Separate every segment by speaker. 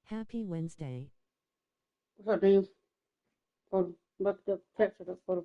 Speaker 1: Happy Wednesday.
Speaker 2: What's up, Dave? Oh, about to text it up for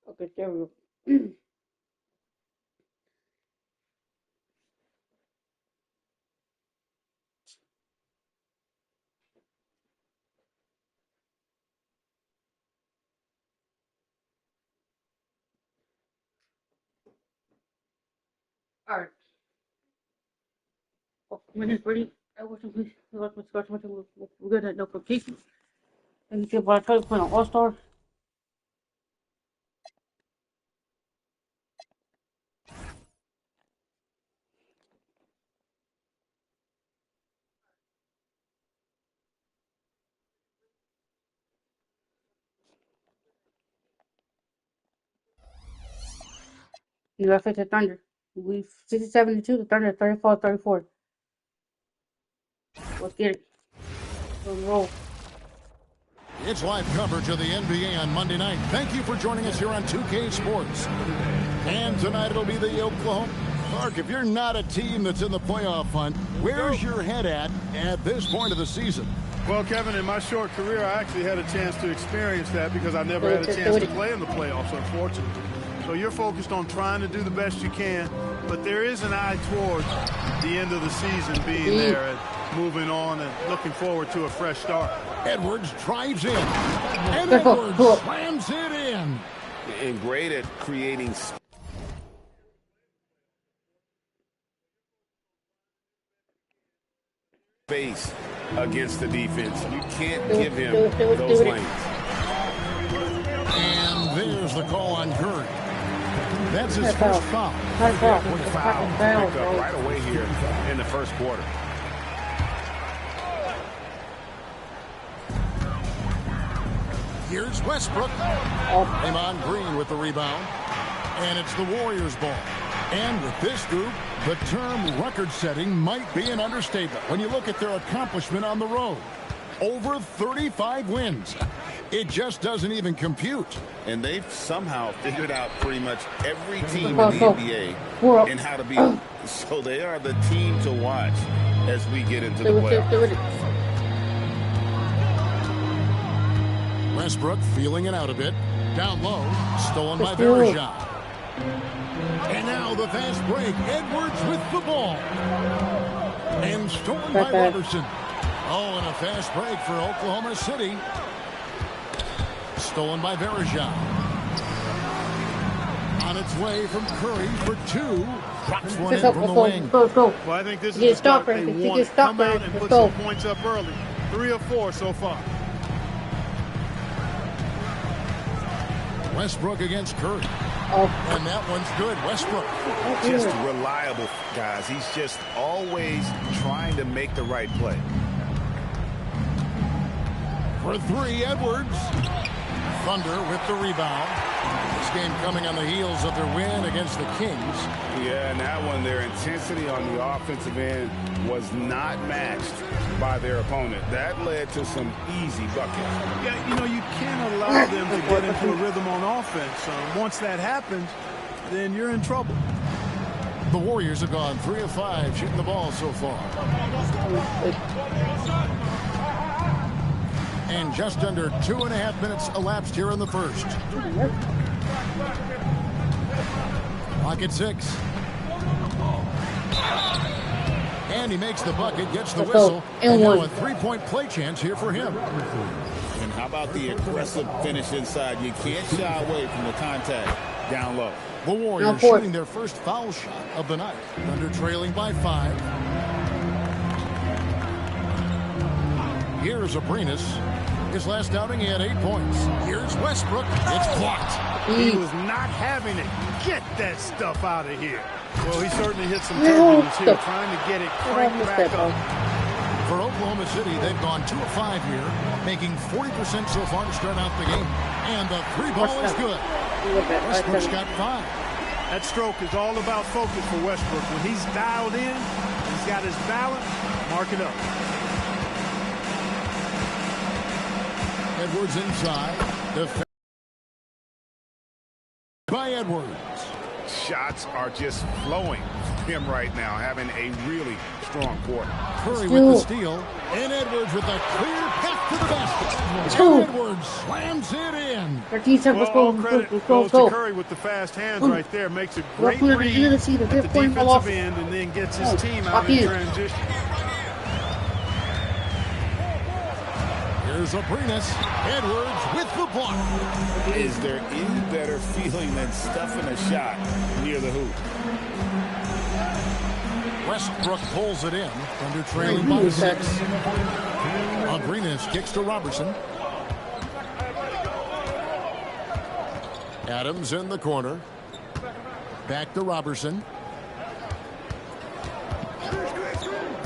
Speaker 2: Okay, there we go. Alright. Oh, minutes ready. I was please. We're good at notifications. And you see what I try to put on All Star. You gotta face the Thunder. We 60-72, the Thunder 34-34. Let's get it. Let's roll.
Speaker 3: It's live coverage of the NBA on Monday night. Thank you for joining us here on 2K Sports. And tonight it'll be the Oklahoma. Clark, if you're not a team that's in the playoff hunt, where's your head at this point of the season?
Speaker 4: Well, Kevin, in my short career, I actually had a chance to experience that because I never had a chance to play in the playoffs, unfortunately. So you're focused on trying to do the best you can, but there is an eye towards the end of the season being there and moving on and looking forward to a fresh start.
Speaker 3: Edwards drives in, and Edwards slams it in.
Speaker 5: And great at creating space against the defense. You can't give him those lanes.
Speaker 3: And there's the call on Curry. That's his first foul.
Speaker 5: Foul picked up right away here in the first quarter.
Speaker 3: Here's Westbrook. Draymond Green with the rebound. And it's the Warriors' ball. And with this group, the term record-setting might be an understatement when you look at their accomplishment on the road. Over 35 wins. It just doesn't even compute.
Speaker 5: And they've somehow figured out pretty much every team in the NBA and how to beat them. So they are the team to watch as we get into the playoffs.
Speaker 3: Westbrook feeling it out a bit. Down low, stolen by Verja. And now the fast break. Edwards with the ball. And stolen by Robertson. Oh, and a fast break for Oklahoma City. Stolen by Verja. On its way from Curry for two. Drops one in from the wing.
Speaker 4: Well, I think this is the start they want. Come out and put some points up early. 3 of 4 so far.
Speaker 3: Westbrook against Curry. And that one's good. Westbrook.
Speaker 5: Just reliable, guys. He's just always trying to make the right play.
Speaker 3: For three, Edwards. Thunder with the rebound. This game coming on the heels of their win against the Kings.
Speaker 5: Yeah, and that one, their intensity on the offensive end was not matched by their opponent. That led to some easy buckets.
Speaker 4: Yeah, you know, you can't allow them to get into a rhythm on offense. Once that happens, then you're in trouble.
Speaker 3: The Warriors have gone 3 of 5 shooting the ball so far. And just under 2.5 minutes elapsed here in the first. Clock at 6. And he makes the bucket, gets the whistle, and now a three-point play chance here for him.
Speaker 5: And how about the aggressive finish inside? You can't shy away from the contact down low.
Speaker 3: The Warriors shooting their first foul shot of the night. Thunder trailing by 5. Here's Abrinas. His last outing, he had 8 points. Here's Westbrook. It's blocked.
Speaker 4: He was not having it. Get that stuff out of here. Well, he certainly hit some turbulence here, trying to get it cranked back up.
Speaker 3: For Oklahoma City, they've gone 2 of 5 here, making 40% so far to start out the game. And the 3 ball is good. Westbrook's got 5.
Speaker 4: That stroke is all about focus for Westbrook. When he's dialed in, he's got his balance, mark it up.
Speaker 3: Edwards inside. Defended by Edwards.
Speaker 5: Shots are just flowing for him right now, having a really strong quarter.
Speaker 3: Curry with the steal, and Edwards with a clear path to the basket. And Edwards slams it in.
Speaker 4: Well, all credit goes to Curry with the fast hands right there. Makes a great read at the defensive end and then gets his team out in transition.
Speaker 3: Here's Abrinas. Edwards with the block.
Speaker 5: Is there any better feeling than stuffing a shot near the hoop?
Speaker 3: Westbrook pulls it in. Under trailing by 6. Abrinas kicks to Robertson. Adams in the corner. Back to Robertson.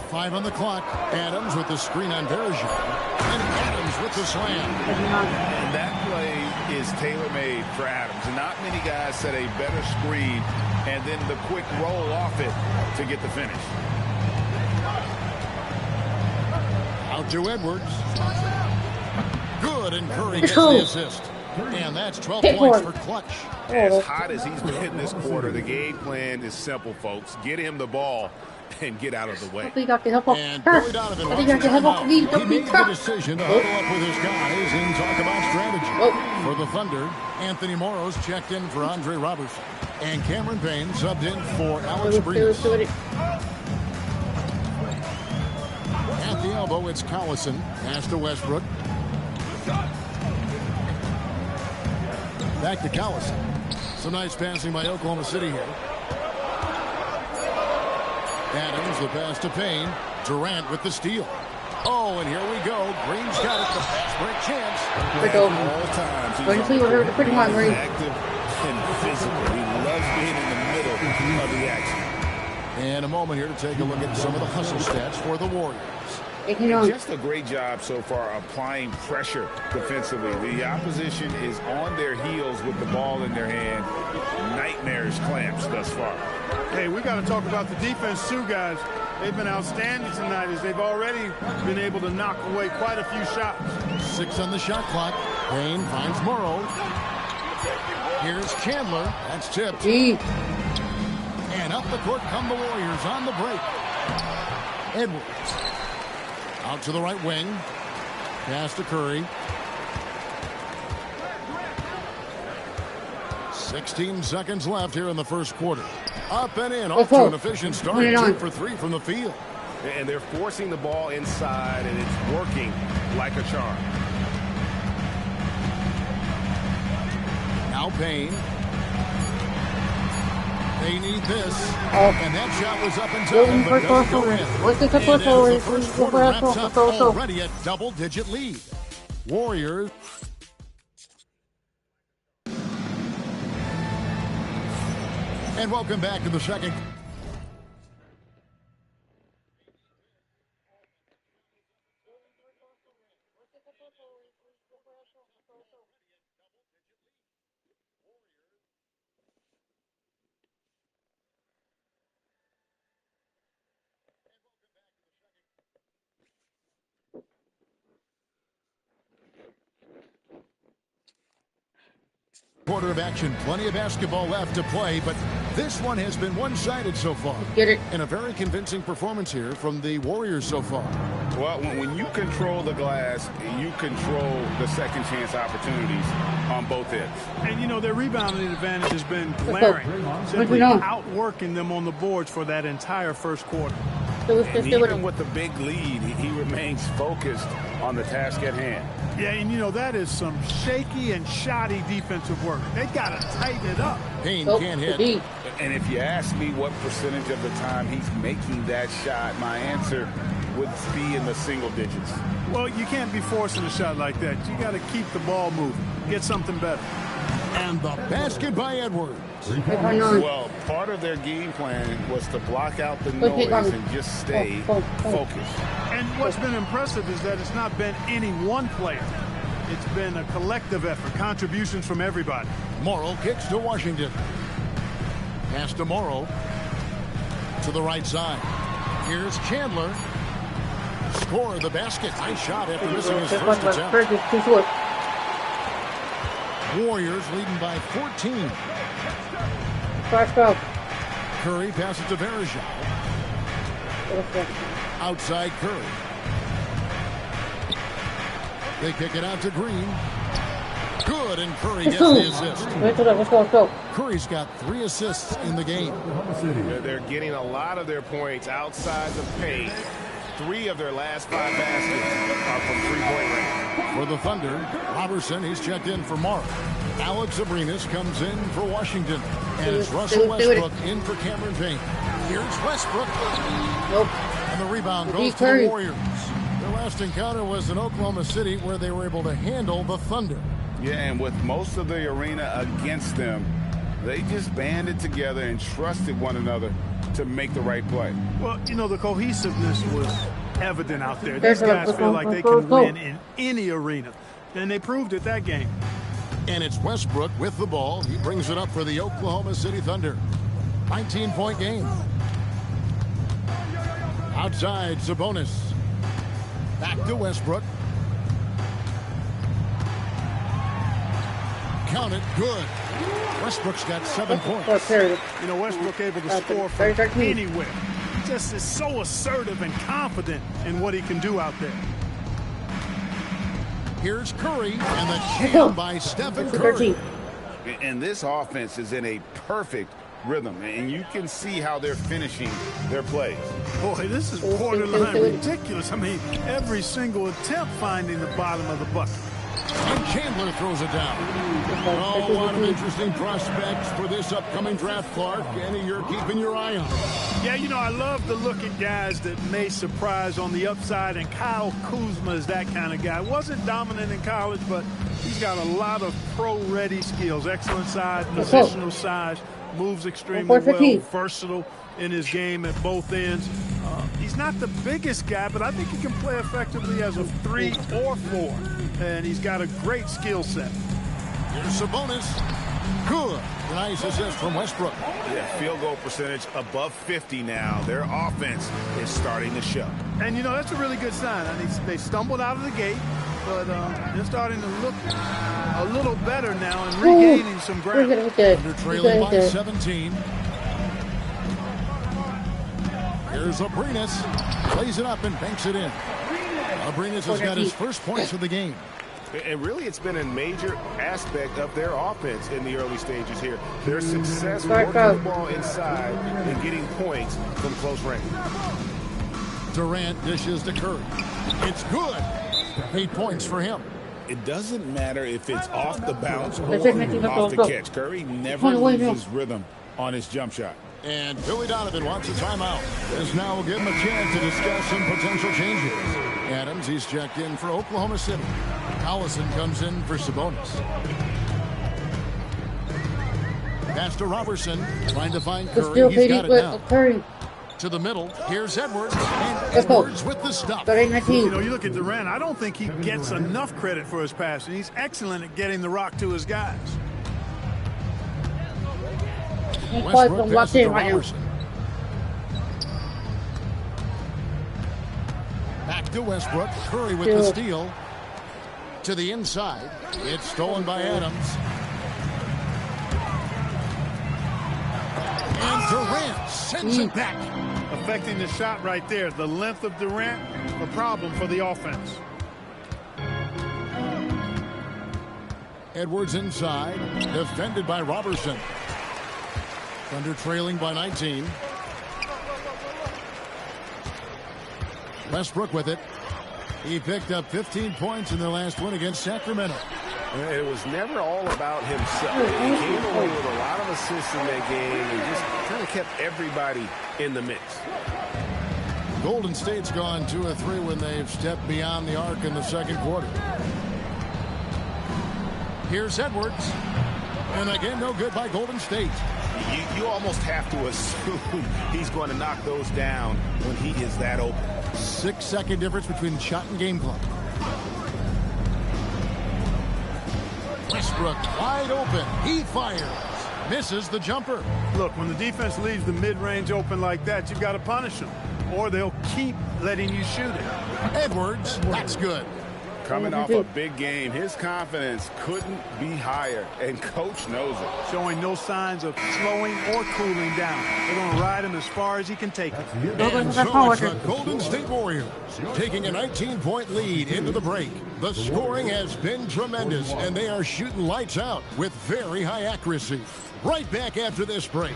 Speaker 3: 5 on the clock. Adams with the screen on Verjao. And Adams with the slam.
Speaker 5: And that play is tailor-made for Adams. Not many guys set a better screen and then the quick roll off it to get the finish.
Speaker 3: Out to Edwards. Good, and Curry gets the assist. And that's 12 points for Clutch.
Speaker 5: As hot as he's been this quarter, the game plan is simple, folks. Get him the ball and get out of the way.
Speaker 3: And Billy Donovan wants to come out. He made the decision to huddle up with his guys and talk about strategy. For the Thunder, Anthony Morrow's checked in for Andre Robertson. And Cameron Payne subbed in for Alex Breeze. At the elbow, it's Collison. Pass to Westbrook. Back to Collison. Some nice passing by Oklahoma City here. Adams, the pass to Payne. Durant with the steal. Oh, and here we go. Green's got it. The fast break chance.
Speaker 5: All times, he's active and physical. He loves being in the middle of the action.
Speaker 3: And a moment here to take a look at some of the hustle stats for the Warriors.
Speaker 5: Just a great job so far applying pressure defensively. The opposition is on their heels with the ball in their hand. Nightmarish clamps thus far.
Speaker 4: Hey, we got to talk about the defense too, guys. They've been outstanding tonight as they've already been able to knock away quite a few shots.
Speaker 3: 6 on the shot clock. Payne finds Morrow. Here's Chandler. That's tipped. And up the court come the Warriors on the break. Edwards. Out to the right wing. Pass to Curry. 16 seconds left here in the first quarter. Up and in. Off to an efficient start. 2 for 3 from the field.
Speaker 1: And they're forcing the ball inside, and it's working like a charm.
Speaker 3: Now Payne. They need this. And that shot was up and down, but doesn't go in. And as the first quarter wraps up, already a double-digit lead. Warriors. And welcome back to the second. Quarter of action, plenty of basketball left to play, but this one has been one-sided so far.
Speaker 2: Get it.
Speaker 3: And a very convincing performance here from the Warriors so far.
Speaker 5: Well, when you control the glass, you control the second chance opportunities on both ends.
Speaker 4: And, you know, their rebounding advantage has been glaring, simply outworking them on the boards for that entire first quarter.
Speaker 5: And even with the big lead, he remains focused on the task at hand.
Speaker 4: Yeah, and, you know, that is some shaky and shoddy defensive work. They got to tighten it up.
Speaker 3: Payne can't hit.
Speaker 5: And if you ask me what percentage of the time he's making that shot, my answer would be in the single digits.
Speaker 4: Well, you can't be forcing a shot like that. You got to keep the ball moving, get something better.
Speaker 3: And the basket by Edwards.
Speaker 5: Well, part of their game plan was to block out the noise and just stay focused.
Speaker 4: And what's been impressive is that it's not been any one player. It's been a collective effort, contributions from everybody.
Speaker 3: Morrow kicks to Washington. Pass to Morrow. To the right side. Here's Chandler. Score the basket. Nice shot after missing his first attempt. Warriors leading by 14. Curry passes to Verja. Outside Curry. They kick it out to Green. Good, and Curry gets the assist.
Speaker 2: Let's go.
Speaker 3: Curry's got 3 assists in the game.
Speaker 1: They're getting a lot of their points outside the paint. 3 of their last 5 baskets are from three-point range.
Speaker 3: For the Thunder, Robertson, he's checked in for Mark. Alex Abrinas comes in for Washington. And it's Russell Westbrook in for Cameron Payne. Here's Westbrook.
Speaker 2: Nope.
Speaker 3: And the rebound goes to the Warriors. Their last encounter was in Oklahoma City, where they were able to handle the Thunder.
Speaker 5: Yeah, and with most of the arena against them, they just banded together and trusted one another to make the right play.
Speaker 4: Well, you know, the cohesiveness was evident out there. These guys feel like they can win in any arena, and they proved it that game.
Speaker 3: And it's Westbrook with the ball. He brings it up for the Oklahoma City Thunder. 19-point game. Outside, Sabonis. Back to Westbrook. Count it, good. Westbrook's got 7 points.
Speaker 4: You know, Westbrook able to score from anywhere. He just is so assertive and confident in what he can do out there.
Speaker 3: Here's Curry, and the jam by Stephen Curry.
Speaker 5: And this offense is in a perfect rhythm, and you can see how they're finishing their plays.
Speaker 4: Boy, this is borderline ridiculous. I mean, every single attempt finding the bottom of the bucket.
Speaker 3: And Chandler throws it down. Oh, a lot of interesting prospects for this upcoming draft, Clark. Any you're keeping your eye on.
Speaker 4: Yeah, you know, I love to look at guys that may surprise on the upside, and Kyle Kuzma is that kind of guy. Wasn't dominant in college, but he's got a lot of pro-ready skills. Excellent size, positional size, moves extremely well, versatile in his game at both ends. He's not the biggest guy, but I think he can play effectively as a 3 or 4. And he's got a great skill set.
Speaker 3: Here's Sabonis. Good. Nice assist from Westbrook.
Speaker 5: Yeah, field goal percentage above 50 now. Their offense is starting to show.
Speaker 4: And, you know, that's a really good sign. I mean, they stumbled out of the gate, but they're starting to look a little better now and regaining some ground.
Speaker 3: They're trailing by 17. Here's Abrinas. Plays it up and banks it in. Abrinas has got his first points of the game.
Speaker 1: And really, it's been a major aspect of their offense in the early stages here. Their success working the ball inside and getting points from close range.
Speaker 3: Durant dishes to Curry. It's good. 8 points for him.
Speaker 5: It doesn't matter if it's off the bounce or off the catch. Curry never loses rhythm on his jump shot.
Speaker 3: And Billy Donovan wants a timeout. This now will give him a chance to discuss some potential changes. Adams, he's checked in for Oklahoma City. Collison comes in for Sabonis. Pass to Robertson, trying to find Curry. He's got it now. To the middle, here's Edwards, and Edwards with the stop.
Speaker 4: You know, you look at Durant, I don't think he gets enough credit for his passing. He's excellent at getting the rock to his guys.
Speaker 3: Westbrook passes to Robertson. Back to Westbrook. Curry with the steal. To the inside. It's stolen by Adams. Durant sends it back.
Speaker 4: Affecting the shot right there. The length of Durant, a problem for the offense.
Speaker 3: Edwards inside, defended by Robertson. Thunder trailing by 19. Westbrook with it. He picked up 15 points in their last win against Sacramento.
Speaker 1: It was never all about himself. He came away with a lot of assists in that game and just kind of kept everybody in the mix.
Speaker 3: Golden State's gone 2 of 3 when they've stepped beyond the arc in the second quarter. Here's Edwards. And again, no good by Golden State.
Speaker 1: You almost have to assume he's going to knock those down when he is that open.
Speaker 3: 6-second difference between shot and game clock. Westbrook wide open. He fires. Misses the jumper.
Speaker 4: Look, when the defense leaves the mid-range open like that, you've got to punish them, or they'll keep letting you shoot it.
Speaker 3: Edwards, that's good.
Speaker 5: Coming off a big game, his confidence couldn't be higher, and coach knows it.
Speaker 4: Showing no signs of slowing or cooling down. They're going to ride him as far as he can take him.
Speaker 3: And so it's the Golden State Warriors taking a 19-point lead into the break. The scoring has been tremendous, and they are shooting lights out with very high accuracy. Right back after this break.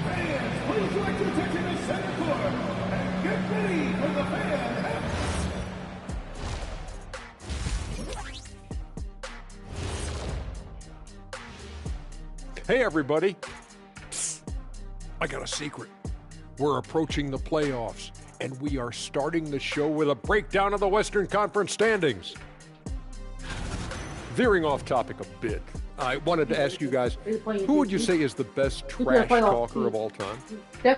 Speaker 6: Fans, please direct your attention to center court and get ready for the fan.
Speaker 7: Hey, everybody. Psst. I got a secret. We're approaching the playoffs, and we are starting the show with a breakdown of the Western Conference standings. Veering off topic a bit, I wanted to ask you guys, who would you say is the best trash talker of all time?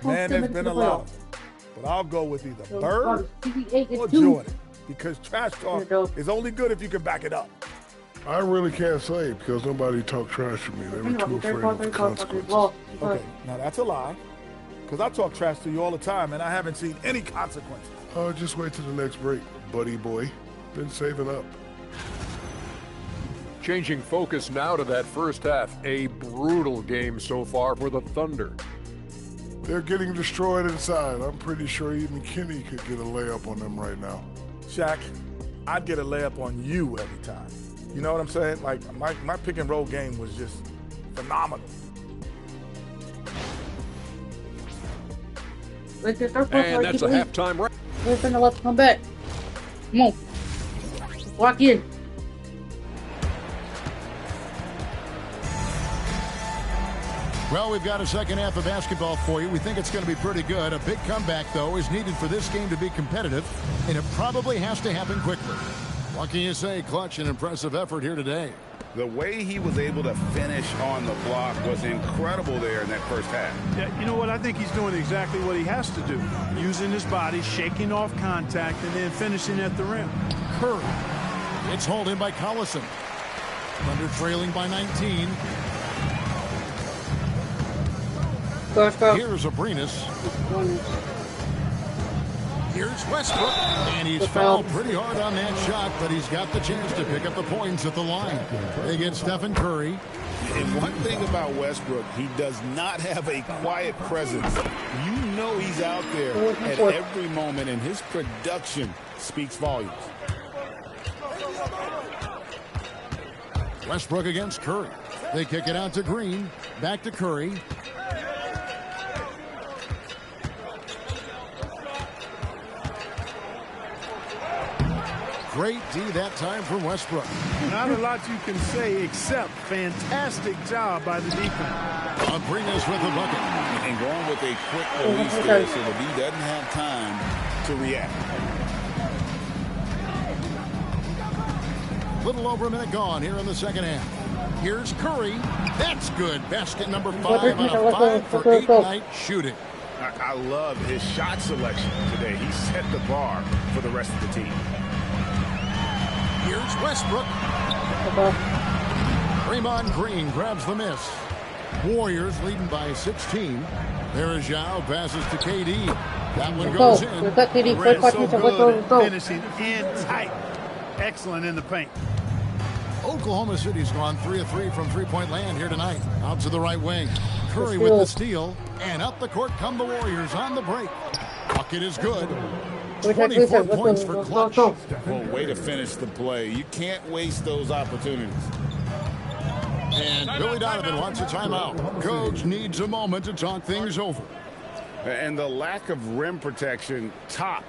Speaker 6: Man, there's been a lot. But I'll go with either Bird or Jordan, because trash talk is only good if you can back it up.
Speaker 8: I really can't say because nobody talked trash to me. They were too afraid of the consequences.
Speaker 6: Okay, now that's a lie, because I talk trash to you all the time, and I haven't seen any consequences.
Speaker 8: Just wait till the next break, buddy boy. Been saving up.
Speaker 7: Changing focus now to that first half. A brutal game so far for the Thunder.
Speaker 8: They're getting destroyed inside. I'm pretty sure even Kenny could get a layup on them right now.
Speaker 6: Shaq, I'd get a layup on you every time. You know what I'm saying? Like, my pick and roll game was just phenomenal.
Speaker 7: And that's a halftime right.
Speaker 2: We're gonna let them come back. Come on. Walk in.
Speaker 3: Well, we've got a second half of basketball for you. We think it's going to be pretty good. A big comeback, though, is needed for this game to be competitive, and it probably has to happen quickly. What can you say? Clutch and impressive effort here today.
Speaker 5: The way he was able to finish on the block was incredible there in that first half.
Speaker 4: Yeah, you know what? I think he's doing exactly what he has to do. Using his body, shaking off contact, and then finishing at the rim.
Speaker 3: Curry. It's hauled in by Collison. Thunder trailing by 19. Here's Abrinas. Here's Westbrook. And he's fouled pretty hard on that shot, but he's got the chance to pick up the points at the line. They get Stephen Curry.
Speaker 5: And one thing about Westbrook, he does not have a quiet presence. You know he's out there at every moment, and his production speaks volumes.
Speaker 3: Westbrook against Curry. They kick it out to Green. Back to Curry. Great D that time from Westbrook.
Speaker 4: Not a lot you can say except fantastic job by the defense.
Speaker 3: Abrinas with the bucket.
Speaker 5: And going with a quick release there so the D doesn't have time to react.
Speaker 3: Little over a minute gone here in the second half. Here's Curry. That's good. Basket number 5 on a 5 for 8 night shooting.
Speaker 5: I love his shot selection today. He set the bar for the rest of the team.
Speaker 3: Here's Westbrook. Draymond Green grabs the miss. Warriors leading by 16. There is Zhao, passes to KD. That one goes in.
Speaker 4: Finishing in tight. Excellent in the paint.
Speaker 3: Oklahoma City's gone 3 of 3 from three-point land here tonight. Out to the right wing. Curry with the steal. And up the court come the Warriors on the break. Bucket is good. 24 points for Clutch.
Speaker 5: Well, way to finish the play. You can't waste those opportunities.
Speaker 3: And Billy Donovan wants a timeout. Coach needs a moment to talk things over.
Speaker 5: And the lack of rim protection, top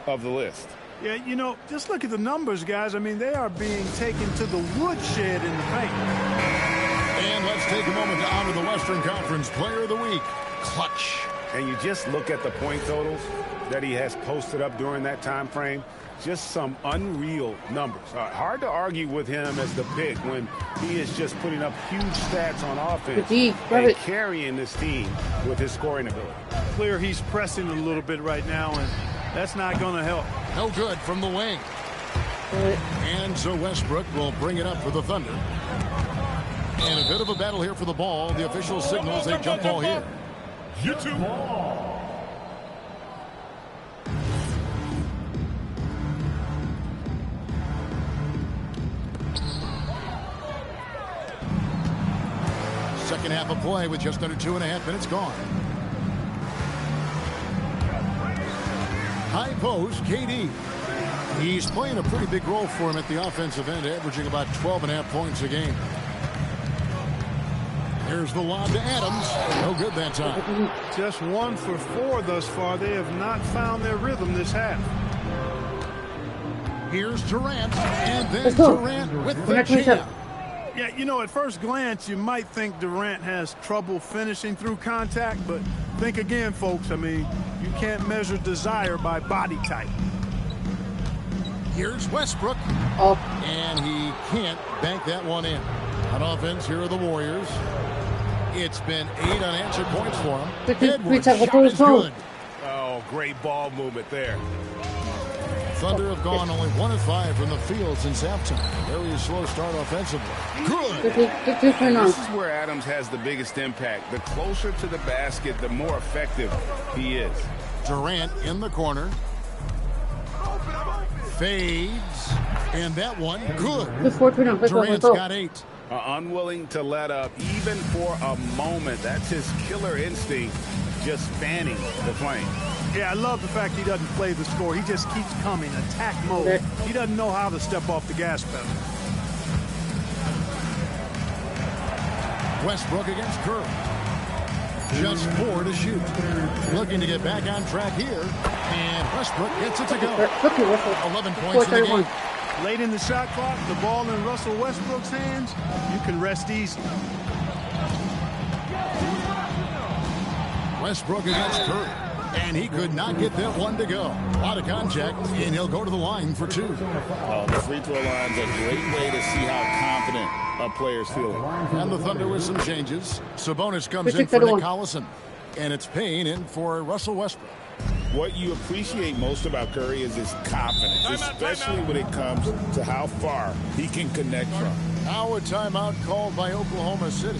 Speaker 5: of the list.
Speaker 4: Yeah, you know, just look at the numbers, guys. I mean, they are being taken to the woodshed in the paint.
Speaker 3: And let's take a moment to honor the Western Conference Player of the Week, Clutch.
Speaker 1: And you just look at the point totals that he has posted up during that time frame. Just some unreal numbers. Hard to argue with him as the pick when he is just putting up huge stats on offense and carrying this team with his scoring ability.
Speaker 4: Clear he's pressing a little bit right now, and that's not going to help.
Speaker 3: No good from the wing. And so Westbrook will bring it up for the Thunder. And a bit of a battle here for the ball. The official signals a jump ball here. Second half of play with just under 2.5 minutes gone. High post, KD. He's playing a pretty big role for him at the offensive end, averaging about 12.5 points a game. Here's the lob to Adams. No good that time.
Speaker 4: Just 1 for 4 thus far. They have not found their rhythm this half.
Speaker 3: Here's Durant. And then Durant with the jam.
Speaker 4: Yeah, you know, at first glance, you might think Durant has trouble finishing through contact, but think again, folks. I mean, you can't measure desire by body type.
Speaker 3: Here's Westbrook. And he can't bank that one in. On offense, here are the Warriors. It's been 8 unanswered points for him. Edwards shot is good.
Speaker 1: Oh, great ball movement there.
Speaker 3: Thunder have gone only 1 of 5 from the field since halftime. Very slow start offensively. Good.
Speaker 1: This is where Adams has the biggest impact. The closer to the basket, the more effective he is.
Speaker 3: Durant in the corner. Fades. And that one, good. Durant's got 8.
Speaker 1: Unwilling to let up, even for a moment. That's his killer instinct, just fanning the flame.
Speaker 4: Yeah, I love the fact he doesn't play the score. He just keeps coming, attack mode. He doesn't know how to step off the gas pedal.
Speaker 3: Westbrook against Curry. Just 4 to shoot. Looking to get back on track here. And Westbrook gets it to go. 11 points in the game.
Speaker 4: Late in the shot clock, the ball in Russell Westbrook's hands, you can rest easy.
Speaker 3: Westbrook against Curry. And he could not get that one to go. A lot of contact, and he'll go to the line for 2.
Speaker 5: The free throw line's a great way to see how confident a player's feeling.
Speaker 3: And the Thunder with some changes. Sabonis comes in for Nick Collison. And it's Payne in for Russell Westbrook.
Speaker 5: What you appreciate most about Curry is his confidence, especially when it comes to how far he can connect from.
Speaker 3: Now a timeout called by Oklahoma City.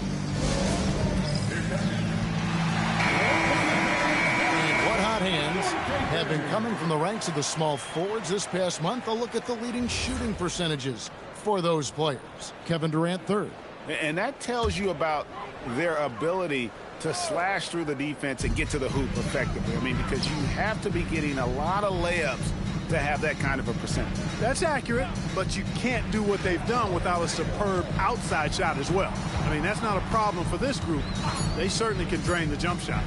Speaker 3: And what hot hands have been coming from the ranks of the small forwards this past month. A look at the leading shooting percentages for those players. Kevin Durant, 3rd.
Speaker 1: And that tells you about their ability to slash through the defense and get to the hoop effectively. I mean, because you have to be getting a lot of layups to have that kind of a percentage.
Speaker 4: That's accurate, but you can't do what they've done without a superb outside shot as well. I mean, that's not a problem for this group. They certainly can drain the jump shot.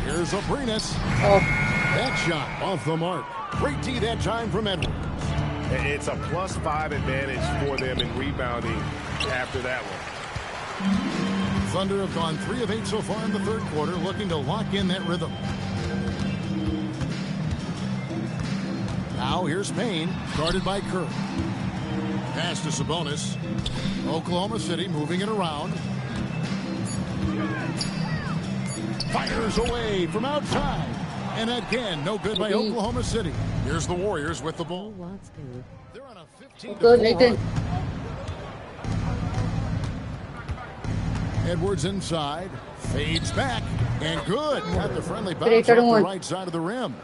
Speaker 3: Here's Abrinas. That shot off the mark. Great D that time from Edwards.
Speaker 1: It's a +5 advantage for them in rebounding after that one.
Speaker 3: Thunder have gone 3 of 8 so far in the 3rd quarter, looking to lock in that rhythm. Now here's Payne, guarded by Curry. Pass to Sabonis. Oklahoma City moving it around. Fires away from outside. And again, no good by Oklahoma City. Here's the Warriors with the ball. They're on a 15-4 run. Edwards inside, fades back, and good. Got the friendly bounce off the right side of the rim.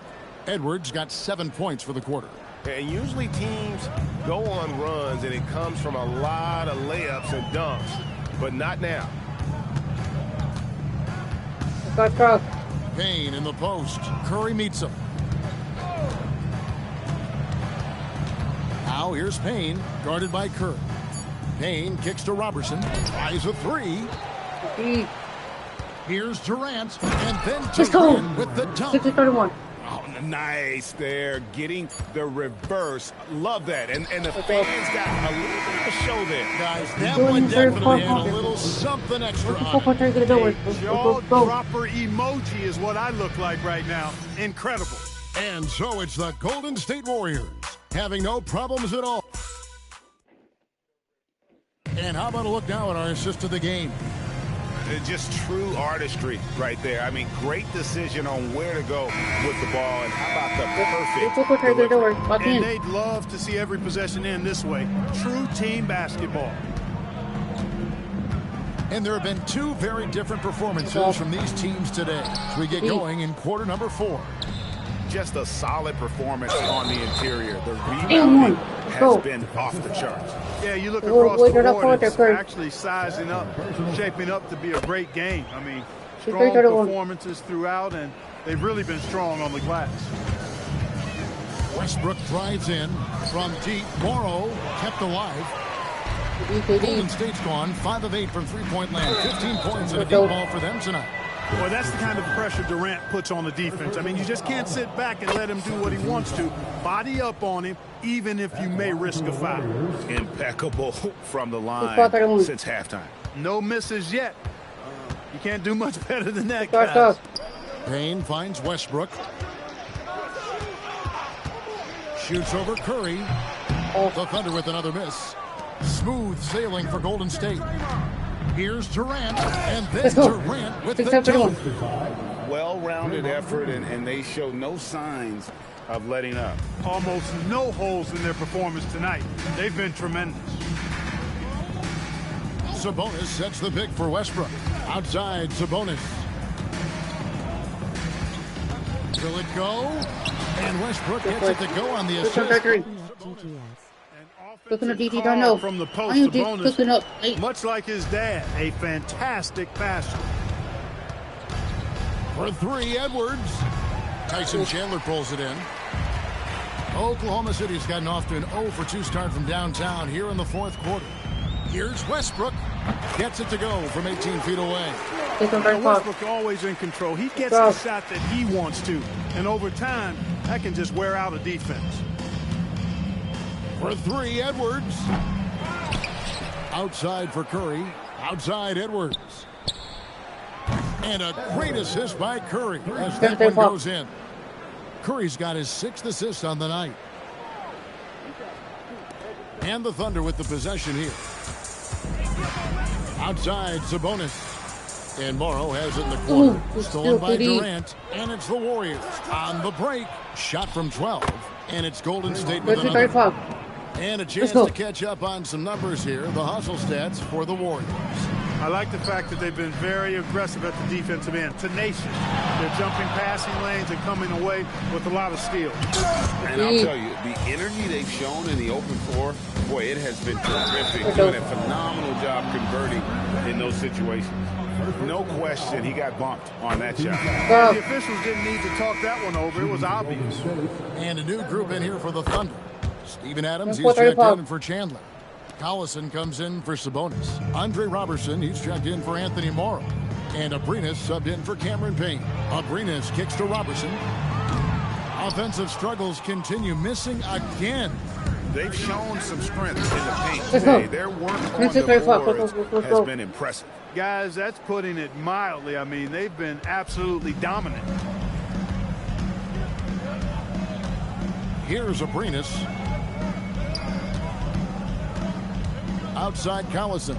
Speaker 3: Edwards got 7 points for the quarter.
Speaker 1: And usually teams go on runs, and it comes from a lot of layups and dunks, but not now.
Speaker 2: Cross.
Speaker 3: Payne in the post. Curry meets him. Now here's Payne, guarded by Curry. Payne kicks to Robertson. Tries a three. Here's Durant, and then Durant with the dunk.
Speaker 2: 6-31.
Speaker 5: Oh, nice there, getting the reverse. Love that. And the fans got a little bit of a show there.
Speaker 3: Guys, that one definitely had a little something extra on it.
Speaker 4: Jaw-dropper emoji is what I look like right now. Incredible.
Speaker 3: And so it's the Golden State Warriors, having no problems at all. And how about a look now at our assist of the game?
Speaker 5: Just true artistry right there. I mean, great decision on where to go with the ball, and how about the perfect delivery.
Speaker 4: And they'd love to see every possession end this way. True team basketball.
Speaker 3: And there have been two very different performances from these teams today as we get going in quarter number 4.
Speaker 5: Just a solid performance on the interior. The rebounding has been off the charts.
Speaker 4: Yeah, you look across the board, it's actually sizing up, shaping up to be a great game. I mean, strong performances throughout, and they've really been strong on the glass.
Speaker 3: Westbrook drives in from deep. Morrow kept alive. Golden State's gone 5 of 8 from three-point land. 15 points and a deep ball for them tonight.
Speaker 4: Well, that's the kind of pressure Durant puts on the defense. I mean, you just can't sit back and let him do what he wants to. Body up on him, even if you may risk a foul.
Speaker 5: Impeccable from the line since halftime.
Speaker 4: No misses yet. You can't do much better than that, guys.
Speaker 3: Payne finds Westbrook. Shoots over Curry. The Thunder with another miss. Smooth sailing for Golden State. Here's Durant, and then Durant with the dunk.
Speaker 5: Well-rounded effort, and they show no signs of letting up.
Speaker 4: Almost no holes in their performance tonight. They've been tremendous.
Speaker 3: Sabonis sets the pick for Westbrook. Outside, Sabonis. Will it go? And Westbrook gets it to go on the assist.
Speaker 2: Cooking up DT, don't know.
Speaker 4: From the post, Sabonis, much like his dad, a fantastic passer.
Speaker 3: For 3, Edwards. Tyson Chandler pulls it in. Oklahoma City's gotten off to an 0-for-2 start from downtown here in the 4th quarter. Here's Westbrook. Gets it to go from 18 feet away.
Speaker 4: Westbrook always in control. He gets the shot that he wants to. And over time, that can just wear out a defense.
Speaker 3: For 3, Edwards. Outside for Curry. Outside, Edwards. And a great assist by Curry as that one goes in. Curry's got his 6th assist on the night. And the Thunder with the possession here. Outside, Sabonis. And Morrow has it in the corner. Stolen by Durant. And it's the Warriors on the break. Shot from 12. And it's Golden State with another. And a chance to catch up on some numbers here. The hustle stats for the Warriors.
Speaker 4: I like the fact that they've been very aggressive at the defensive end. Tenacious. They're jumping passing lanes and coming away with a lot of steals.
Speaker 5: And I'll tell you, the energy they've shown in the open floor, boy, it has been terrific. Doing a phenomenal job converting in those situations. No question, he got bumped on that shot.
Speaker 4: The officials didn't need to talk that one over. It was obvious.
Speaker 3: And a new group in here for the Thunder. Steven Adams, he's checked in for Chandler. Collison comes in for Sabonis. Andre Robertson, he's checked in for Anthony Morrow. And Abrinas subbed in for Cameron Payne. Abrinas kicks to Robertson. Offensive struggles continue, missing again.
Speaker 5: They've shown some strength in the paint today. Their work on the boards has been impressive.
Speaker 4: Guys, that's putting it mildly. I mean, they've been absolutely dominant.
Speaker 3: Here's Abrinas. Outside Collison.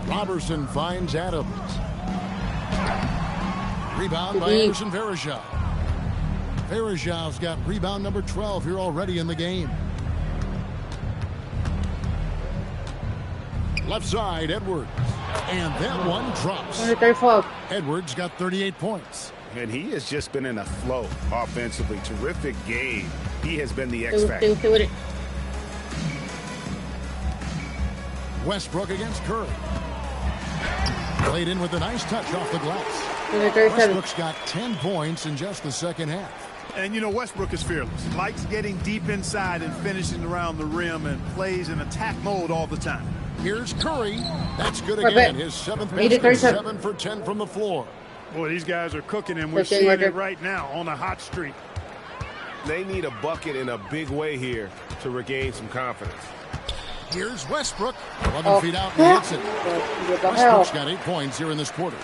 Speaker 3: Robertson finds Adams. Rebound by Anderson Varejao. Varejao's got rebound number 12 here already in the game. Left side, Edwards. And that one drops. Edwards got 38 points.
Speaker 5: And he has just been in a flow offensively. Terrific game. He has been the X factor.
Speaker 3: Westbrook against Curry. Played in with a nice touch off the glass.
Speaker 2: 37.
Speaker 3: Westbrook's got 10 points in just the second half.
Speaker 4: And, you know, Westbrook is fearless. Likes getting deep inside and finishing around the rim and plays in attack mode all the time.
Speaker 3: Here's Curry. That's good again. His 7th basket, 7 for 10 from the floor.
Speaker 4: Boy, these guys are cooking, and we're seeing it right now on a hot streak.
Speaker 5: They need a bucket in a big way here to regain some confidence.
Speaker 3: Here's Westbrook. 11 feet out and hits it. Westbrook's got 8 points here in this quarter.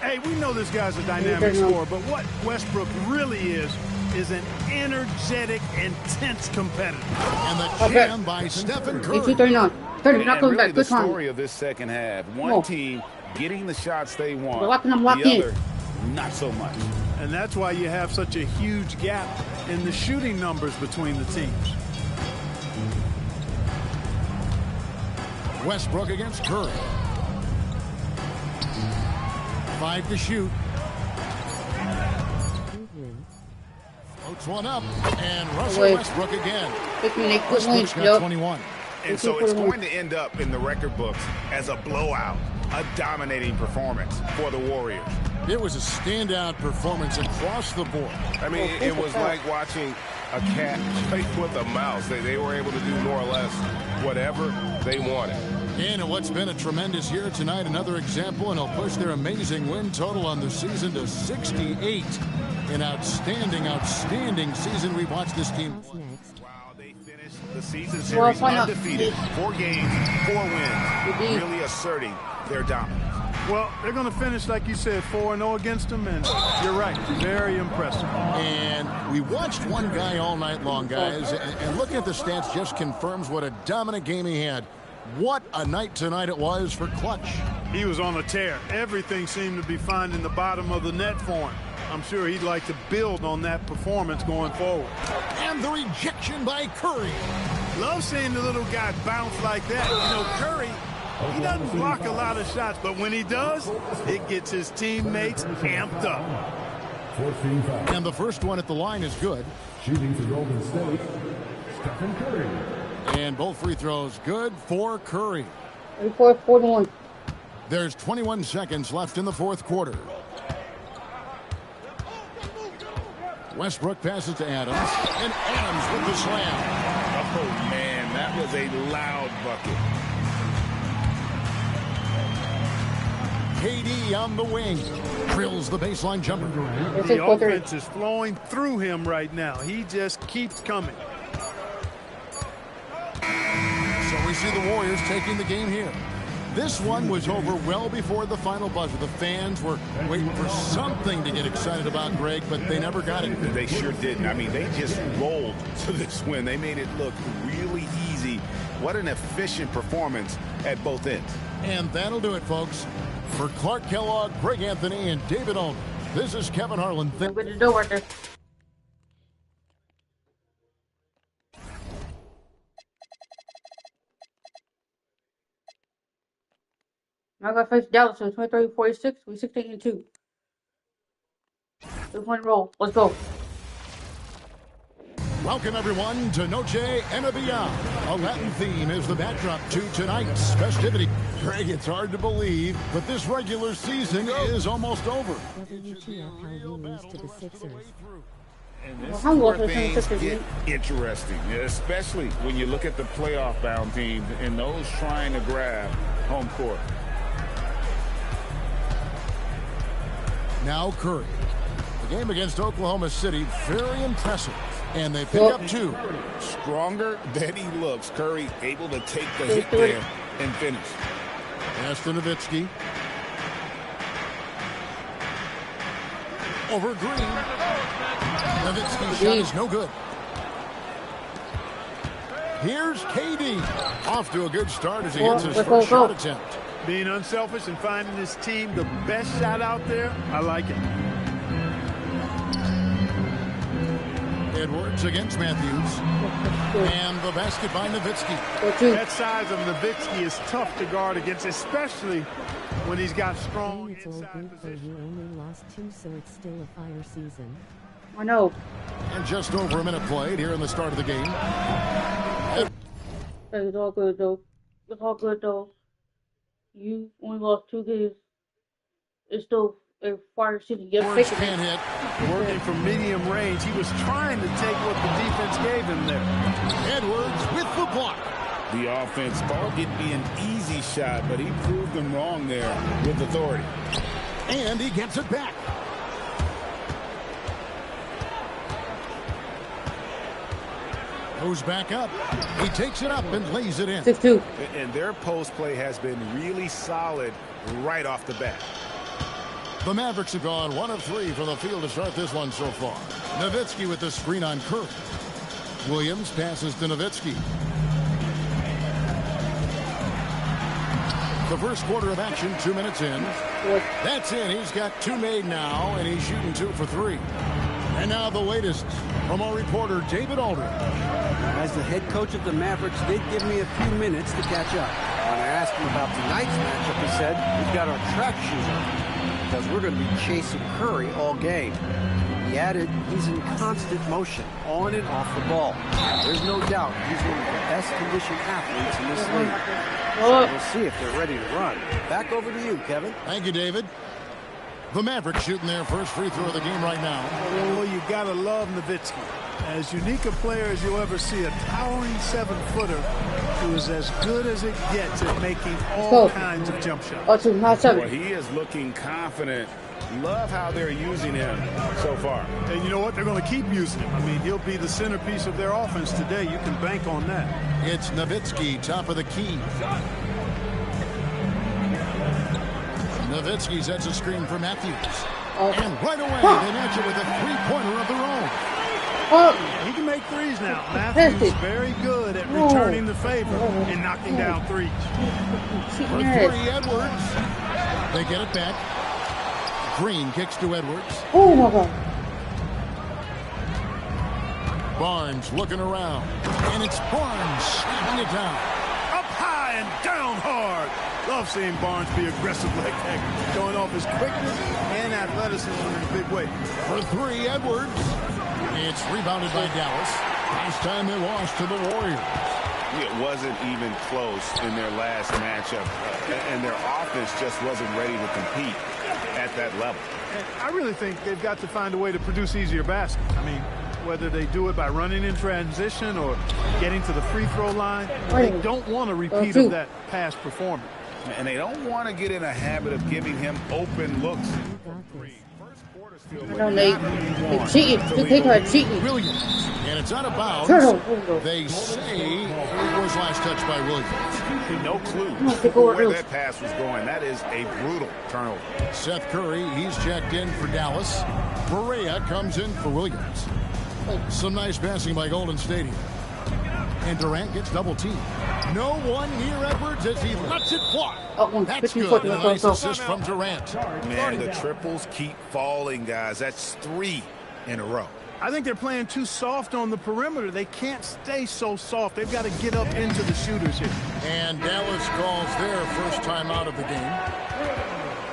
Speaker 4: Hey, we know this guy's a dynamic scorer, but what Westbrook really is an energetic, intense competitor.
Speaker 3: And the jam by Stephen Curry.
Speaker 2: 39. 30, not coming
Speaker 5: really
Speaker 2: back.
Speaker 5: the
Speaker 2: Good time.
Speaker 5: story of this second half. One team getting the shots they want.
Speaker 2: I'm locked
Speaker 5: the
Speaker 2: in.
Speaker 5: other, not so much.
Speaker 4: And that's why you have such a huge gap in the shooting numbers between the teams.
Speaker 3: Westbrook against Curry. 5 to shoot. Floats one up, and Russell Westbrook again. Westbrook's got 21.
Speaker 5: And so it's going to end up in the record books as a blowout, a dominating performance for the Warriors.
Speaker 3: It was a standout performance across the board.
Speaker 5: I mean, it was like watching a cat play with a mouse. They were able to do more or less whatever they wanted.
Speaker 3: And in what's been a tremendous year tonight, another example, and he'll push their amazing win total on the season to 68. An outstanding, outstanding season. We've watched this team.
Speaker 5: Wow, they finished the season series undefeated. 4 games, 4 wins, really asserting their dominance.
Speaker 4: Well, they're going to finish, like you said, 4-0 against them, and you're right, very impressive.
Speaker 3: And we watched one guy all night long, guys, and looking at the stats just confirms what a dominant game he had. What a night tonight it was for Clutch.
Speaker 4: He was on a tear. Everything seemed to be finding the bottom of the net for him. I'm sure he'd like to build on that performance going forward.
Speaker 3: And the rejection by Curry.
Speaker 4: Love seeing the little guy bounce like that. You know, Curry, he doesn't block a lot of shots, but when he does, it gets his teammates amped up.
Speaker 3: And the first one at the line is good.
Speaker 9: Shooting for Golden State, Stephen Curry.
Speaker 3: And both free throws good for Curry.
Speaker 2: 41.
Speaker 3: There's 21 seconds left in the fourth quarter. Westbrook passes to Adams, and Adams with the slam.
Speaker 5: Oh, man, that was a loud bucket.
Speaker 3: KD on the wing. Drills the baseline jumper.
Speaker 4: The offense is flowing through him right now. He just keeps coming.
Speaker 3: So we see the Warriors taking the game here. This one was over well before the final buzzer. The fans were waiting for something to get excited about, Greg, but they never got it.
Speaker 5: They sure didn't. I mean, they just rolled to this win. They made it look really easy. What an efficient performance at both ends.
Speaker 3: And that'll do it, folks. For Clark Kellogg, Greg Anthony, and David Ulmer, this is Kevin Harlan.
Speaker 2: Now I got to face Dallas in 23-46. We're 16-2. 2-point roll. Let's go.
Speaker 3: Welcome, everyone, to Noche and Beyond. A Latin theme is the backdrop to tonight's festivity. Greg, it's hard to believe, but this regular season is almost over.
Speaker 9: WTF how you lose to the Sixers.
Speaker 5: And this is where things get interesting, especially when you look at the playoff-bound teams and those trying to grab home court.
Speaker 3: Now Curry. The game against Oklahoma City, very impressive. And they pick up 2.
Speaker 5: Stronger than he looks. Curry able to take the hit there and finish.
Speaker 3: Pass to Nowitzki. Over Green. Nowitzki's shot is no good. Here's KD. Off to a good start as he hits his first shot attempt.
Speaker 4: Being unselfish and finding his team the best shot out there, I like it.
Speaker 3: Edwards against Matthews. And the basket by Nowitzki.
Speaker 4: That size of Nowitzki is tough to guard against, especially when he's got strong inside position.
Speaker 9: You only lost 2, so it's still a fire season.
Speaker 2: I know.
Speaker 3: And just over a minute played here in the start of the game.
Speaker 2: It's all good, though. It's all good, though. You only lost 2 games. it's still a fire city.
Speaker 3: Edwards can't hit.
Speaker 4: Working from medium range. He was trying to take what the defense gave him there.
Speaker 3: Edwards with the block.
Speaker 5: The offense thought it'd be an easy shot, but he proved them wrong there with authority.
Speaker 3: And he gets it back. Goes back up. He takes it up and lays it in.
Speaker 2: 6-2.
Speaker 5: And their post play has been really solid right off the bat.
Speaker 3: The Mavericks have gone 1 of 3 from the field to start this one so far. Nowitzki with the screen on Curry. Williams passes to Nowitzki. The first quarter of action, 2 minutes in. That's in. He's got 2 made now, and he's shooting 2 for 3. And now the latest from our reporter, David Aldridge.
Speaker 10: As the head coach of the Mavericks, they'd give me a few minutes to catch up. When I asked him about tonight's matchup, he said, we've got our track shoes on because we're going to be chasing Curry all game. He added, he's in constant motion, on and off the ball. There's no doubt he's one of the best conditioned athletes in this league. So we'll see if they're ready to run. Back over to you, Kevin.
Speaker 3: Thank you, David. The Mavericks shooting their first free throw of the game right now.
Speaker 4: Well, you got to love Nowitzki. As unique a player as you'll ever see, a towering 7-footer who is as good as it gets at making all kinds of jump shots.
Speaker 5: Well, he is looking confident. Love how they're using him so far.
Speaker 4: And you know what? They're going to keep using him. I mean, he'll be the centerpiece of their offense today. You can bank on that.
Speaker 3: It's Nowitzki, top of the key. Nowitzki sets a screen for Matthews. And right away, they match it with a three-pointer of their own.
Speaker 4: He can make threes now. Matthews very good at returning the favor and knocking down threes.
Speaker 3: For 3, Edwards. They get it back. Green kicks to Edwards.
Speaker 2: Oh, my God.
Speaker 3: Barnes looking around. And it's Barnes slapping it down.
Speaker 4: Up high and down hard. Love seeing Barnes be aggressive like that, showing off his quickness and athleticism in a big way.
Speaker 3: For 3, Edwards. It's rebounded by Dallas. Last time they lost to the Warriors.
Speaker 5: It wasn't even close in their last matchup, and their offense just wasn't ready to compete at that level.
Speaker 4: And I really think they've got to find a way to produce easier baskets. I mean, whether they do it by running in transition or getting to the free throw line, they don't want a repeat of that past performance.
Speaker 5: And they don't want to get in a habit of giving him open looks.
Speaker 2: No, they cheated. They take her cheating.
Speaker 3: Williams. And it's out of bounds. They say it was last touched by Williams.
Speaker 5: No clue where that pass was going. That is a brutal turnover.
Speaker 3: Seth Curry, he's checked in for Dallas. Berea comes in for Williams. Some nice passing by Golden State here. And Durant gets double teamed. No one near Edwards as he lets it fly. That's good. A nice assist from Durant.
Speaker 5: Man, the triples keep falling, guys. That's 3 in a row.
Speaker 4: I think they're playing too soft on the perimeter. They can't stay so soft. They've got to get up into the shooters here.
Speaker 3: And Dallas calls their first time out of the game.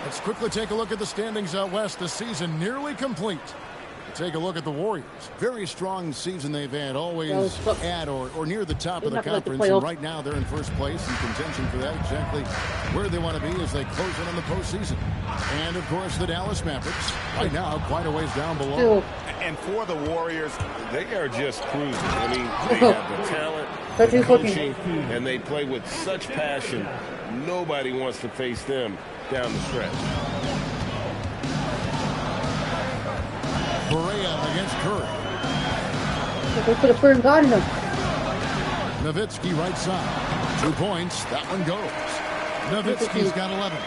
Speaker 3: Let's quickly take a look at the standings out west. The season nearly complete. Take a look at the Warriors. Very strong season they've had, always at or near the top of the conference. And right now they're in first place in contention for that. Exactly where they want to be as they close in on the postseason. And, of course, the Dallas Mavericks right now quite a ways down below.
Speaker 5: And for the Warriors, they are just cruising. I mean, they have the talent, the coaching, and they play with such passion. Nobody wants to face them down the stretch.
Speaker 3: Berea against Curry.
Speaker 2: They put a firm guard in him.
Speaker 3: Nowitzki right side. 2 points. That one goes. Nowitzki's got 11.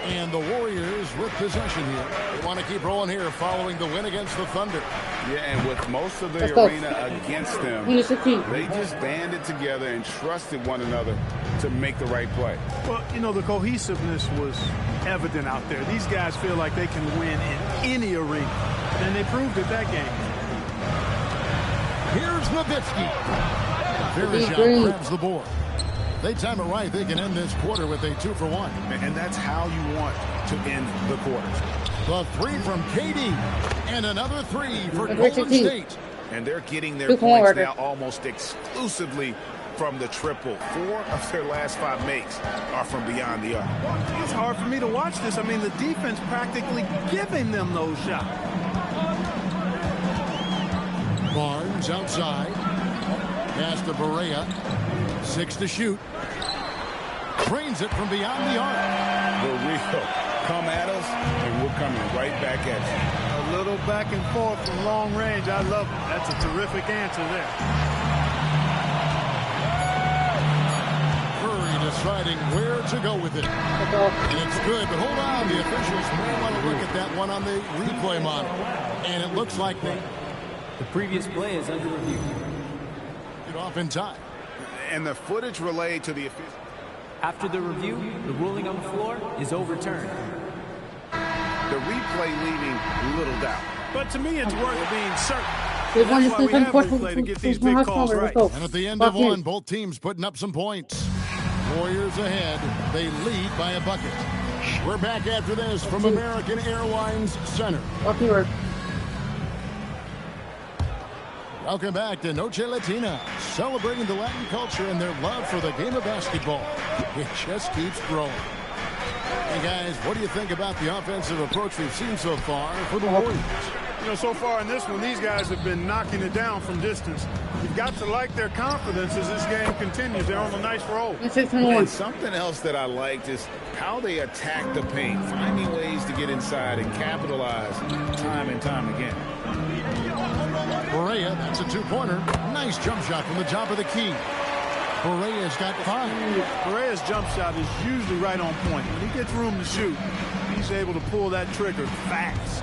Speaker 3: And the Warriors with possession here. They want to keep rolling here following the win against the Thunder.
Speaker 5: Yeah, and with most of the arena against them, they just banded together and trusted one another to make the right play.
Speaker 4: Well, you know, the cohesiveness was evident out there. These guys feel like they can win in any arena, and they proved it that game.
Speaker 3: Here's Nowitzki. Verishak grabs the board. They time it right. They can end this quarter with a 2 for 1.
Speaker 5: And that's how you want to end the quarters.
Speaker 3: The 3 from KD. And another 3 for Golden State.
Speaker 5: And they're getting their points now almost exclusively from the triple. 4 of their last 5 makes are from beyond the arc.
Speaker 4: It's hard for me to watch this. I mean, the defense practically giving them those shots.
Speaker 3: Barnes outside. Pass to Barea. 6 to shoot. Drains it from beyond the arc.
Speaker 5: The real come at us, and we're coming right back at you.
Speaker 4: A little back and forth from long range. I love it. That's a terrific answer there.
Speaker 3: Curry deciding where to go with it. And it's good, but hold on. The officials may want to look at that one on the replay model. And it looks like the
Speaker 11: previous play is under review.
Speaker 3: Get off in time.
Speaker 5: And the footage relayed to the officials.
Speaker 11: After the review, the ruling on the floor is overturned.
Speaker 5: The replay leaving little doubt.
Speaker 4: But to me, it's worth being certain.
Speaker 2: There's one
Speaker 4: That's why we have
Speaker 2: important
Speaker 4: replay to get these big calls right.
Speaker 3: And at the end of one, both teams putting up some points. Warriors ahead. They lead by a bucket. We're back after this from American Airlines Center. Welcome back to Noche Latina, celebrating the Latin culture and their love for the game of basketball. It just keeps growing. Hey guys, what do you think about the offensive approach we've seen so far for the Warriors?
Speaker 4: You know, so far in this one, these guys have been knocking it down from distance. You've got to like their confidence as this game continues. They're on a nice roll.
Speaker 5: And something else that I liked is how they attack the paint, finding ways to get inside and capitalize time and time again.
Speaker 3: Barea, that's a 2-pointer. Nice jump shot from the top of the key. Borea's got 5.
Speaker 4: Borea's jump shot is usually right on point. When he gets room to shoot, he's able to pull that trigger fast.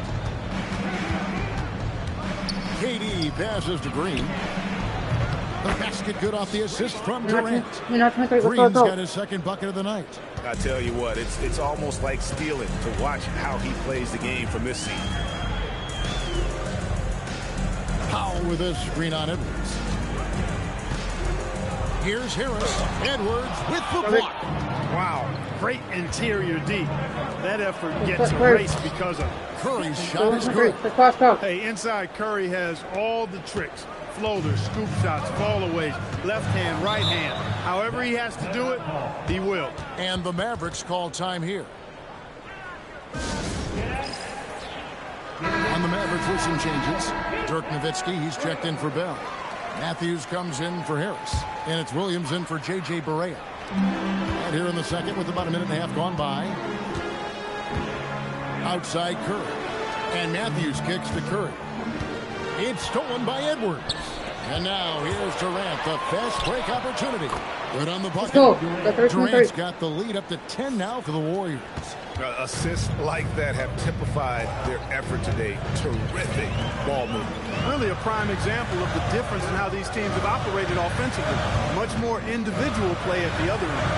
Speaker 3: KD passes to Green. The basket good off the assist from Durant. Green's got his second bucket of the night.
Speaker 5: I tell you what, it's almost like stealing to watch how he plays the game from this season.
Speaker 3: Powell with a screen on Edwards. Here's Harris. Edwards with the block.
Speaker 4: Wow, great interior D. That effort gets erased because of it.
Speaker 3: Curry's shot is good.
Speaker 4: Hey, inside Curry has all the tricks. Floaters, scoop shots, fallaways, left hand, right hand. However he has to do it, he will.
Speaker 3: And the Mavericks call time here. On the Mavericks with some changes. Dirk Nowitzki, he's checked in for Bell. Matthews comes in for Harris. And it's Williams in for J.J. Barea. And here in the second with about a minute and a half gone by. Outside Curry. And Matthews kicks to Curry. It's stolen by Edwards. And now here's Durant, the fast break opportunity. Good on the bucket. Durant's got the lead up to 10 now for the Warriors.
Speaker 5: Assists like that have typified their effort today. Terrific ball movement.
Speaker 4: Really a prime example of the difference in how these teams have operated offensively. Much more individual play at the other end.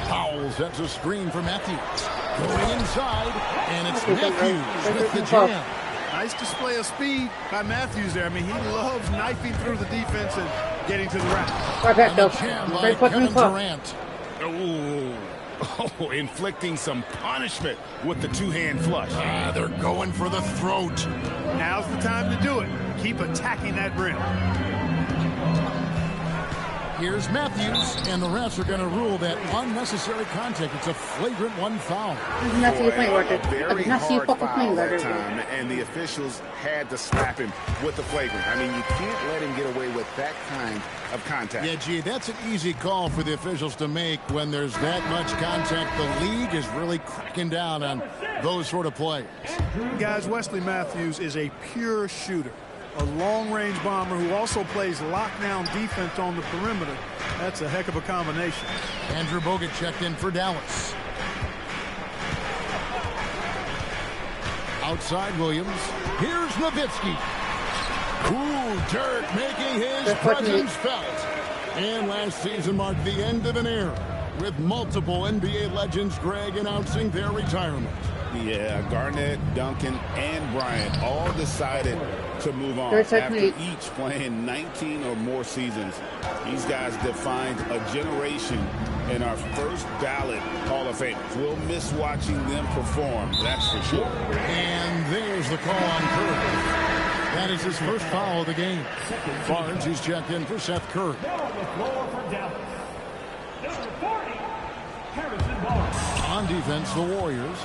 Speaker 3: Powell sets a screen for Matthews. Going inside, and it's Matthews with the jam.
Speaker 4: Nice display of speed by Matthews there. I mean, he loves knifing through the defense and getting to the rack.
Speaker 3: And the jam by Kevin Durant.
Speaker 5: Oh, inflicting some punishment with the two-hand flush.
Speaker 3: They're going for the throat.
Speaker 4: Now's the time to do it. Keep attacking that rim.
Speaker 3: Here's Matthews, and the refs are going to rule that unnecessary contact. It's a flagrant 1 foul.
Speaker 5: Very hard foul that time, and the officials had to slap him with the flagrant. I mean, you can't let him get away with that kind of contact.
Speaker 3: Yeah, gee, that's an easy call for the officials to make when there's that much contact. The league is really cracking down on those sort of plays.
Speaker 4: Guys, Wesley Matthews is a pure shooter. A long-range bomber who also plays lockdown defense on the perimeter. That's a heck of a combination.
Speaker 3: Andrew Bogut checked in for Dallas. Outside Williams. Here's Nowitzki. Ooh, Dirk making his presence felt. And last season marked the end of an era with multiple NBA legends, Greg, announcing their retirement.
Speaker 5: Yeah, Garnett, Duncan, and Bryant all decided to move on after each playing 19 or more seasons. These guys defined a generation in our first ballot Hall of Famers. We'll miss watching them perform, that's for sure.
Speaker 3: And there's the call on Curry. That is his first foul of the game. Barnes, he's checked in for Seth Curry. On defense, the Warriors.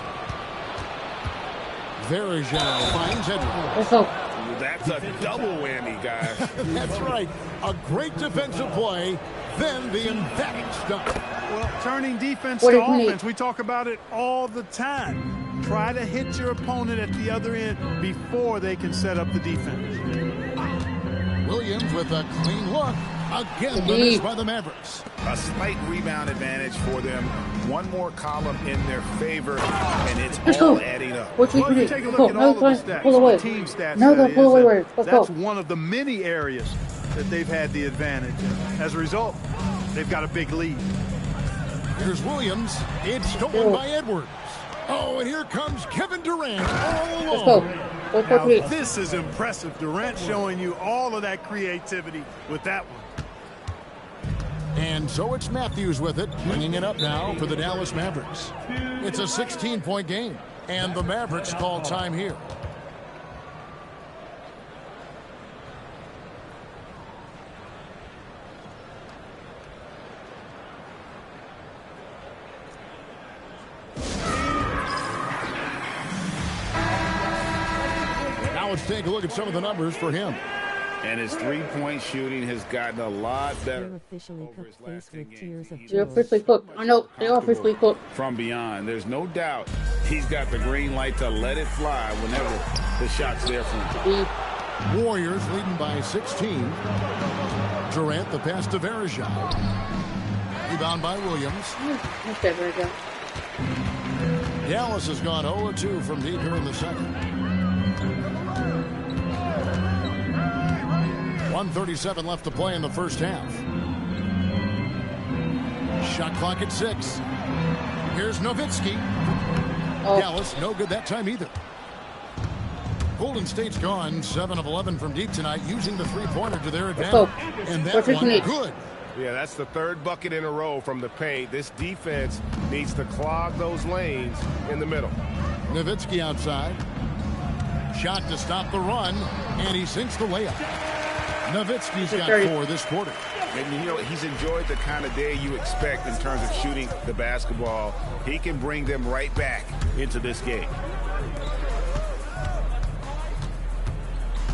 Speaker 3: Verajano finds Edwards.
Speaker 5: That's a double whammy, guys.
Speaker 3: That's right. A great defensive play, then the emphatic stop.
Speaker 4: Well, turning defense to offense, we talk about it all the time. Try to hit your opponent at the other end before they can set up the defense.
Speaker 3: Williams with a clean look. Again, missed by the Mavericks.
Speaker 5: A slight rebound advantage for them. One more column in their favor, and it's all adding up.
Speaker 4: Well, you take a look at all of the stats, team stats. That's one of the many areas that they've had the advantage. As a result, they've got a big lead.
Speaker 3: Here's Williams. It's stolen by Edwards. Oh, and here comes Kevin Durant all alone.
Speaker 4: Now, this is impressive. Durant showing you all of that creativity with that one.
Speaker 3: And so it's Matthews with it, bringing it up now for the Dallas Mavericks. It's a 16-point game, and the Mavericks call time here. Now let's take a look at some of the numbers for him.
Speaker 5: And his three-point shooting has gotten a lot better.
Speaker 2: You're officially cooked. I know, they're officially cooked.
Speaker 5: From beyond, there's no doubt he's got the green light to let it fly whenever the shot's there for him.
Speaker 3: Warriors leading by 16. Durant, the pass to Verajano. Rebound by Williams.
Speaker 2: Okay, very good.
Speaker 3: Dallas has gone 0-2 from deep here in the second. 1:37 left to play in the first half. Shot clock at 6. Here's Nowitzki. Dallas, no good that time either. Golden State's gone 7 of 11 from deep tonight, using the three-pointer to their advantage. And that one good.
Speaker 1: Yeah, that's the third bucket in a row from the paint. This defense needs to clog those lanes in the middle.
Speaker 3: Nowitzki outside. Shot to stop the run, and he sinks the layup. Nowitzki's got 4 this quarter.
Speaker 5: And, you know, he's enjoyed the kind of day you expect in terms of shooting the basketball. He can bring them right back into this game.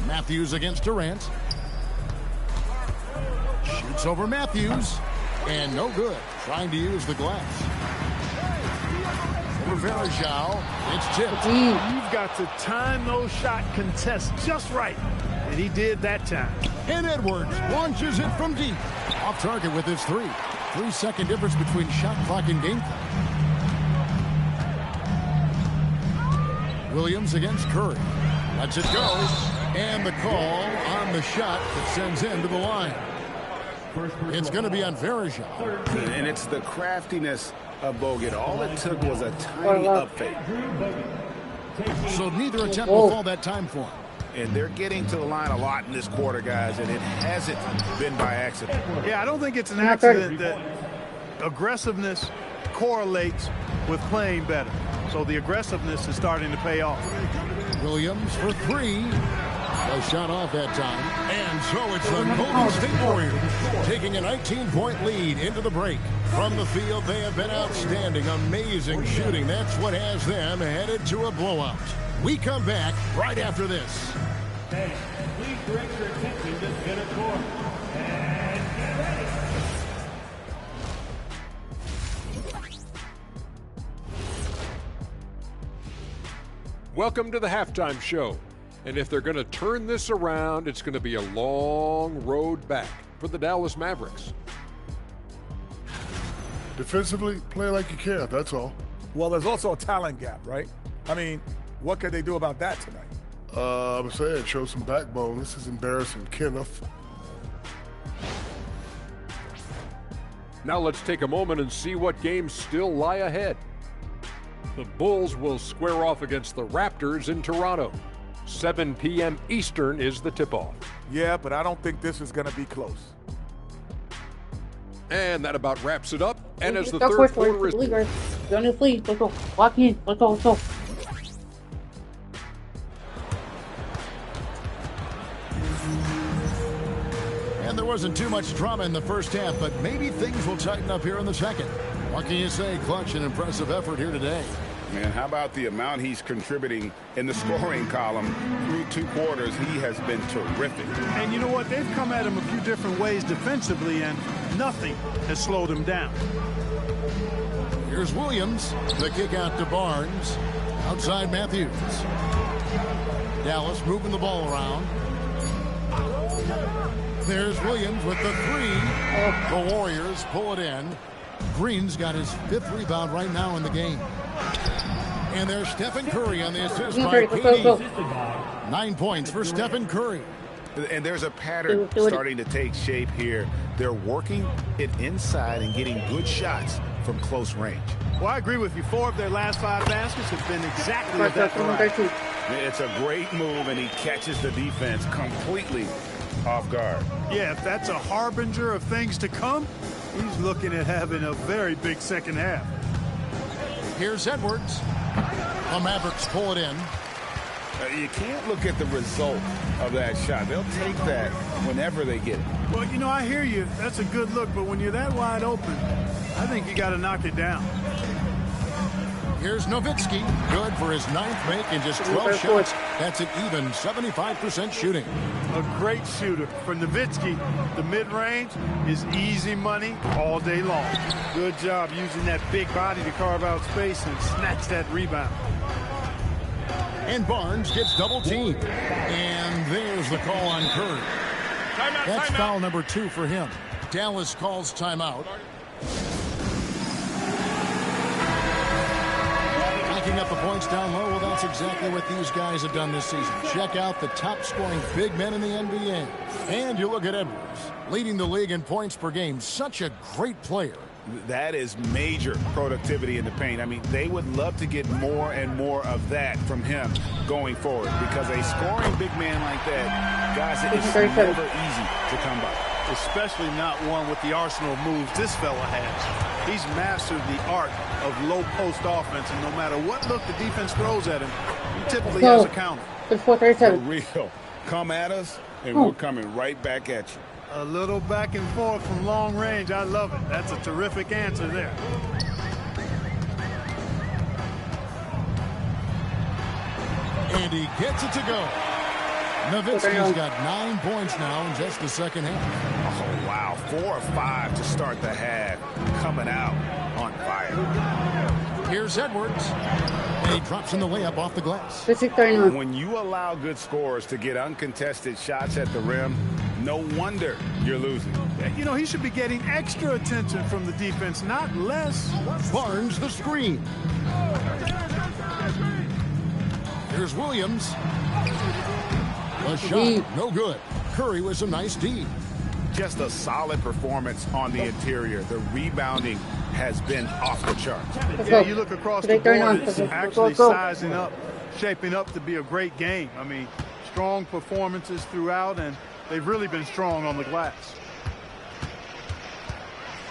Speaker 3: Matthews against Durant. Shoots over Matthews. And no good. Trying to use the glass. Over Verajano. It's tipped.
Speaker 4: You've got to time those shot contests just right. And he did that time.
Speaker 3: And Edwards launches it from deep. Off target with his 3. 3-second difference between shot clock and game clock. Williams against Curry. Lets it go. And the call on the shot that sends him to the line. It's going to be on Verajano.
Speaker 5: And it's the craftiness of Bogut. All it took was a tiny up fake.
Speaker 3: So neither attempt will fall that time for him.
Speaker 5: And they're getting to the line a lot in this quarter, guys, and it hasn't been by accident.
Speaker 4: Yeah, I don't think it's an accident that aggressiveness correlates with playing better. So the aggressiveness is starting to pay off.
Speaker 3: Williams for 3. A shot off that time. And so it's the Golden State Warriors taking a 19-point lead into the break. From the field, they have been outstanding. Amazing shooting. That's what has them headed to a blowout. We come back right after this.
Speaker 9: Hey, please direct your attention to center court. And get ready.
Speaker 7: Welcome to the halftime show. And if they're going to turn this around, it's going to be a long road back for the Dallas Mavericks.
Speaker 8: Defensively, play like you care, that's all.
Speaker 6: Well, there's also a talent gap, right? I mean, what could they do about that tonight?
Speaker 8: I'm saying, show some backbone. This is embarrassing, Kenneth.
Speaker 7: Now let's take a moment and see what games still lie ahead. The Bulls will square off against the Raptors in Toronto. 7 p.m. Eastern is the tip-off.
Speaker 6: Yeah, but I don't think this is going to be close.
Speaker 7: And that about wraps it up. And as the third quarter is...
Speaker 2: Go on your sleeve. Let's go. Lock in. Let's go. Let's go.
Speaker 3: there wasn't too much drama in the first half, but maybe things will tighten up here in the second. What can you say? Clutch and impressive effort here today.
Speaker 5: Man, how about the amount he's contributing in the scoring column through 2 quarters? He has been terrific.
Speaker 4: And you know what? They've come at him a few different ways defensively, and nothing has slowed him down.
Speaker 3: Here's Williams. The kick out to Barnes. Outside Matthews. Dallas moving the ball around. There's Williams with the 3. The Warriors pull it in. Green's got his 5th rebound right now in the game. And there's Stephen Curry on the assist by KD. 9 points for Stephen Curry.
Speaker 5: And there's a pattern starting to take shape here. They're working it inside and getting good shots from close range.
Speaker 4: Well, I agree with you. 4 of their last 5 baskets have been exactly at that variety.
Speaker 5: It's a great move, and he catches the defense completely off guard.
Speaker 4: Yeah, if that's a harbinger of things to come, he's looking at having a very big second half.
Speaker 3: Here's Edwards. The Mavericks pull it in.
Speaker 5: You can't look at the result of that shot. They'll take that whenever they get it.
Speaker 4: Well, you know, I hear you. That's a good look, but when you're that wide open, I think you got to knock it down.
Speaker 3: Here's Nowitzki. Good for his 9th make in just 12 shots. That's an even 75% shooting.
Speaker 4: A great shooter. For Nowitzki, the mid-range is easy money all day long. Good job using that big body to carve out space and snatch that rebound.
Speaker 3: And Barnes gets double teamed. And there's the call on Curry. That's foul number 2 for him. Dallas calls timeout. Backing up the points down low, well, that's exactly what these guys have done this season. Check out the top-scoring big men in the NBA. And you look at Edwards, leading the league in points per game. Such a great player.
Speaker 5: That is major productivity in the paint. I mean, they would love to get more and more of that from him going forward, because a scoring big man like that, guys, it's never easy to come by.
Speaker 4: Especially not one with the arsenal of moves this fella has. He's mastered the art of low post offense, and no matter what look the defense throws at him, he typically has a counter.
Speaker 5: For real. Come at us, and we're coming right back at you.
Speaker 4: A little back and forth from long range. I love it. That's a terrific answer there.
Speaker 3: And he gets it to go. Nowitzki's got 9 points now in just the second half.
Speaker 5: Oh, wow. 4 or 5 to start the half. Coming out on fire.
Speaker 3: Here's Edwards. And he drops in the layup off the glass.
Speaker 5: When you allow good scorers to get uncontested shots at the rim, no wonder you're losing.
Speaker 4: You know, he should be getting extra attention from the defense, not less.
Speaker 3: Barnes the screen. Here's Williams. A shot, no good. Curry with some nice D.
Speaker 5: Just a solid performance on the interior. The rebounding has been off the charts.
Speaker 4: Yeah, you look across the board, it's actually sizing up, shaping up to be a great game. I mean, strong performances throughout, and they've really been strong on the glass.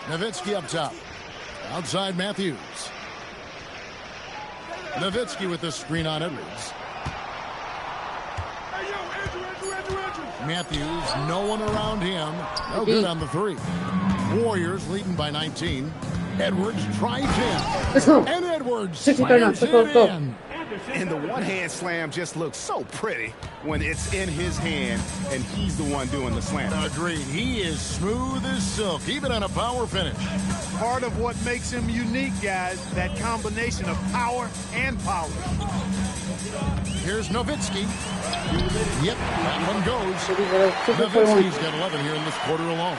Speaker 3: Nowitzki up top. Outside Matthews. Nowitzki with the screen on Edwards. Matthews, no one around him. No good on the 3. Warriors leading by 19. Edwards tries in. And Edwards slams it in.
Speaker 5: And the one-hand slam just looks so pretty when it's in his hand and he's the one doing the slam.
Speaker 3: Agreed. He is smooth as silk, even on a power finish.
Speaker 4: Part of what makes him unique, guys, that combination of power and power.
Speaker 3: Here's Nowitzki. Yep, that one goes. Nowitzki's got 11 here in this quarter alone.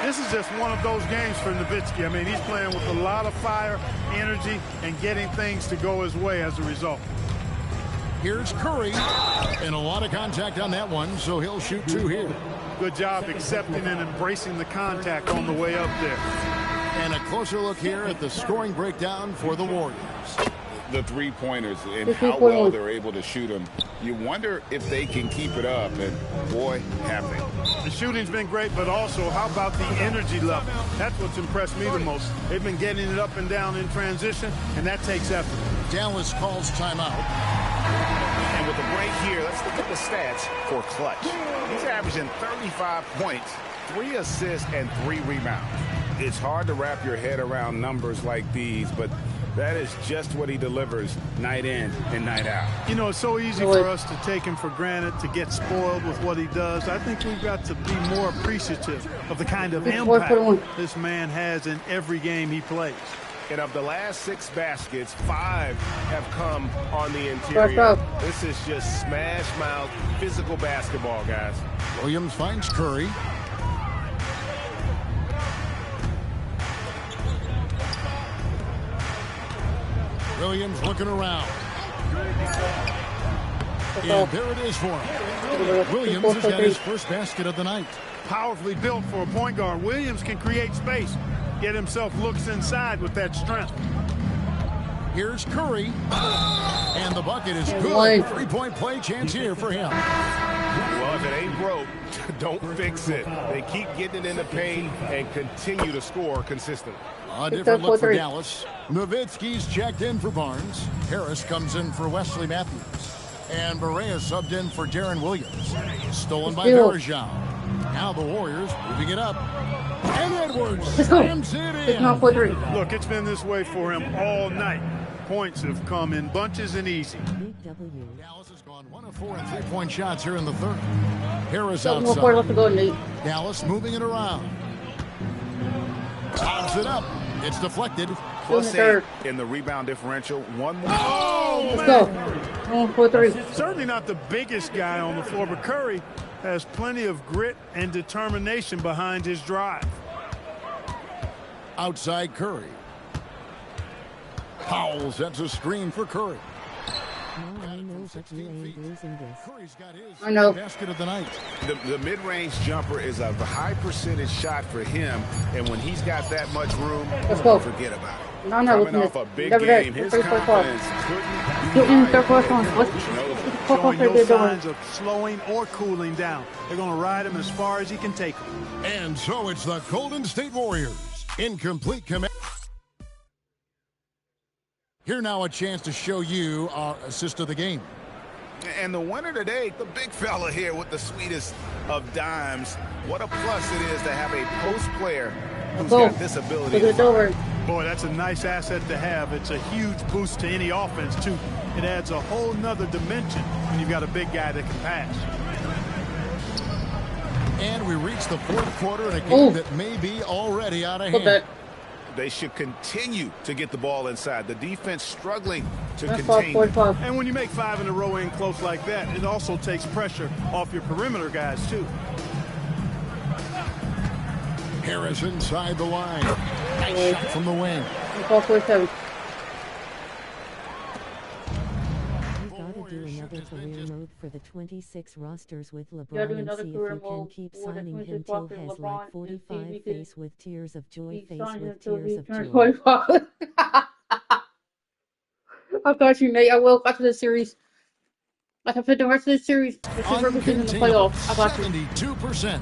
Speaker 4: This is just one of those games for Nowitzki. I mean, he's playing with a lot of fire, energy, and getting things to go his way as a result.
Speaker 3: Here's Curry, and a lot of contact on that one, so he'll shoot 2 here.
Speaker 4: Good job accepting and embracing the contact on the way up there.
Speaker 3: And a closer look here at the scoring breakdown for the Warriors.
Speaker 5: The three-pointers and how well they're able to shoot them. You wonder if they can keep it up, and boy, have they.
Speaker 4: The shooting's been great, but also how about the energy level? That's what's impressed me the most. They've been getting it up and down in transition, and that takes effort.
Speaker 3: Dallas calls timeout.
Speaker 5: And with the break here, let's look at the stats for Clutch. He's averaging 35 points 3 assists and 3 rebounds. It's hard to wrap your head around numbers like these, but that is just what he delivers night in and night out.
Speaker 4: You know, it's so easy for us to take him for granted, to get spoiled with what he does. I think we've got to be more appreciative of the kind of impact this man has in every game he plays.
Speaker 5: And of the last 6 baskets, 5 have come on the interior. This is just smash mouth, physical basketball, guys.
Speaker 3: Williams finds Curry. Williams looking around. And there it is for him. Williams has got his first basket of the night.
Speaker 4: Powerfully built for a point guard. Williams can create space, get himself looks inside with that strength.
Speaker 3: Here's Curry. And the bucket is good. 3-point play chance here for him.
Speaker 5: Well, if it ain't broke, don't fix it. They keep getting it in the paint and continue to score consistently.
Speaker 3: A different look for Dallas. Nowitzki's checked in for Barnes. Harris comes in for Wesley Matthews. And Barea subbed in for Darren Williams. Stolen by Bergeron. Now the Warriors moving it up. And Edwards slams it in.
Speaker 4: Look, it's been this way for him all night. Points have come in bunches and easy.
Speaker 3: Dallas has gone 1 of 4 in 3-point shots here in the third. Harris outside. Dallas moving it around. Tops it up. It's deflected.
Speaker 5: +8 in the rebound differential. 1 more.
Speaker 4: Oh, man. Certainly not the biggest guy on the floor, but Curry has plenty of grit and determination behind his drive.
Speaker 3: Outside Curry. Powell sets a screen for Curry. Curry's got his basket of the night.
Speaker 5: The mid-range jumper is a high percentage shot for him, and when he's got that much room, forget about it. Coming off a big game, his confidence
Speaker 4: showing no signs of slowing or cooling down. They're going to ride him as far as he can take him.
Speaker 3: And so it's the Golden State Warriors in complete command. Here now a chance to show you our assist of the game.
Speaker 5: And the winner today, the big fella here with the sweetest of dimes. What a plus it is to have a post player who's got this ability.
Speaker 4: Boy, that's a nice asset to have. It's a huge boost to any offense, too. It adds a whole nother dimension when you've got a big guy that can pass.
Speaker 3: And we reach the fourth quarter in a game that may be already out of hand.
Speaker 5: They should continue to get the ball inside. The defense struggling to contain it.
Speaker 4: And when you make 5 in a row in close like that, it also takes pressure off your perimeter guys, too.
Speaker 3: Harris inside the line. Nice shot from the wing.
Speaker 12: Do another career mode for the 26 rosters with LeBron and see if you can keep signing him till has like 45 face with tears of joy, face with tears of joy.
Speaker 2: I got you, mate. I will after the series. Like I said, the rest of the series, this is representing in the playoffs. I got you.
Speaker 3: 72%.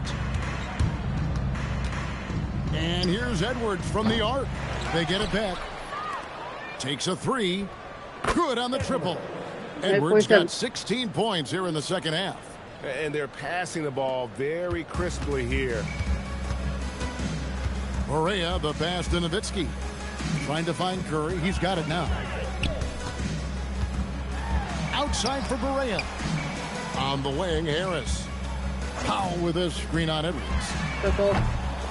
Speaker 3: And here's Edwards from the arc. They get it back. Takes a 3. Good on the triple. Edwards got 16 points here in the second half.
Speaker 5: And they're passing the ball very crisply here.
Speaker 3: Barea, the pass to Nowitzki. Trying to find Curry. He's got it now. Outside for Barea. On the wing, Harris. Powell with a screen on Edwards.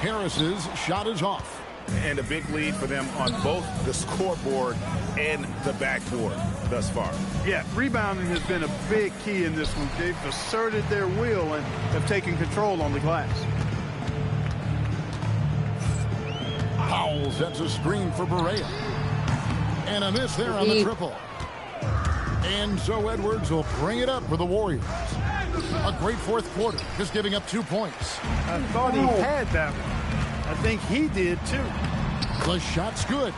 Speaker 3: Harris's shot is off.
Speaker 5: And a big lead for them on both the scoreboard and the backboard thus far.
Speaker 4: Yeah, rebounding has been a big key in this one. They've asserted their will and have taken control on the glass.
Speaker 3: Powell sets a screen for Barea. And a miss there on the triple. And so Edwards will bring it up for the Warriors. A great fourth quarter, just giving up 2 points.
Speaker 4: I thought he had that one. I think he did, too.
Speaker 3: The shot's good.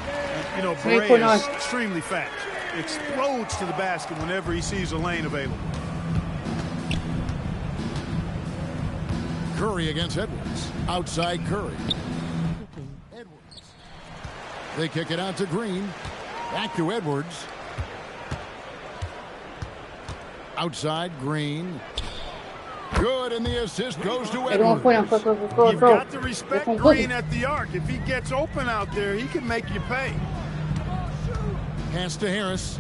Speaker 4: You know, Barea is extremely fast. Explodes to the basket whenever he sees a lane available.
Speaker 3: Curry against Edwards. Outside Curry. Edwards. They kick it out to Green. Back to Good, and the assist goes to
Speaker 2: They don't put him.
Speaker 3: Edwards.
Speaker 2: Go.
Speaker 4: You've got to respect Green at the arc. If he gets open out there, he can make you pay.
Speaker 3: Pass to Harris.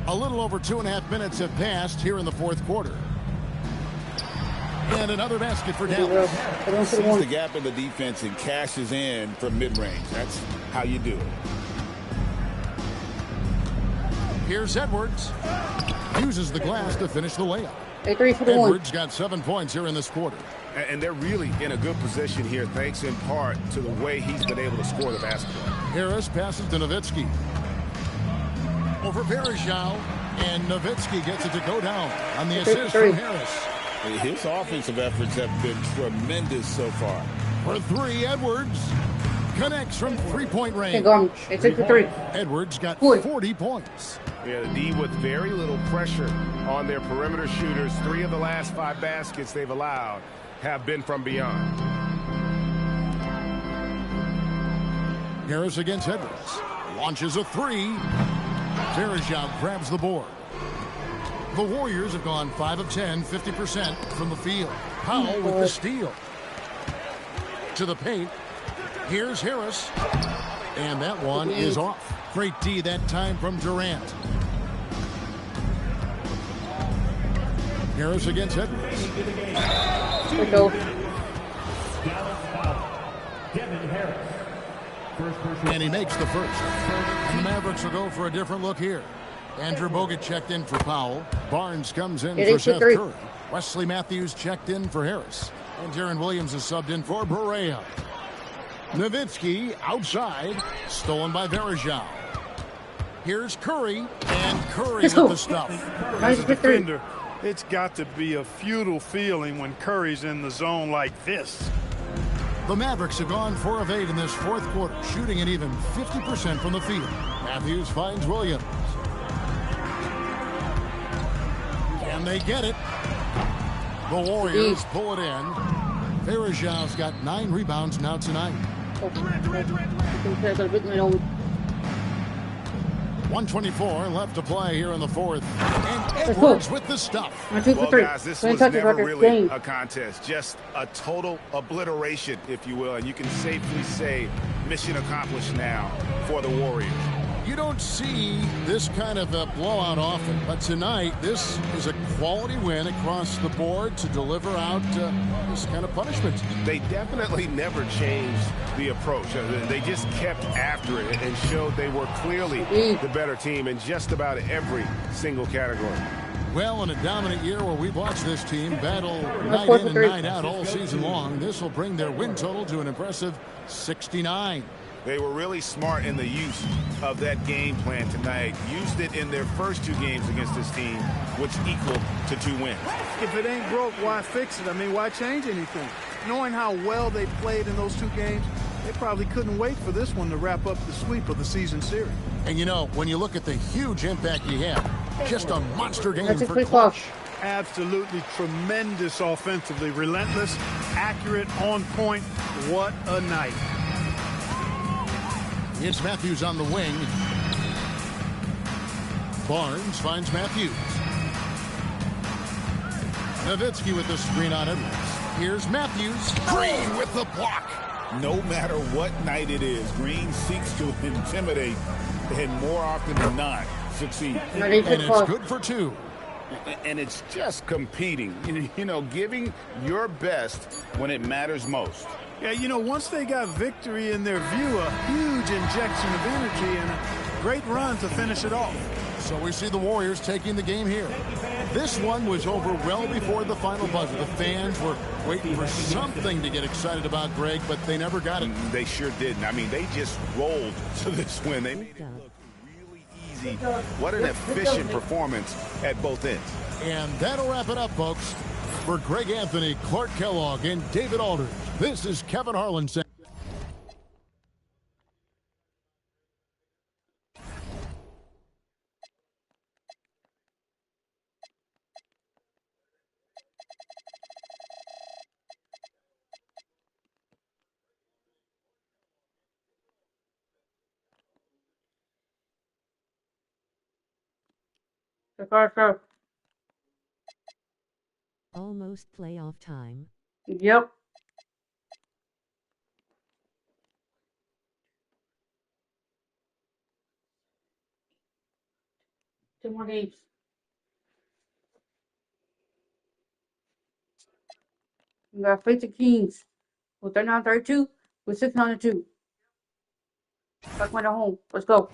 Speaker 3: A little over 2.5 minutes have passed here in the fourth quarter. And another basket for Dallas.
Speaker 5: Sees the gap in the defense and cashes in from mid-range. That's how you do it.
Speaker 3: Here's Edwards. Uses the glass to finish the layup.
Speaker 2: Edwards
Speaker 3: got 7 points here in this quarter.
Speaker 5: And they're really in a good position here, thanks in part to the way he's been able to score the basketball.
Speaker 3: Harris passes to Nowitzki. Over Verejao, and Nowitzki gets it to go down on the assist from Harris.
Speaker 5: His offensive efforts have been tremendous so far.
Speaker 3: For three, Edwards connects from three-point range.
Speaker 2: It's 6-3.
Speaker 3: Edwards got 40 points.
Speaker 5: Yeah, the D with very little pressure on their perimeter shooters. 3 of the last 5 baskets they've allowed have been from beyond.
Speaker 3: Harris against Edwards. Launches a 3. Verejao grabs the board. The Warriors have gone 5 of 10, 50% from the field. Powell with the steal. To the paint. Here's Harris. And that one is off. Great D that time from Durant. Harris against Edwards. And he makes the first. And the Mavericks will go for a different look here. Andrew Bogut checked in for Powell. Barnes comes in for Seth Curry. Wesley Matthews checked in for Harris. And Jaron Williams is subbed in for Berea. Nowitzki outside. Stolen by Verejao. Here's Curry. And Curry with the stuff.
Speaker 4: As a defender, it's got to be a futile feeling when Curry's in the zone like this.
Speaker 3: The Mavericks have gone 4 of 8 in this fourth quarter, shooting an even 50% from the field. Matthews finds Williams. And they get it. The Warriors pull it in. Verejao's got 9 rebounds now tonight. 124 left to play here in the fourth. And Edwards with the stuff.
Speaker 5: Well, guys, this was never really a contest. Just a total obliteration, if you will. And you can safely say mission accomplished now for the Warriors.
Speaker 3: You don't see this kind of a blowout often, but tonight this is a quality win across the board to deliver out this kind of punishment.
Speaker 5: They definitely never changed the approach. They just kept after it and showed they were clearly the better team in just about every single category.
Speaker 3: Well, in a dominant year where we've watched this team battle night in and night out all season long, this will bring their win total to an impressive 69.
Speaker 5: They were really smart in the use of that game plan tonight. Used it in their first 2 games against this team, which equaled to 2 wins.
Speaker 4: If it ain't broke, why fix it? I mean, why change anything? Knowing how well they played in those 2 games, they probably couldn't wait for this one to wrap up the sweep of the season series.
Speaker 3: And you know, when you look at the huge impact he had, just a monster game for Clutch.
Speaker 4: Absolutely tremendous offensively. Relentless, accurate, on point. What a night.
Speaker 3: It's Matthews on the wing. Barnes finds Matthews. Nowitzki with the screen on Edwards. Here's Matthews. Green with the block.
Speaker 5: No matter what night it is, Green seeks to intimidate and more often than not succeed.
Speaker 3: And it's good for 2.
Speaker 5: And it's just competing, you know, giving your best when it matters most.
Speaker 4: Yeah, you know, once they got victory in their view, a huge injection of energy and a great run to finish it off.
Speaker 3: So we see the Warriors taking the game here. This one was over well before the final buzzer. The fans were waiting for something to get excited about, Greg, but they never got it.
Speaker 5: They sure didn't. I mean, they just rolled to this win. They made it look really easy. What an efficient performance at both ends.
Speaker 3: And that'll wrap it up, folks. For Greg Anthony, Clark Kellogg, and David Aldridge, this is Kevin Harlan saying.
Speaker 2: The car,
Speaker 12: Almost playoff time.
Speaker 2: Yep. Two more games. We got to face the Kings with 39-32 with 6-2. Back at home. Let's go.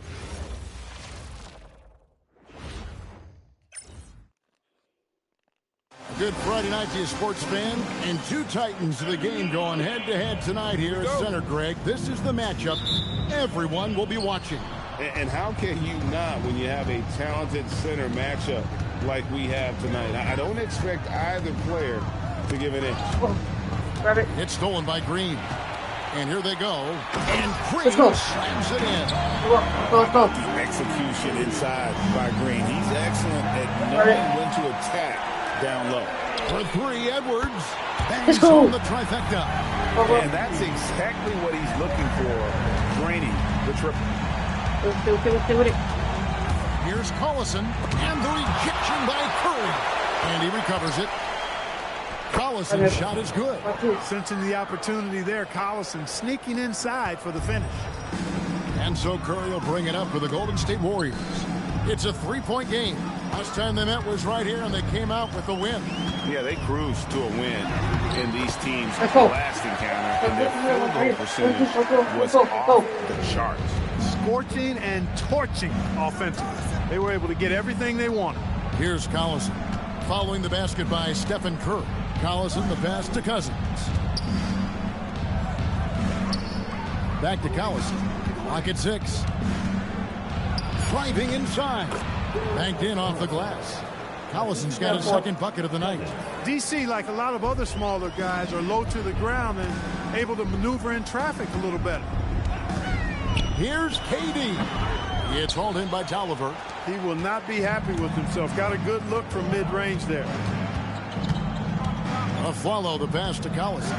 Speaker 3: Good Friday night to you, sports fan. And two Titans of the game going head-to-head tonight here at Center, Greg. This is the matchup everyone will be watching.
Speaker 5: And how can you not when you have a talented center matchup like we have tonight? I don't expect either player to give an inch.
Speaker 2: Grab it.
Speaker 3: It's stolen by Green. And here they go. And Green slams it in.
Speaker 2: Let's go.
Speaker 5: The execution inside by Green. He's excellent at knowing when to attack down low.
Speaker 3: For three, Edwards bangs home the trifecta.
Speaker 5: And that's exactly what he's looking for, draining the triple.
Speaker 2: Let's do it.
Speaker 3: Here's Collison, and the rejection by Curry. And he recovers it. Collison's shot is good.
Speaker 4: Sensing the opportunity there, Collison sneaking inside for the finish.
Speaker 3: And so Curry will bring it up for the Golden State Warriors. It's a three-point game. Last time they met was right here, and they came out with a win.
Speaker 5: Yeah, they cruised to a win in these teams' last encounter, and their field goal percentage was off the charts.
Speaker 4: Scorching and torching offensively. They were able to get everything they wanted.
Speaker 3: Here's Collison. Following the basket by Stephen Curry. Collison, the pass to Cousins. Back to Collison. Clock at 6. Driving inside. Banked in off the glass. Collison's got his second bucket of the night.
Speaker 4: DC, like a lot of other smaller guys, are low to the ground and able to maneuver in traffic a little better.
Speaker 3: Here's KD. It's hauled in by Tolliver.
Speaker 4: He will not be happy with himself. Got a good look from mid-range there.
Speaker 3: A follow the pass to Collison.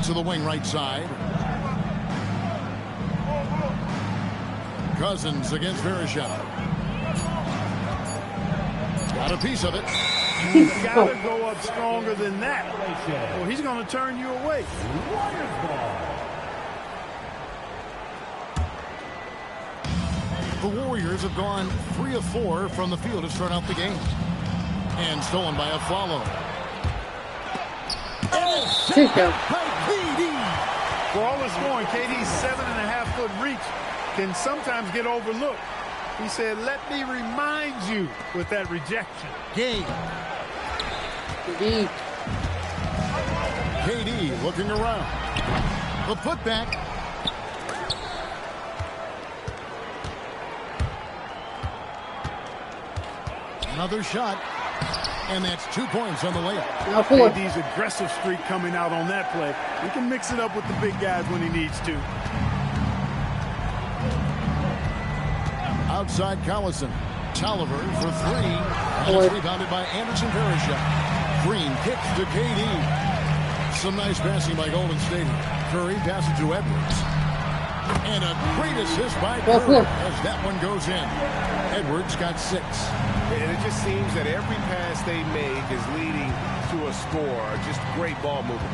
Speaker 3: To the wing right side. Cousins against Vereshchuk. Got a piece of it.
Speaker 4: He's got to go up stronger than that. Well, he's going to turn you away.
Speaker 3: The Warriors have gone 3 of 4 from the field to start out the game. And stolen by a follow. And it's set by KD.
Speaker 4: For all the scoring, KD's 7.5-foot reach can sometimes get overlooked. He said, let me remind you with that rejection.
Speaker 3: Game. KD looking around. The putback. Another shot. And that's 2 points on the layup.
Speaker 4: KD's aggressive streak coming out on that play. He can mix it up with the big guys when he needs to.
Speaker 3: Outside Collison. Tolliver for 3. And it's rebounded by Anderson Vereshchuk. Green kicks to KD. Some nice passing by Golden State. Curry passes to Edwards. And a great assist by Curry as that one goes in. Edwards got 6.
Speaker 5: And it just seems that every pass they make is leading to a score. Just great ball movement.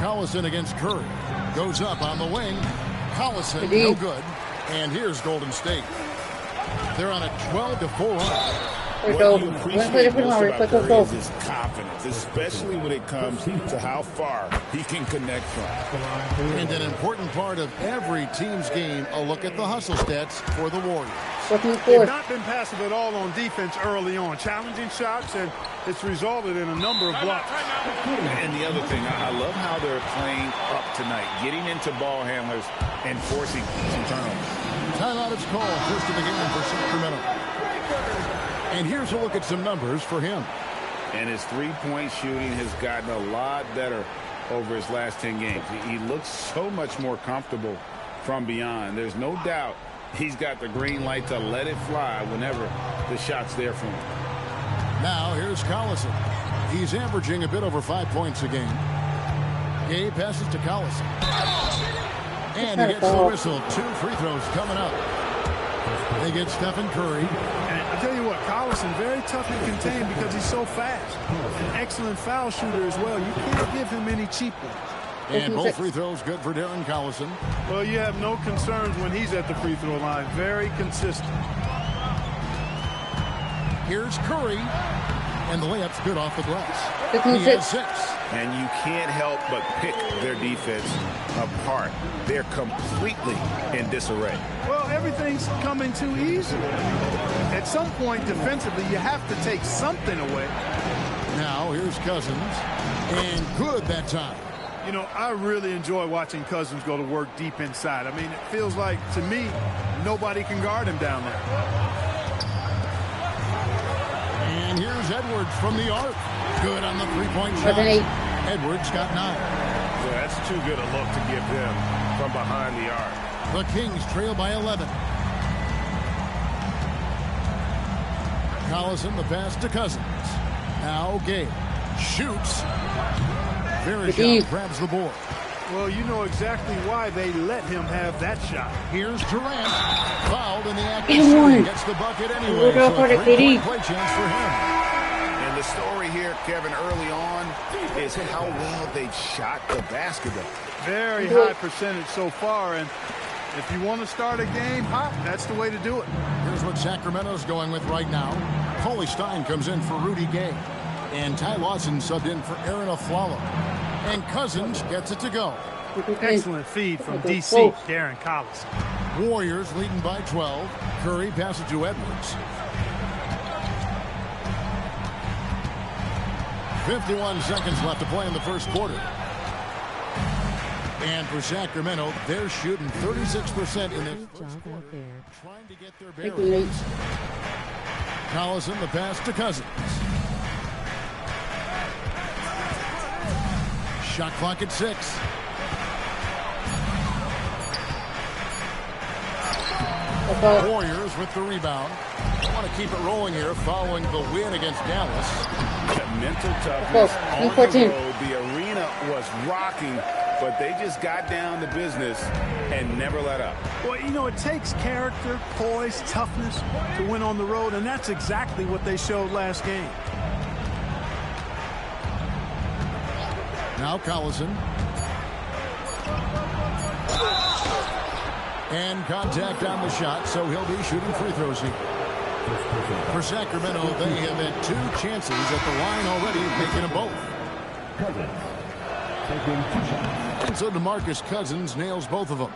Speaker 3: Collison against Curry. Goes up on the wing. Collison, no good. And here's Golden State. They're on a 12-4 run.
Speaker 5: What you appreciate most about Curry is his confidence, especially when it comes to how far he can connect from.
Speaker 3: And an important part of every team's game, a look at the hustle stats for the Warriors.
Speaker 4: They've not been passive at all on defense early on. Challenging shots, and it's resulted in a number of blocks.
Speaker 5: And the other thing, I love how they're playing up tonight, getting into ball handlers and forcing some turnovers.
Speaker 3: Timeout is called. First of the game for Sacramento. And here's a look at some numbers for him.
Speaker 5: And his three-point shooting has gotten a lot better over his last 10 games. He looks so much more comfortable from beyond. There's no doubt he's got the green light to let it fly whenever the shot's there for him.
Speaker 3: Now here's Collison. He's averaging a bit over 5 points a game. Gabe passes to Collison. And he gets the whistle. 2 free throws coming up. They get Stephen Curry.
Speaker 4: And I tell you what, Collison very tough to contain because he's so fast. An excellent foul shooter as well. You can't give him any cheap ones.
Speaker 3: And both free throws good for Darren Collison.
Speaker 4: Well, you have no concerns when he's at the free throw line. Very consistent.
Speaker 3: Here's Curry. And the layup's good off the glass. He has 6.
Speaker 5: And you can't help but pick their defense apart. They're completely in disarray.
Speaker 4: Well, everything's coming too easily. At some point, defensively, you have to take something away.
Speaker 3: Now, here's Cousins. And good that time.
Speaker 4: You know, I really enjoy watching Cousins go to work deep inside. I mean, it feels like, to me, nobody can guard him down there.
Speaker 3: And here's Edwards from the arc. Good on the three-point shot. Edwards got 9.
Speaker 5: Yeah, that's too good a look to give them from behind the arc.
Speaker 3: The Kings trail by 11. Collison, the pass to Cousins. Now Gabe shoots. Verishon grabs the board.
Speaker 4: Well, you know exactly why they let him have that shot.
Speaker 3: Here's Durant. Fouled in the act. Gets the bucket anyway. So a three-point play chance for him.
Speaker 5: And the story here, Kevin, early on is how well they've shot the basketball.
Speaker 4: Very high percentage so far, and if you want to start a game hot, that's the way to do it.
Speaker 3: Here's what Sacramento's going with right now. Coley Stein comes in for Rudy Gay. And Ty Lawson subbed in for Aaron Aflalo. And Cousins gets it to go.
Speaker 4: Excellent feed from D.C., Darren Collison.
Speaker 3: Warriors leading by 12. Curry passes to Edwards. 51 seconds left to play in the first quarter. And for Sacramento, they're shooting 36% in this first quarter. Trying to get their bearings. Collison, the pass to Cousins. Shot clock at 6. Warriors with the rebound. Want to keep it rolling here following the win against Dallas.
Speaker 5: The mental toughness on the road. The arena was rocking, but they just got down to business and never let up.
Speaker 4: Well, you know, it takes character, poise, toughness to win on the road, and that's exactly what they showed last game.
Speaker 3: Now Collison. And contact on the shot, so he'll be shooting free throws here. For Sacramento, they have had 2 chances at the line already, making them both. And so DeMarcus Cousins nails both of them.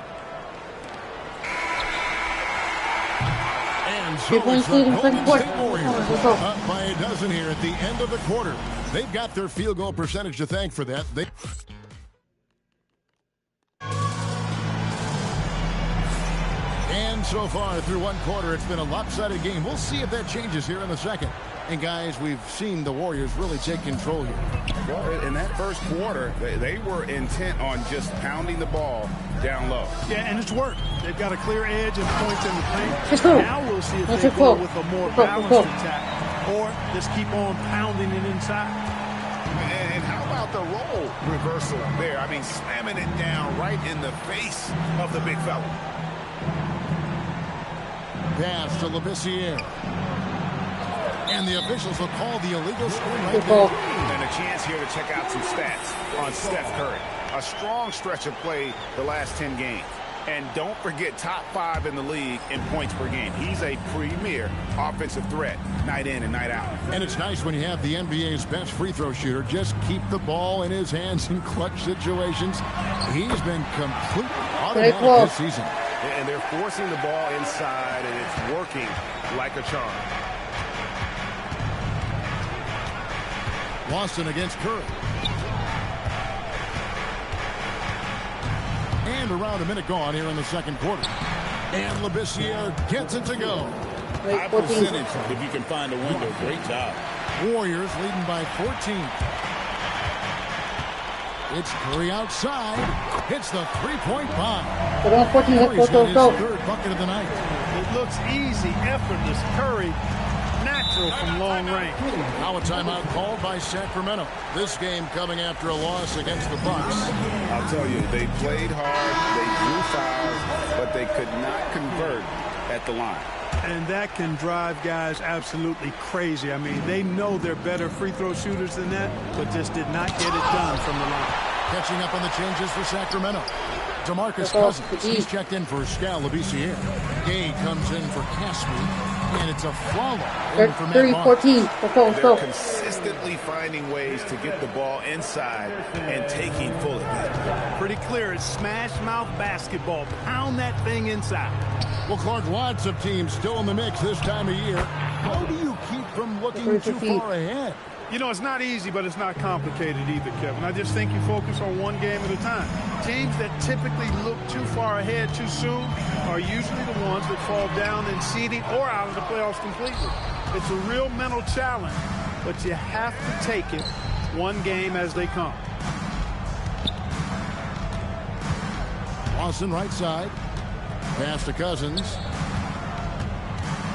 Speaker 3: And so it's the Golden State Warriors up by a dozen here at the end of the quarter. They've got their field goal percentage to thank for that. And so far through one quarter, it's been a lopsided game. We'll see if that changes here in the second. And guys, we've seen the Warriors really take control here.
Speaker 5: Well, in that first quarter, they were intent on just pounding the ball down low.
Speaker 4: Yeah, and it's worked. They've got a clear edge and points in the paint. Now we'll see if they go with a more balanced attack or just keep on pounding it inside.
Speaker 5: And how about the role reversal there? I mean, slamming it down right in the face of the big fella.
Speaker 3: Pass to Labissiere. And the officials will call the illegal screen right there.
Speaker 5: And a chance here to check out some stats on Steph Curry. A strong stretch of play the last 10 games. And don't forget, top 5 in the league in points per game. He's a premier offensive threat night in and night out.
Speaker 3: And it's nice when you have the NBA's best free throw shooter just keep the ball in his hands in clutch situations. He's been completely automatic this season.
Speaker 5: And they're forcing the ball inside, and it's working like a charm.
Speaker 3: Boston against Curry. And around a minute gone here in the second quarter. And Labissiere gets it to go.
Speaker 5: High percentage if you can find a window. Great job.
Speaker 3: Warriors leading by 14. It's Curry outside. Hits the three-point bomb. Curry's got his 3rd bucket of the night.
Speaker 4: It looks easy, effortless. Curry, natural from long range.
Speaker 3: Now a timeout called by Sacramento. This game coming after a loss against the Bucks.
Speaker 5: I'll tell you, they played hard, they drew fouls, but they could not convert at the line.
Speaker 4: And that can drive guys absolutely crazy. I mean, they know they're better free throw shooters than that, but just did not get it done from the line.
Speaker 3: Catching up on the changes for Sacramento. DeMarcus Cousins, he's checked in for Scalabicier. Gay comes in for Caspi, and it's a follow.
Speaker 2: 3-14.
Speaker 5: They're consistently finding ways to get the ball inside and taking full advantage.
Speaker 4: Pretty clear, it's smash mouth basketball. Pound that thing inside.
Speaker 3: Well, Clark, lots of teams still in the mix this time of year. How do you keep from looking too far ahead?
Speaker 4: You know, it's not easy, but it's not complicated either, Kevin. I just think you focus on one game at a time. Teams that typically look too far ahead too soon are usually the ones that fall down in seeding or out of the playoffs completely. It's a real mental challenge, but you have to take it one game as they come.
Speaker 3: Lawson right side. Pass to Cousins.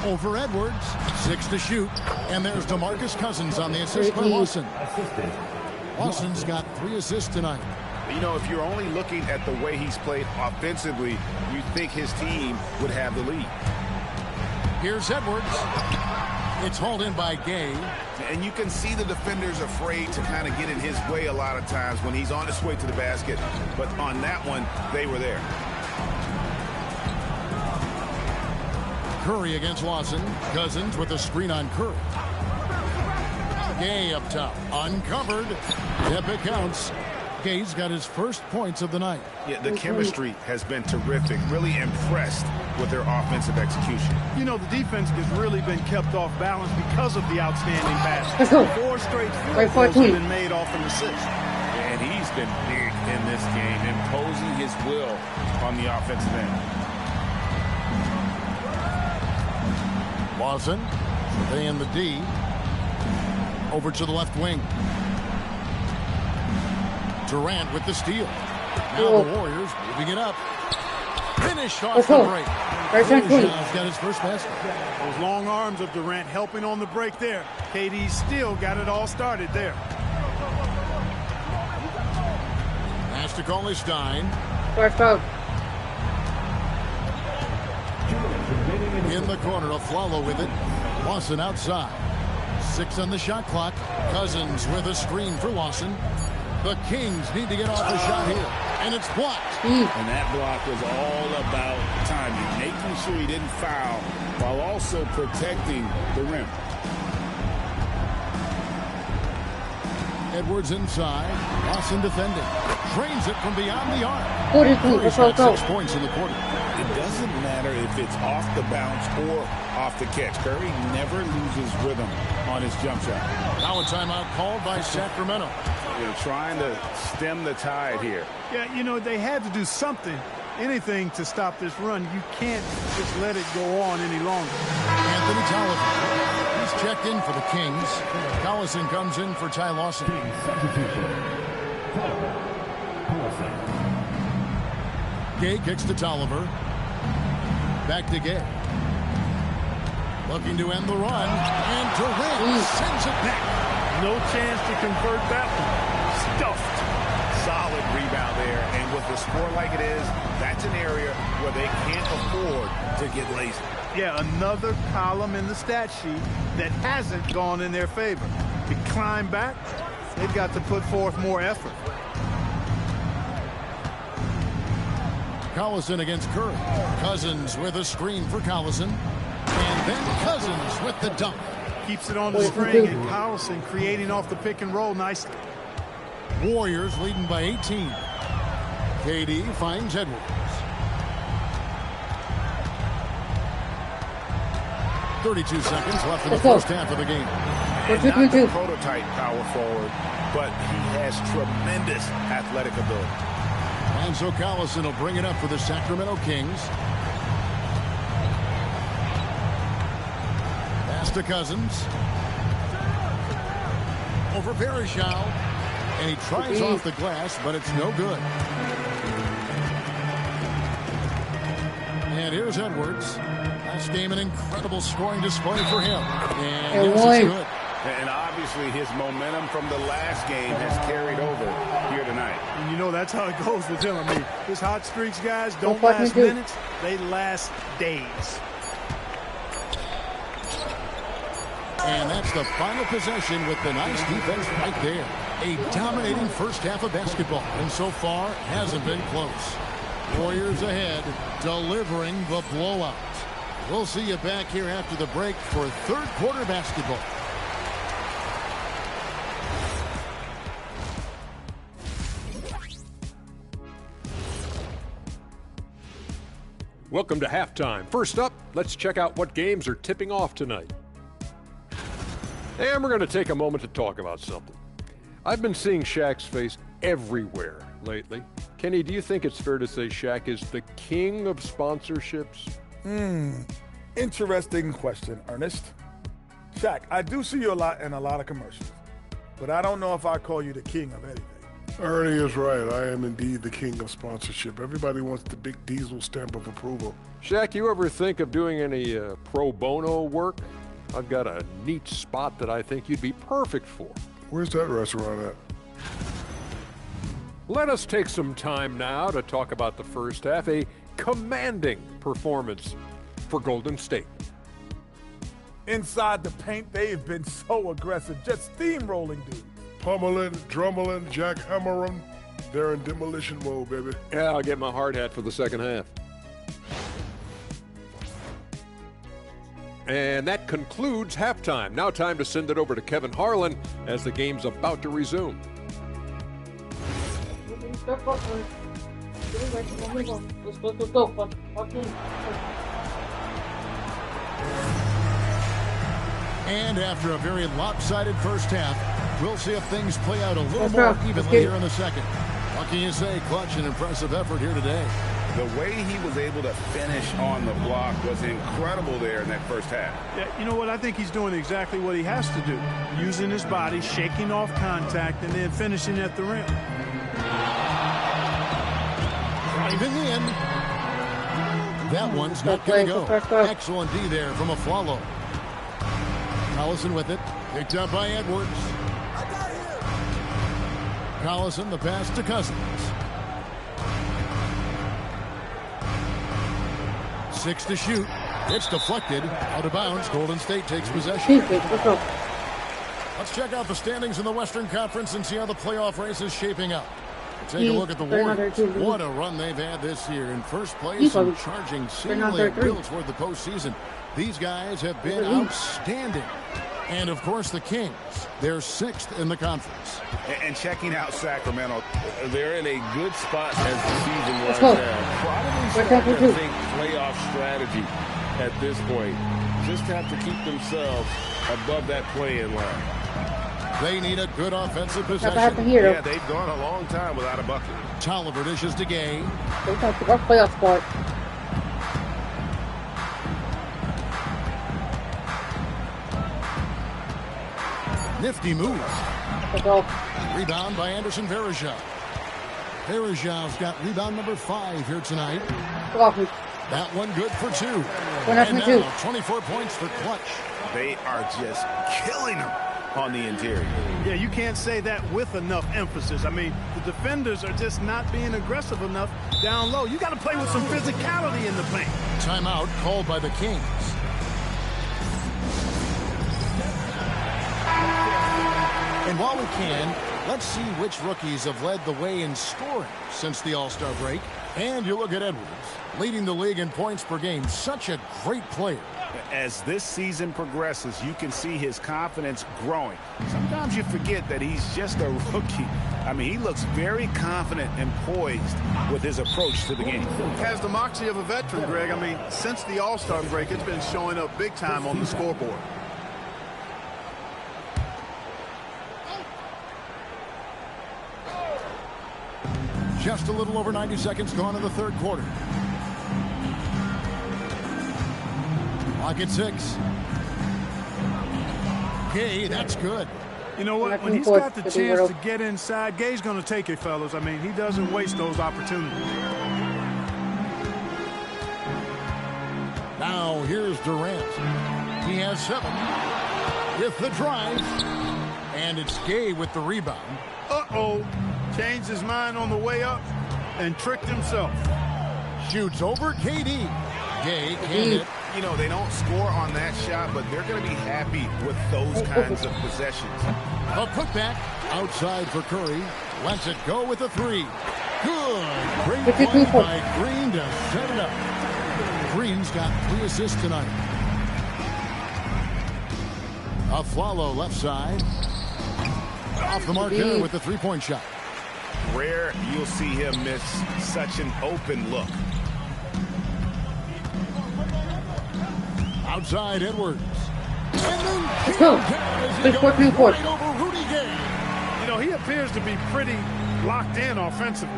Speaker 3: Over Edwards. 6 to shoot. And there's DeMarcus Cousins on the assist by Lawson. Lawson's got 3 assists tonight.
Speaker 5: You know, if you're only looking at the way he's played offensively, you think his team would have the lead.
Speaker 3: Here's Edwards. It's hauled in by Gay.
Speaker 5: And you can see the defenders afraid to kind of get in his way a lot of times when he's on his way to the basket. But on that one, they were there.
Speaker 3: Curry against Lawson. Cousins with a screen on Curry. Gay up top. Uncovered. Yep, it counts. Gay's got his first points of the night.
Speaker 5: Yeah, the chemistry has been terrific. Really impressed with their offensive execution.
Speaker 4: You know, the defense has really been kept off balance because of the outstanding passes. 4 straight field goals have been made off an assist.
Speaker 5: And he's been big in this game, imposing his will on the offensive end.
Speaker 3: Lawson, they in the D. Over to the left wing. Durant with the steal. Now the Warriors moving it up. Finished off the break. Shaw's got his first basket.
Speaker 4: Those long arms of Durant helping on the break there. KD still got it all started there.
Speaker 3: Pass to Stein. In the corner, a follow with it. Lawson outside. 6 on the shot clock. Cousins with a screen for Lawson. The Kings need to get off the shot here. And it's blocked.
Speaker 5: And that block was all about timing, making sure he didn't foul while also protecting the rim.
Speaker 3: Edwards inside. Lawson defending. Drains it from beyond the arc.
Speaker 2: 42.
Speaker 3: Curry's got 6 points in the quarter.
Speaker 5: It doesn't matter if it's off the bounce or off the catch. Curry never loses rhythm on his jump shot.
Speaker 3: Now a timeout called by Sacramento.
Speaker 5: They're trying to stem the tide here.
Speaker 4: Yeah, you know, they had to do something, anything to stop this run. You can't just let it go on any longer.
Speaker 3: Anthony Tolliver. He's checked in for the Kings. Collison comes in for Ty Lawson. Gay kicks to Tolliver. Back to Gay. Looking to end the run. And Durant sends it back.
Speaker 4: No chance to convert that one. Stuffed.
Speaker 5: Solid rebound there. And with the score like it is, that's an area where they can't afford to get lazy.
Speaker 4: Yeah, another column in the stat sheet that hasn't gone in their favor. To climb back, they've got to put forth more effort.
Speaker 3: Collison against Curry. Cousins with a screen for Collison. And then Cousins with the dunk.
Speaker 4: Keeps it on the string, and Collison creating off the pick and roll nicely.
Speaker 3: Warriors leading by 18. KD finds Edwards. .32 seconds left in the first half of the game.
Speaker 5: And not the prototype power forward, but he has tremendous athletic ability.
Speaker 3: And so Collison will bring it up for the Sacramento Kings. Pass to Cousins. Over Varejao. And he tries off the glass, but it's no good. And here's Edwards. Last game, an incredible scoring display for him. And yes, it's good.
Speaker 5: And obviously his momentum from the last game has carried over here tonight.
Speaker 4: And you know that's how it goes with him. I mean, his hot streaks, guys, don't last minutes. They last days.
Speaker 3: And that's the final possession with the nice defense right there. A dominating first half of basketball, and so far hasn't been close. Warriors ahead, delivering the blowout. We'll see you back here after the break for third quarter basketball.
Speaker 7: Welcome to halftime. First up, let's check out what games are tipping off tonight. And we're going to take a moment to talk about something. I've been seeing Shaq's face everywhere lately. Kenny, do you think it's fair to say Shaq is the king of sponsorships?
Speaker 6: Interesting question, Ernest. Shaq, I do see you a lot in a lot of commercials, but I don't know if I call you the king of anything.
Speaker 8: Ernie is right. I am indeed the king of sponsorship. Everybody wants the big diesel stamp of approval.
Speaker 7: Shaq, you ever think of doing any pro bono work? I've got a neat spot that I think you'd be perfect for.
Speaker 8: Where's that restaurant at?
Speaker 7: Let us take some time now to talk about the first half. A commanding performance for Golden State.
Speaker 6: Inside the paint, they've been so aggressive, just steamrolling dudes.
Speaker 8: Pummeling, drummeling, jackhammering. They're in demolition mode, baby.
Speaker 7: Yeah, I'll get my hard hat for the second half. And that concludes halftime. Now time to send it over to Kevin Harlan as the game's about to resume.
Speaker 3: And after a very lopsided first half, we'll see if things play out a little more evenly here in the second. What can you say? Clutch and impressive effort here today.
Speaker 5: The way he was able to finish on the block was incredible there in that first half.
Speaker 4: Yeah, you know what? I think he's doing exactly what he has to do. Using his body, shaking off contact, and then finishing at the rim.
Speaker 3: Driving in. That one's not going to go. Excellent D there from Aflalo. Collison with it. Picked up by Edwards. Collison, the pass to Cousins. 6 to shoot. It's deflected. Out of bounds. Golden State takes possession. Let's check out the standings in the Western Conference and see how the playoff race is shaping up. Take a look at the Warriors. What a run they've had this year. In first place and charging seemingly built toward the postseason. These guys have been outstanding. And, of course, the Kings. They're 6th in the conference.
Speaker 5: And checking out Sacramento, they're in a good spot as the season winds down. Probably starting to think playoff strategy at this point. Just have to keep themselves above that play-in line.
Speaker 3: They need a good offensive possession.
Speaker 5: Yeah, they've gone a long time without a bucket.
Speaker 3: Tolliver dishes to Gay.
Speaker 2: They talked about playoff spot.
Speaker 3: Nifty move. Rebound by Anderson Varejao. Varejau's got rebound number 5 here tonight. That one good for 2. And now 24 points for Clutch.
Speaker 5: They are just killing them on the interior.
Speaker 4: Yeah, you can't say that with enough emphasis. I mean, the defenders are just not being aggressive enough down low. You got to play with some physicality in the paint.
Speaker 3: Timeout called by the Kings. And while we can, let's see which rookies have led the way in scoring since the All-Star break. And you look at Edwards, leading the league in points per game. Such a great player.
Speaker 5: As this season progresses, you can see his confidence growing. Sometimes you forget that he's just a rookie. I mean, he looks very confident and poised with his approach to the game.
Speaker 4: Has the moxie of a veteran, Greg. I mean, since the All-Star break, it's been showing up big time on the scoreboard.
Speaker 3: Just a little over 90 seconds gone in the third quarter. Clock at 6. Gay, that's good.
Speaker 4: You know what? When he's got the chance to get inside, Gay's going to take it, fellas. I mean, he doesn't waste those opportunities.
Speaker 3: Now here's Durant. He has 7. With the drive. And it's Gay with the rebound.
Speaker 4: Uh-oh. Changed his mind on the way up and tricked himself.
Speaker 3: Shoots over KD. Gay can't hit.
Speaker 5: You know, they don't score on that shot, but they're going to be happy with those kinds of possessions.
Speaker 3: A putback outside for Curry. Lets it go with a three. Good. Great play by Green to set it up. Green's got 3 assists tonight. Aflalo left side. Off the mark there with the three-point shot.
Speaker 5: Rare you'll see him miss such an open look.
Speaker 3: Outside Edwards.
Speaker 2: Let's go. Big 14
Speaker 3: right over Rudy Gay.
Speaker 4: You know, he appears to be pretty locked in offensively.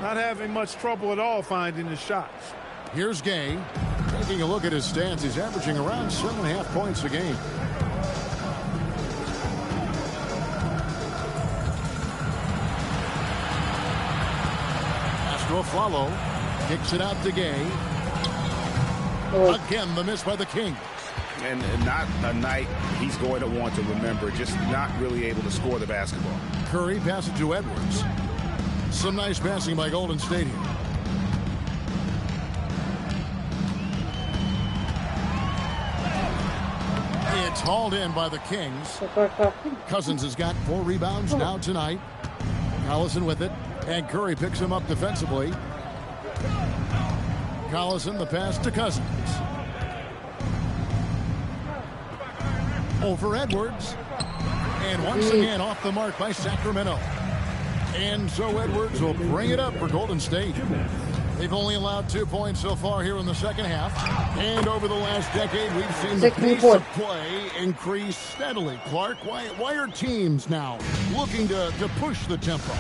Speaker 4: Not having much trouble at all finding his shots.
Speaker 3: Here's Gay. Taking a look at his stats, he's averaging around 7.5 points a game. Aflalo kicks it out to Gay. Again, the miss by the Kings.
Speaker 5: And not a night he's going to want to remember, just not really able to score the basketball.
Speaker 3: Curry passes to Edwards. Some nice passing by Golden State here. It's hauled in by the Kings. Cousins has got 4 rebounds now tonight. Collison with it. And Curry picks him up defensively. Collison, the pass to Cousins. Over Edwards. And once again off the mark by Sacramento. And so Edwards will bring it up for Golden State. They've only allowed 2 points so far here in the second half. And over the last decade, we've seen the pace of play increase steadily. Clark, why are teams now looking to push the tempo?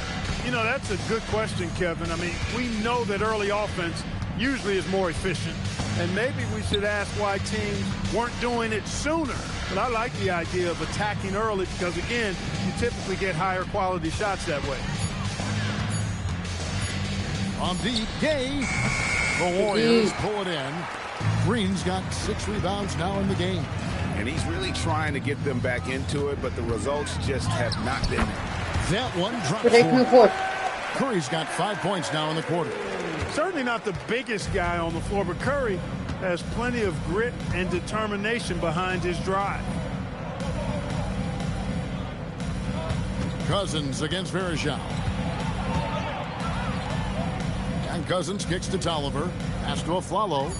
Speaker 4: You know, that's a good question, Kevin. I mean, we know that early offense usually is more efficient. And maybe we should ask why teams weren't doing it sooner. But I like the idea of attacking early because, again, you typically get higher quality shots that way.
Speaker 3: On deep, Gay. The Warriors pull it in. Green's got 6 rebounds now in the game.
Speaker 5: And he's really trying to get them back into it, but the results just have not been there.
Speaker 3: That one drops. Curry's got 5 points now in the quarter.
Speaker 4: Certainly not the biggest guy on the floor, but Curry has plenty of grit and determination behind his drive.
Speaker 3: Cousins against Verjao. And Cousins kicks to Tolliver. Pass to Aflalo.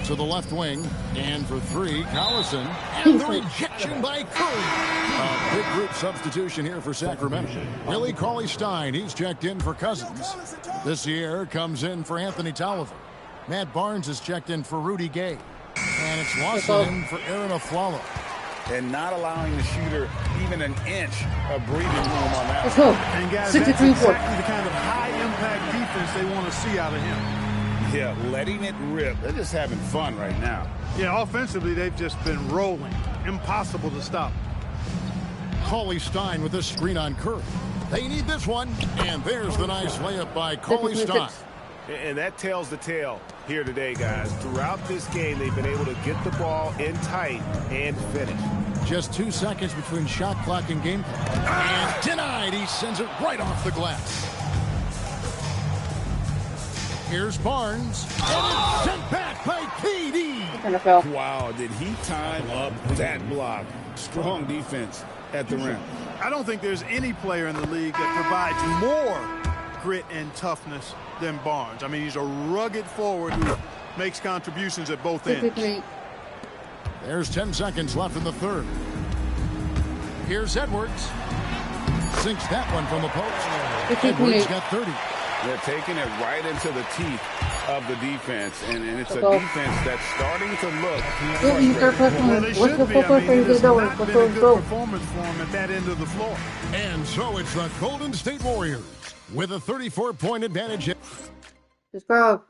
Speaker 3: To the left wing. And for 3, Collison. And the rejection by Curry. A big group substitution here for Sacramento. Willie Cauley-Stein, he's checked in for Cousins. This year comes in for Anthony Tolliver. Matt Barnes is checked in for Rudy Gay. And it's Lawson in for Aaron Aflalo.
Speaker 5: And not allowing the shooter even an inch of breathing room on that.
Speaker 2: Let's go.
Speaker 4: And guys, that's exactly the kind of high-impact defense they want to see out of him.
Speaker 5: Yeah, letting it rip. They're just having fun right now.
Speaker 4: Yeah, offensively, they've just been rolling. Impossible to stop.
Speaker 3: Cauley-Stein with a screen on Curry. They need this one. And there's the nice layup by Cauley-Stein.
Speaker 5: And that tells the tale here today, guys. Throughout this game, they've been able to get the ball in tight and finish.
Speaker 3: Just 2 seconds between shot clock and game clock. And denied. He sends it right off the glass. Here's Barnes. And it's sent back by KD.
Speaker 5: Wow, did he time up that block? Strong defense at the rim.
Speaker 4: I don't think there's any player in the league that provides more grit and toughness than Barnes. I mean, he's a rugged forward who makes contributions at both ends.
Speaker 3: There's 10 seconds left in the third. Here's Edwards. Sinks that one from the post. Edwards got 30.
Speaker 5: They're taking it right into the teeth of the defense, and it's a defense that's starting to look frustrating.
Speaker 4: Well, they should be. I mean, it's not been a good performance for them at that end of the floor.
Speaker 3: And so it's the Golden State Warriors with a 34-point advantage.
Speaker 2: Let's go.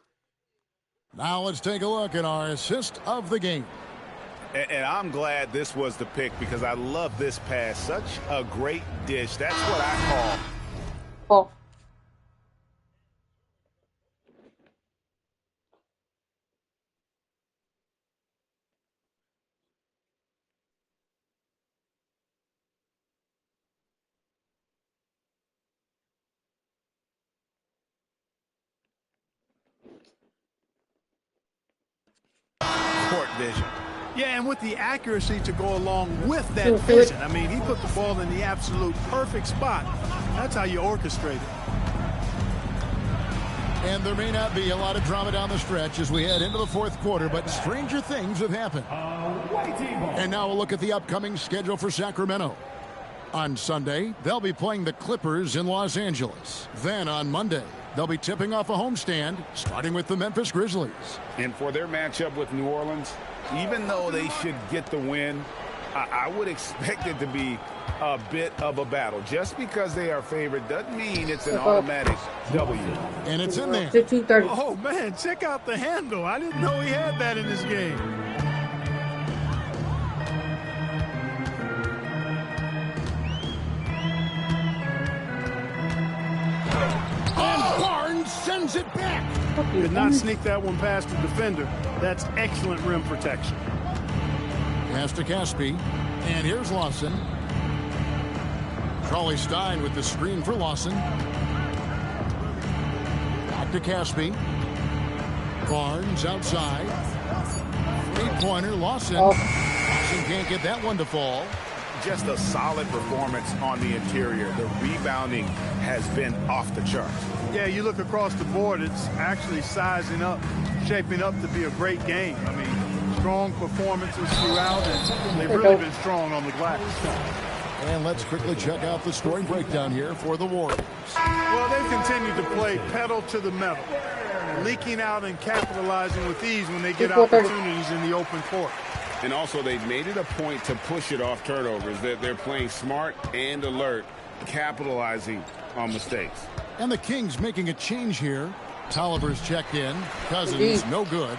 Speaker 3: Now let's take a look at our assist of the game.
Speaker 5: And I'm glad this was the pick because I love this pass. Such a great dish. That's what I call.
Speaker 1: court vision.
Speaker 4: Yeah, and with the accuracy to go along with that vision. I mean, he put the ball in the absolute perfect spot. That's how you orchestrate it.
Speaker 3: And there may not be a lot of drama down the stretch as we head into the fourth quarter, but stranger things have happened. And now we'll look at the upcoming schedule for Sacramento. On Sunday, they'll be playing the Clippers in Los Angeles. Then on Monday, they'll be tipping off a homestand, starting with the Memphis Grizzlies.
Speaker 5: And for their matchup with New Orleans, even though they should get the win, I would expect it to be a bit of a battle. Just because they are favored doesn't mean it's an automatic W.
Speaker 3: And it's in there.
Speaker 4: Oh, man, check out the handle. I didn't know he had that in his game.
Speaker 3: And Barnes sends it back.
Speaker 4: Did not sneak that one past the defender. That's excellent rim protection.
Speaker 3: Pass to Caspi. And here's Lawson. Charlie Stein with the screen for Lawson. Back to Caspi. Barnes outside. Three-pointer, Lawson. Lawson can't get that one to fall.
Speaker 5: Just a solid performance on the interior. The rebounding has been off the charts.
Speaker 4: Yeah, you look across the board, it's actually sizing up, shaping up to be a great game. I mean, strong performances throughout, and they've really been strong on the glass.
Speaker 3: And let's quickly check out the scoring breakdown here for the Warriors.
Speaker 4: Well, they've continued to play pedal to the metal, leaking out and capitalizing with ease when they get opportunities in the open court.
Speaker 5: And also, they've made it a point to push it off turnovers. They're playing smart and alert, capitalizing on mistakes.
Speaker 3: And the Kings making a change here. Tolliver's checked in. Cousins, no good.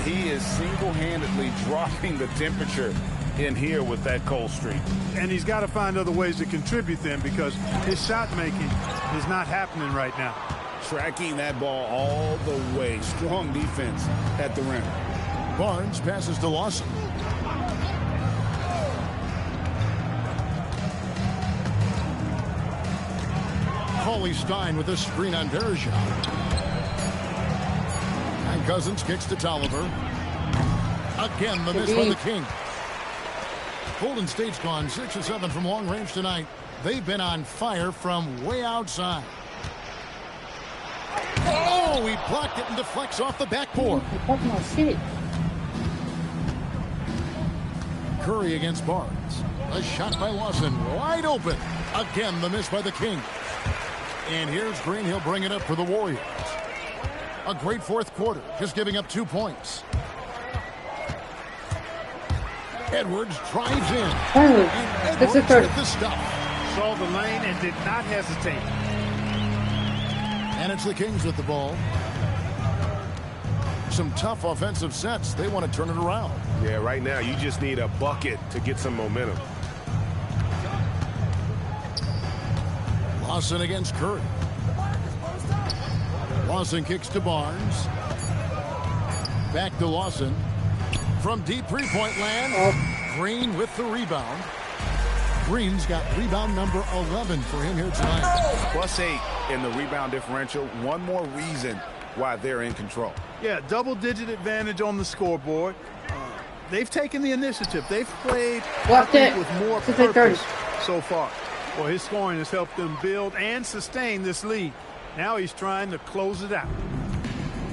Speaker 5: He is single-handedly dropping the temperature in here with that cold streak.
Speaker 4: And he's got to find other ways to contribute then, because his shot making is not happening right now.
Speaker 5: Tracking that ball all the way. Strong defense at the rim.
Speaker 3: Barnes passes to Lawson. Paulie Stein with a screen on Verja. And Cousins kicks to Tolliver. Again, the miss by the King. Golden State's gone 6 of 7 from long range tonight. They've been on fire from way outside. Oh, he blocked it and deflects off the backboard. Curry against Barnes. A shot by Lawson, wide open. Again, the miss by the King. And here's Green. He'll bring it up for the Warriors. A great fourth quarter, just giving up 2 points. Edwards drives in. And Edwards with the stop.
Speaker 4: Saw the lane and did not hesitate.
Speaker 3: And it's the Kings with the ball. Some tough offensive sets. They want to turn it around.
Speaker 13: Yeah, right now you just need a bucket to get some momentum.
Speaker 3: Lawson against Curry. Lawson kicks to Barnes. Back to Lawson. From deep three-point land. Green with the rebound. Green's got rebound number 11 for him here tonight.
Speaker 5: +8 in the rebound differential. One more reason why they're in control.
Speaker 4: Yeah, double-digit advantage on the scoreboard. They've taken the initiative. They've played with more purpose so far. Well, his scoring has helped them build and sustain this lead. Now he's trying to close it out.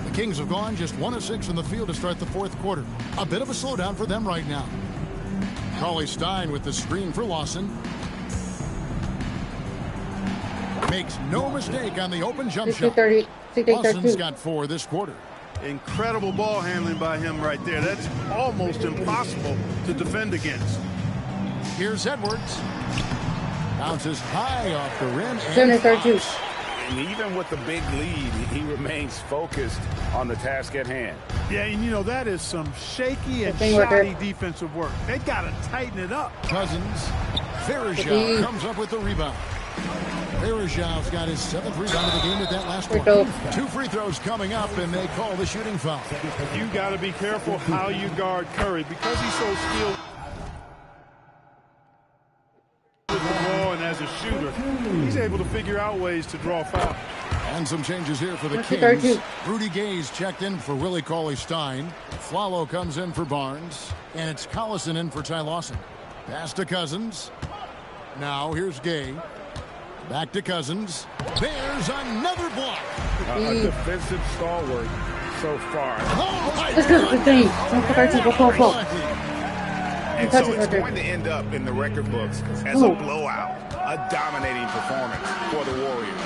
Speaker 3: The Kings have gone just 1 of 6 in the field to start the fourth quarter. A bit of a slowdown for them right now. Paulie Stein with the screen for Lawson. Makes no mistake on the open jump shot. Lawson's got 4 this quarter.
Speaker 4: Incredible ball handling by him right there. That's almost impossible to defend against.
Speaker 3: Here's Edwards. Bounces high off the rim.
Speaker 5: And even with the big lead, he remains focused on the task at hand.
Speaker 4: Yeah, and you know, that is some shaky and shoddy defensive work. They got to tighten it up.
Speaker 3: Cousins. Verja comes up with the rebound. Verja's got his 7th rebound of the game with that last one. 2 free throws coming up, and they call the shooting foul.
Speaker 4: You got to be careful how you guard Curry because he's so skilled with the ball and as a shooter. He's able to figure out ways to draw fouls.
Speaker 3: And some changes here for the Kings. Rudy Gay's checked in for Willie Cauley-Stein. Flalo comes in for Barnes. And it's Collison in for Ty Lawson. Pass to Cousins. Now here's Gay. Back to Cousins. There's another block.
Speaker 1: A defensive stalwart so far.
Speaker 3: Oh, my
Speaker 1: God. And so it's going to end up in the record books as a blowout, a dominating performance for the Warriors.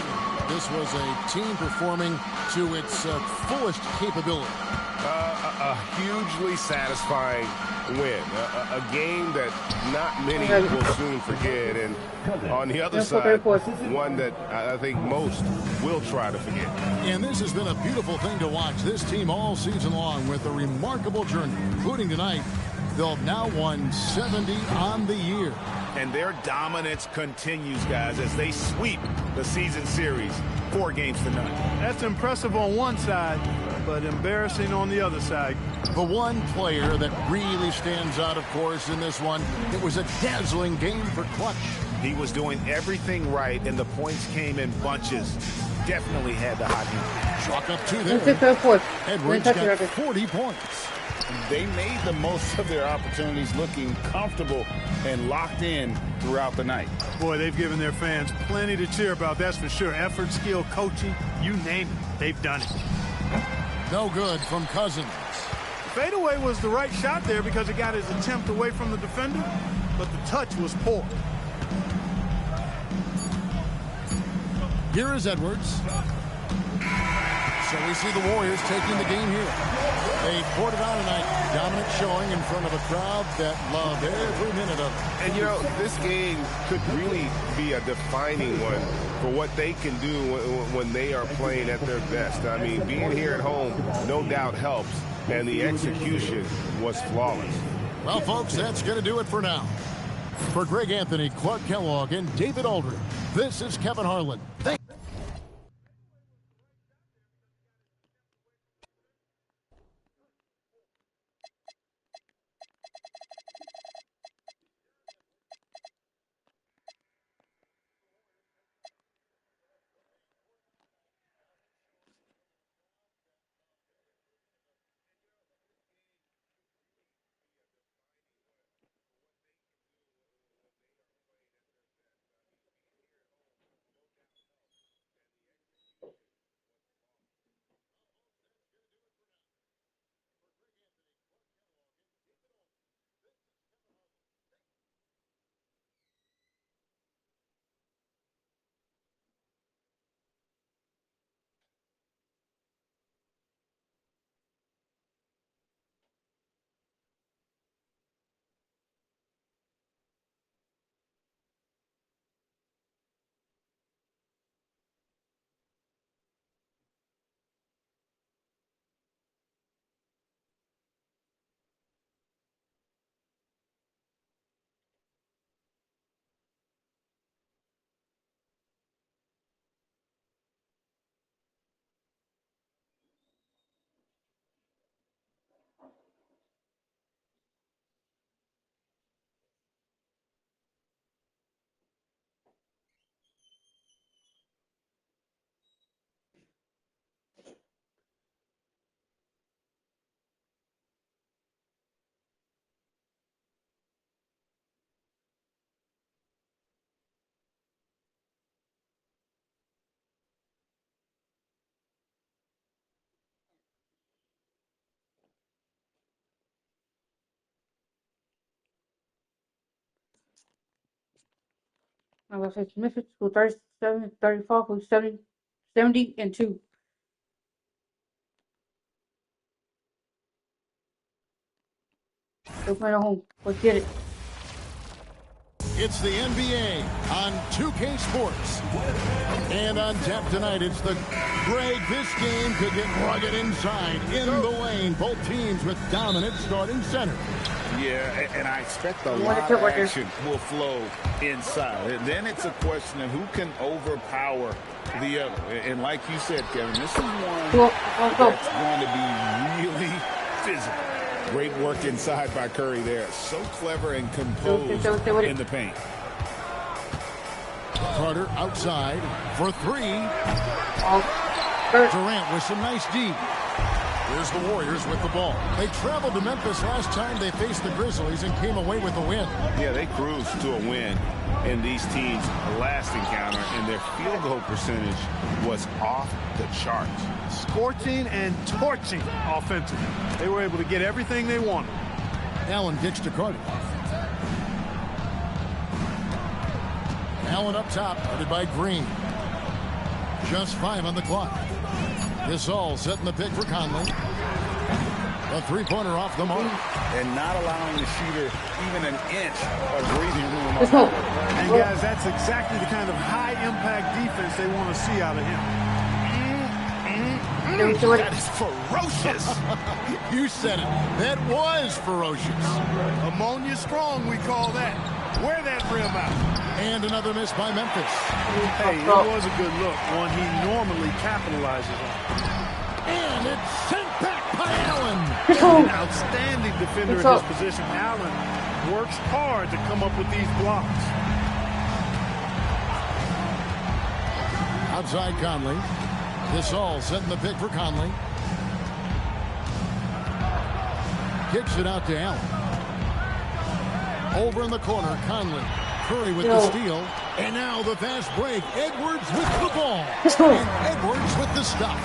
Speaker 3: This was a team performing to its fullest capability.
Speaker 13: A hugely satisfying win. A game that not many will soon forget. And on the other side, one that I think most will try to forget.
Speaker 3: And this has been a beautiful thing to watch. This team all season long with a remarkable journey, including tonight. They'll now won 70 on the year.
Speaker 1: And their dominance continues, guys, as they sweep the season series 4 games to none.
Speaker 4: That's impressive on one side, but embarrassing on the other side.
Speaker 3: The one player that really stands out, of course, in this one, it was a dazzling game for Clutch.
Speaker 1: He was doing everything right, and the points came in bunches. Definitely had the hot hand.
Speaker 3: Chalk up 2 there. Edwards got 40 points.
Speaker 5: They made the most of their opportunities, looking comfortable and locked in throughout the night.
Speaker 4: Boy, they've given their fans plenty to cheer about, that's for sure. Effort, skill, coaching, you name it, they've done it.
Speaker 3: No good from Cousins.
Speaker 4: Fadeaway was the right shot there because it got his attempt away from the defender, but the touch was poor.
Speaker 3: Here is Edwards. So we see the Warriors taking the game here. They poured it on tonight. Dominant showing in front of a crowd that loved every minute of it.
Speaker 13: And, you know, this game could really be a defining one for what they can do when they are playing at their best. I mean, being here at home no doubt helps, and the execution was flawless.
Speaker 3: Well, folks, that's going to do it for now. For Greg Anthony, Clark Kellogg, and David Aldridge, this is Kevin Harlan.
Speaker 2: I'm going to say Memphis score 37-34 for 70-2. They're playing at home. Let's get it.
Speaker 3: It's the NBA on 2K Sports. And on tap tonight, it's the Greg. This game could get rugged inside, in the lane. Both teams with dominant starting center.
Speaker 5: Yeah, and I expect a lot of action will flow inside. And then it's a question of who can overpower the other. And like you said, Kevin, this is one that's going to be really physical.
Speaker 1: Great work inside by Curry there. So clever and composed in the paint.
Speaker 3: Carter outside for three. Durant with some nice D. Here's the Warriors with the ball. They traveled to Memphis last time they faced the Grizzlies and came away with a win.
Speaker 5: Yeah, they cruised to a win in these teams' last encounter, and their field goal percentage was off the charts.
Speaker 4: Scorching and torching offensively. They were able to get everything they wanted.
Speaker 3: Allen kicks to Carter. Allen up top, guarded by Green. Just 5 on the clock. Gasol setting the pick for Conley. A three-pointer off the mark.
Speaker 5: And not allowing the shooter even an inch of breathing room.
Speaker 4: And guys, that's exactly the kind of high-impact defense they want to see out of him.
Speaker 3: That is ferocious. You said it. That was ferocious.
Speaker 4: Ammonia strong, we call that. Wear that rim out.
Speaker 3: And another miss by Memphis.
Speaker 4: Hey, it was a good look, one he normally capitalizes on.
Speaker 3: And it's sent back by Allen.
Speaker 4: An outstanding defender in this position. Allen works hard to come up with these blocks.
Speaker 3: Outside Conley. Gasol setting the pick for Conley. Kicks it out to Allen. Over in the corner, Conley. Curry with the steal. And now the fast break. Edwards with the ball. And Edwards with the stop.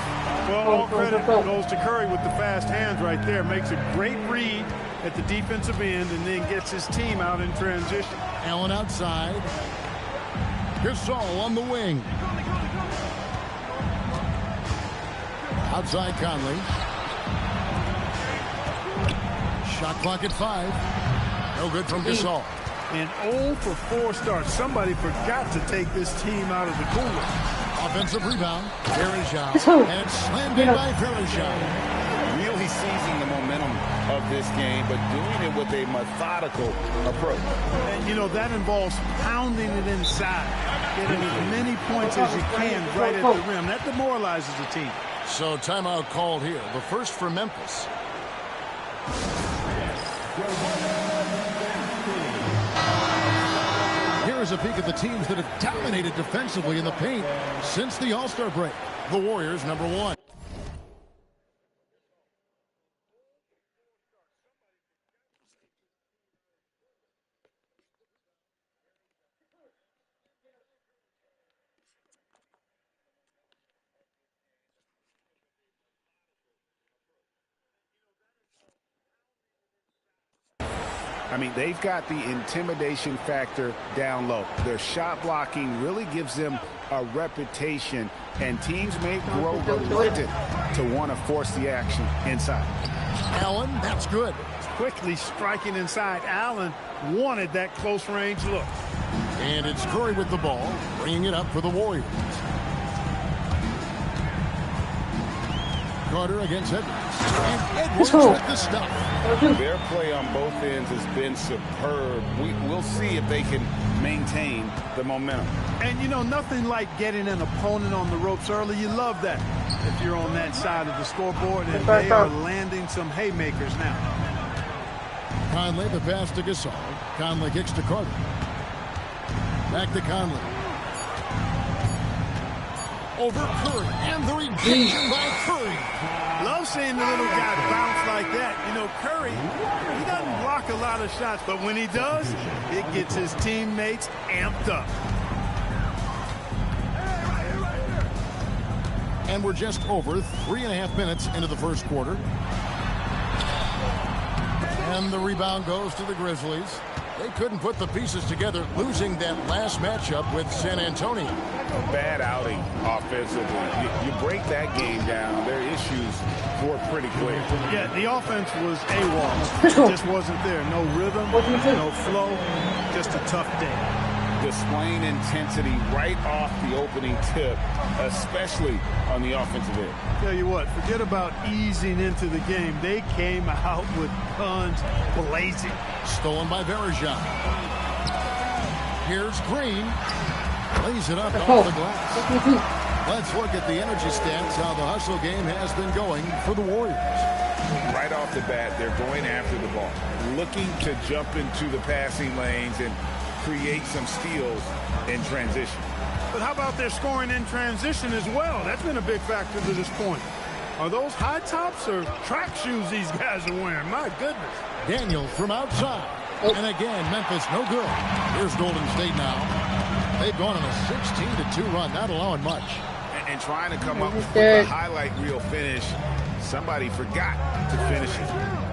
Speaker 4: Well, all credit goes to Curry with the fast hands right there. Makes a great read at the defensive end and then gets his team out in transition.
Speaker 3: Allen outside. Gasol on the wing. Outside Conley. Shot clock at 5. No good from Gasol.
Speaker 4: An 0 for 4 start. Somebody forgot to take this team out of the cooler.
Speaker 3: Offensive rebound. Verajao. And it's slammed in by Verajao.
Speaker 5: Really seizing the momentum of this game, but doing it with a methodical approach.
Speaker 4: And, you know, that involves pounding it inside. Getting as many points as you can right at the rim. That demoralizes the team.
Speaker 3: So timeout called here. The first for Memphis. Here's a peek at the teams that have dominated defensively in the paint since the All-Star break. The Warriors, number 1.
Speaker 1: I mean, they've got the intimidation factor down low. Their shot blocking really gives them a reputation, and teams may grow reluctant to want to force the action inside.
Speaker 3: Allen, that's good.
Speaker 4: Quickly striking inside. Allen wanted that close range look.
Speaker 3: And it's Curry with the ball, bringing it up for the Warriors. Carter against Edwards. And Edwards with the stop.
Speaker 5: Their play on both ends has been superb. We'll see if they can maintain the momentum.
Speaker 4: And, you know, nothing like getting an opponent on the ropes early. You love that if you're on that side of the scoreboard, and they are landing some haymakers now.
Speaker 3: Conley, the pass to Gasol. Conley kicks to Carter. Back to Conley. Over Curry, and the rejection by Curry.
Speaker 4: Love seeing the little guy bounce like that. You know, Curry, he doesn't block a lot of shots, but when he does, it gets his teammates amped up.
Speaker 3: And we're just over 3.5 minutes into the first quarter. And the rebound goes to the Grizzlies. They couldn't put the pieces together, losing that last matchup with San Antonio.
Speaker 5: A bad outing offensively. You break that game down, their issues were pretty clear.
Speaker 4: Yeah, the offense was AWOL. It just wasn't there. No rhythm, no flow, just a tough day.
Speaker 5: Displaying intensity right off the opening tip, especially on the offensive end.
Speaker 4: Tell you what, forget about easing into the game. They came out with guns blazing.
Speaker 3: Stolen by Verajao. Here's Green. Lays it up off the glass. Let's look at the energy stats, how the hustle game has been going for the Warriors.
Speaker 5: Right off the bat, they're going after the ball, looking to jump into the passing lanes and create some steals in transition.
Speaker 4: But how about their scoring in transition as well? That's been a big factor to this point. Are those high tops or track shoes these guys are wearing? My goodness.
Speaker 3: Daniels from outside. And again, Memphis no good. Here's Golden State now. They've gone on a 16-2 run, not allowing much.
Speaker 5: And trying to come up with a highlight reel finish. Somebody forgot to finish it.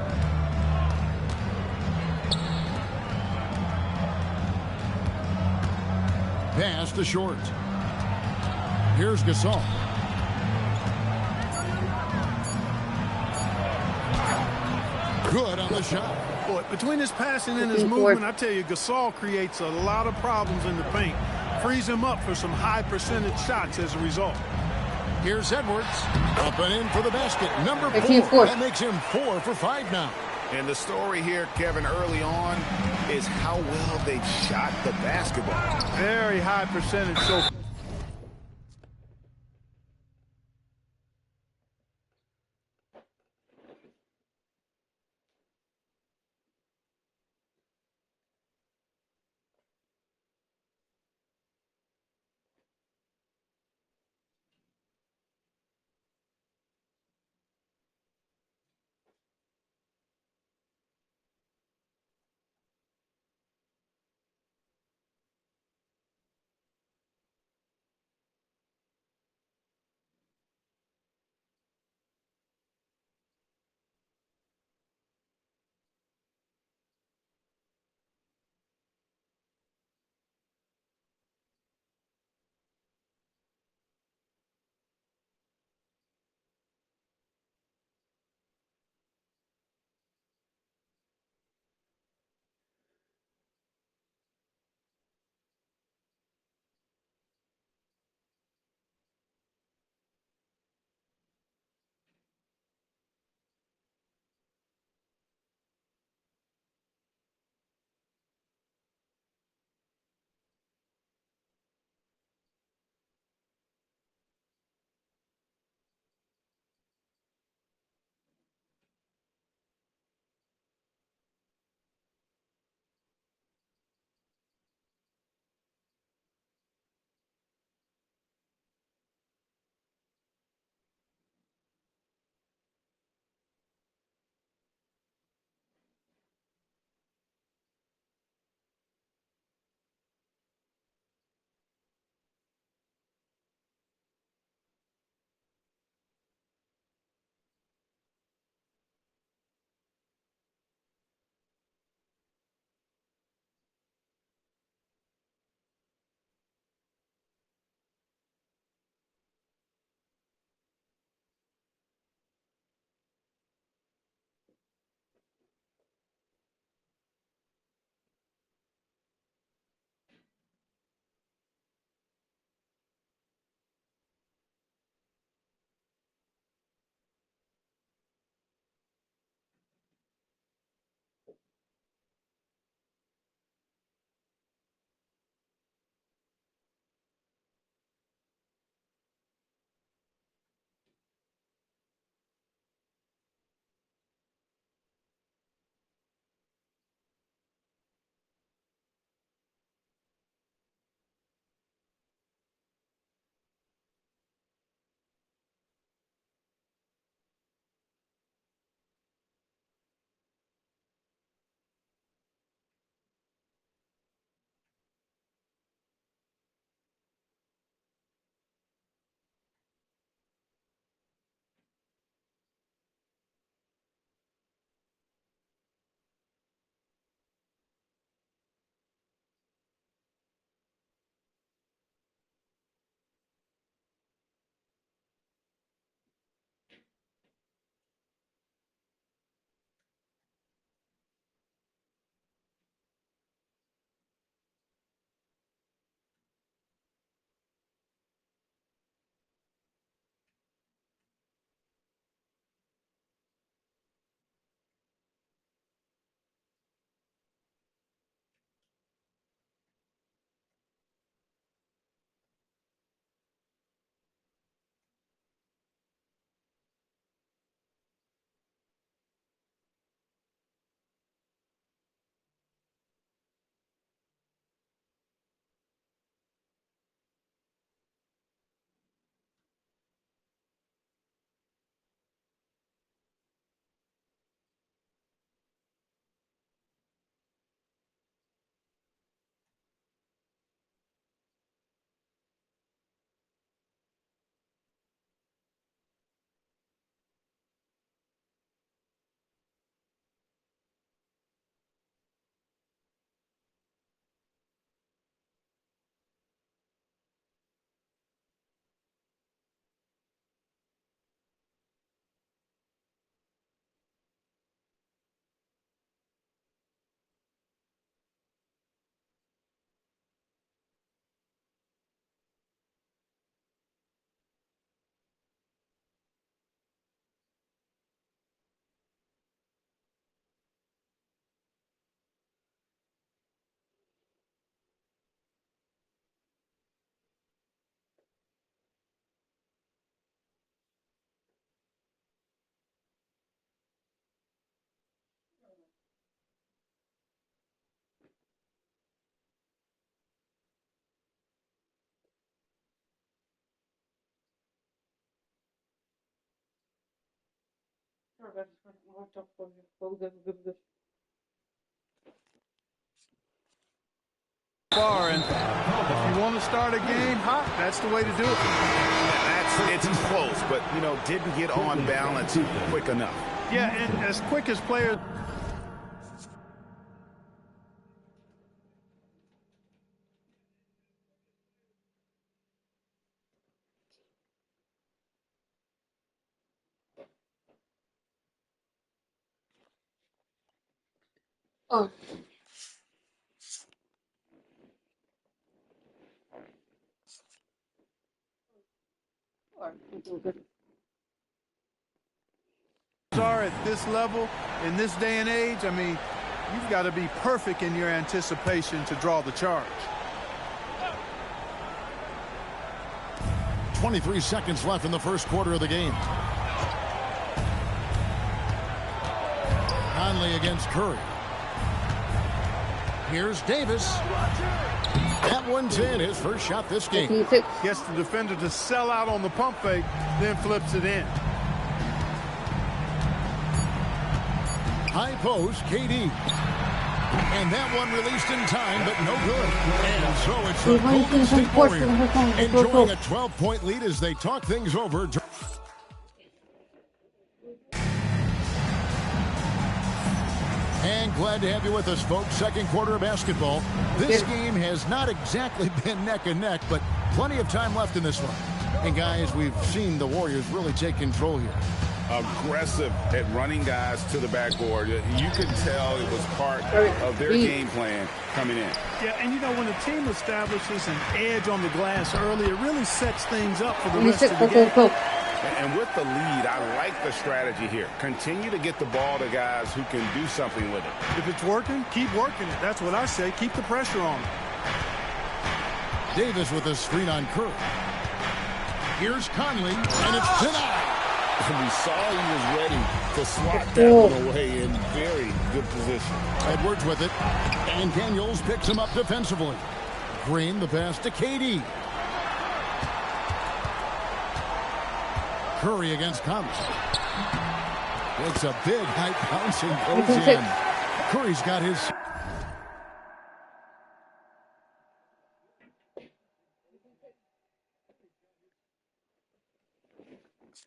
Speaker 3: Pass to Short. Here's Gasol. Good on the shot.
Speaker 4: Boy, between his passing and his movement, I tell you, Gasol creates a lot of problems in the paint. Frees him up for some high percentage shots as a result.
Speaker 3: Here's Edwards. Up and in for the basket. Number 4. That makes him 4 for 5 now.
Speaker 5: And the story here, Kevin, early on is how well they shot the basketball.
Speaker 4: Very high percentage so far. Far, and if you want to start a game hot, that's the way to do it.
Speaker 5: It's close, but, you know, didn't get on balance quick enough.
Speaker 4: Yeah, and as quick as players.
Speaker 2: Oh.
Speaker 4: Are at this level, in this day and age, I mean, you've got to be perfect in your anticipation to draw the charge.
Speaker 3: 23 seconds left in the first quarter of the game. Conley against Curry. Here's Davis. That one's in, his first shot this game.
Speaker 4: Gets the defender to sell out on the pump fake, then flips it in.
Speaker 3: High post, KD. And that one released in time, but no good. And so it's the Golden State Warriors enjoying a 12-point lead as they talk things over. And glad to have you with us, folks. Second quarter of basketball. This game has not exactly been neck and neck, but plenty of time left in this one. And guys, we've seen the Warriors really take control here.
Speaker 5: Aggressive at running guys to the backboard. You could tell it was part of their game plan coming in.
Speaker 4: Yeah, and you know, when a team establishes an edge on the glass early, it really sets things up for the rest of the game.
Speaker 5: And with the lead, I like the strategy here. Continue to get the ball to guys who can do something with it.
Speaker 4: If it's working, keep working it. That's what I say. Keep the pressure on it.
Speaker 3: Davis with a screen on Curry. Here's Conley, and it's denied.
Speaker 5: We saw he was ready to swat that one away in very good position.
Speaker 3: Edwards with it, and Daniels picks him up defensively. Green, the pass to KD. Curry against Conley. It's a big high bouncing goes in. Curry's got his.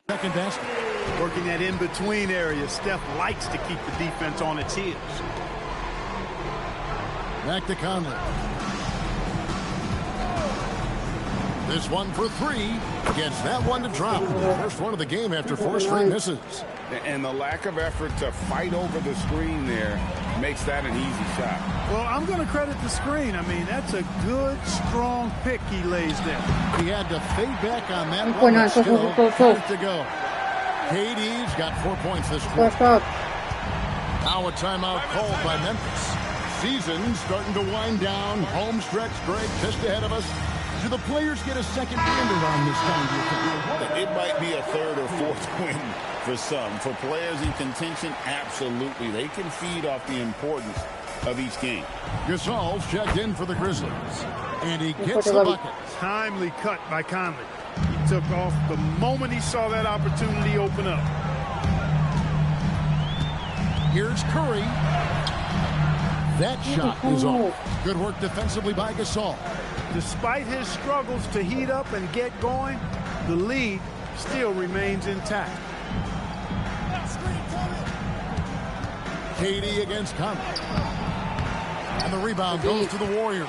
Speaker 3: Second basket.
Speaker 4: Working that in-between area. Steph likes to keep the defense on its heels.
Speaker 3: Back to Conley. This one for three. Gets that one to drop. First one of the game after 4 straight misses.
Speaker 5: And the lack of effort to fight over the screen there makes that an easy shot.
Speaker 4: Well, I'm going to credit the screen. I mean, that's a good, strong pick he lays there.
Speaker 3: He had to fade back on that one, but still got to go. KD's got 4 points this quarter. Now a timeout called by Memphis. Season starting to wind down. Home stretch, Greg, just ahead of us. Do the players get a second wind around this time, do you think?
Speaker 5: It might be a third or fourth win for some. For players in contention, absolutely. They can feed off the importance of each game.
Speaker 3: Gasol's checked in for the Grizzlies. And he gets the bucket.
Speaker 4: Timely cut by Conley. He took off the moment he saw that opportunity open up.
Speaker 3: Here's Curry. That shot is off. Good work defensively by Gasol.
Speaker 4: Despite his struggles to heat up and get going, the lead still remains intact.
Speaker 3: KD against Conley. And the rebound goes to the Warriors.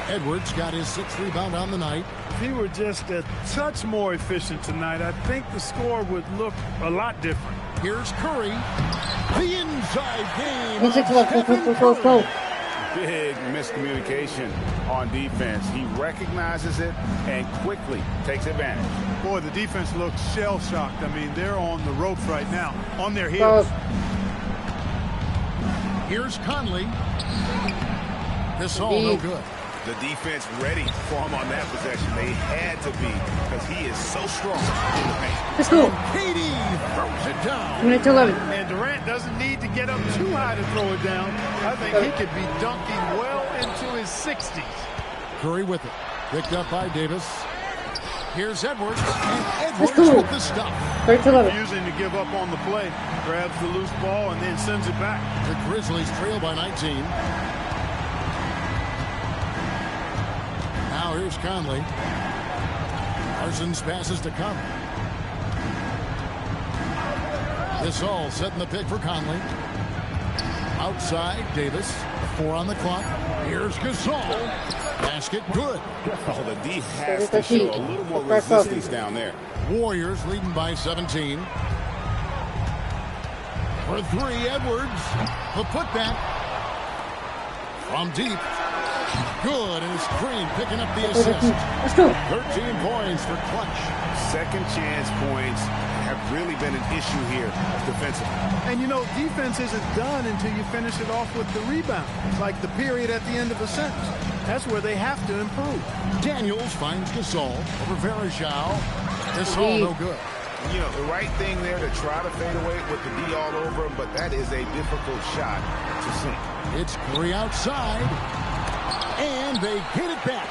Speaker 3: Edwards got his 6th rebound on the night.
Speaker 4: If he were just a touch more efficient tonight, I think the score would look a lot different.
Speaker 3: Here's Curry. The inside game of Stephen Curry.
Speaker 5: Big miscommunication on defense. He recognizes it and quickly takes advantage.
Speaker 4: Boy, the defense looks shell-shocked. I mean, they're on the ropes right now, on their heels.
Speaker 3: Here's Conley. This all no good.
Speaker 5: The defense ready for him on that possession. They had to be because he is so strong in the paint.
Speaker 2: Let's go.
Speaker 3: KD throws it down.
Speaker 2: Minute 11.
Speaker 4: And Durant doesn't need to get up too high to throw it down. I think he could be dunking well into his 60s.
Speaker 3: Curry with it. Picked up by Davis. Here's Edwards, and Edwards with the stop.
Speaker 4: Refusing to give up on the play. Grabs the loose ball and then sends it back.
Speaker 3: The Grizzlies trail by 19. Now here's Conley. Parsons passes to Conley. This all setting the pick for Conley. Outside, Davis. 4 on the clock. Here's Gasol. Basket good.
Speaker 5: Oh, the D has to show a little more resistance down there.
Speaker 3: Warriors leading by 17. For 3, Edwards. The putback. From deep. Good, and it's Green picking up the assist.
Speaker 2: Let's go.
Speaker 3: 13 points for Clutch.
Speaker 5: Second chance points have really been an issue here defensively.
Speaker 4: And you know, defense isn't done until you finish it off with the rebound. It's like the period at the end of a sentence. That's where they have to improve.
Speaker 3: Daniels finds Gasol over Verajao. Gasol no good.
Speaker 5: You know, the right thing there to try to fade away with the D all over him, but that is a difficult shot to sink.
Speaker 3: It's Curry outside, and they get it back.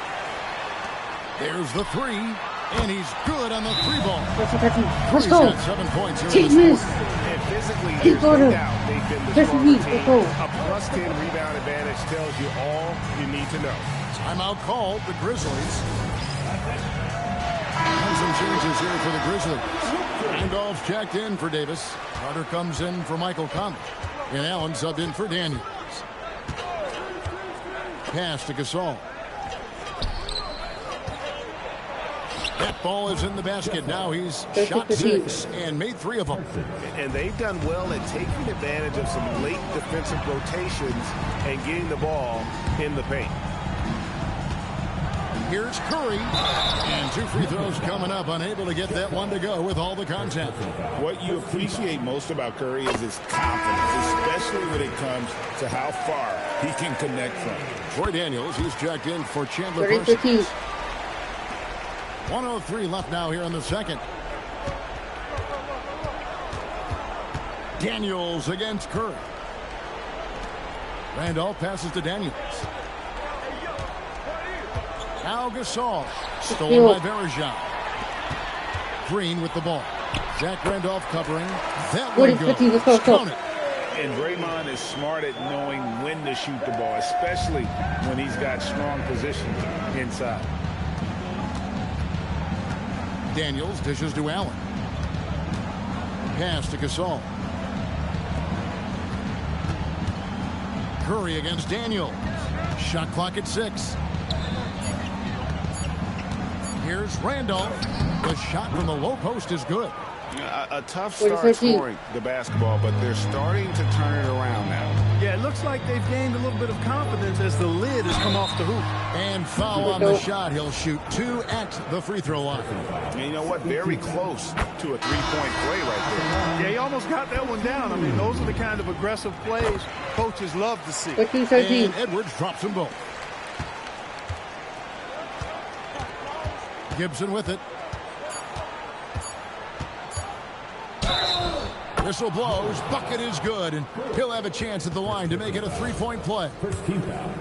Speaker 3: There's the 3, and he's good on the 3-ball.
Speaker 2: Let's go.
Speaker 3: Got 7 points here.
Speaker 2: Take this.
Speaker 5: And physically,
Speaker 2: Keep
Speaker 5: there's no
Speaker 2: going.
Speaker 5: doubt they've been the
Speaker 2: Just
Speaker 5: stronger
Speaker 2: me.
Speaker 5: team.
Speaker 2: Let's go.
Speaker 5: A plus 10 rebound advantage tells you all you need to know.
Speaker 3: Timeout called, the Grizzlies. And some changes here for the Grizzlies. Randolph checked in for Davis. Carter comes in for Michael Conley. And Allen subbed in for Daniels. Pass to Gasol. That ball is in the basket. Now he's shot 6 and made 3 of them.
Speaker 5: And they've done well at taking advantage of some late defensive rotations and getting the ball in the paint.
Speaker 3: Here's Curry. And 2 free throws coming up. Unable to get that one to go with all the contact.
Speaker 5: What you appreciate most about Curry is his confidence, especially when it comes to how far he can connect from.
Speaker 3: Troy Daniels, he's checked in for Chandler Parsons. 1:03 left now here in the second. Daniels against Curry. Randolph passes to Daniels. Now Gasol. Stolen by Verajao. Green with the ball. Jack Randolph covering. That one goes. Count it.
Speaker 5: And Draymond is smart at knowing when to shoot the ball, especially when he's got strong position inside.
Speaker 3: Daniels dishes to Allen. Pass to Gasol. Curry against Daniels. Shot clock at 6. Here's Randolph. The shot from the low post is good.
Speaker 5: A tough start scoring the basketball, but they're starting to turn it around now.
Speaker 4: Yeah, it looks like they've gained a little bit of confidence as the lid has come off the hoop.
Speaker 3: And foul on the shot. He'll shoot 2 at the free throw line.
Speaker 5: And you know what? Very close to a 3-point play right there.
Speaker 4: Yeah, he almost got that one down. I mean, those are the kind of aggressive plays coaches love to see.
Speaker 3: And Edwards drops them both. Gibson with it. Whistle blows. Bucket is good, and he'll have a chance at the line to make it a 3-point play.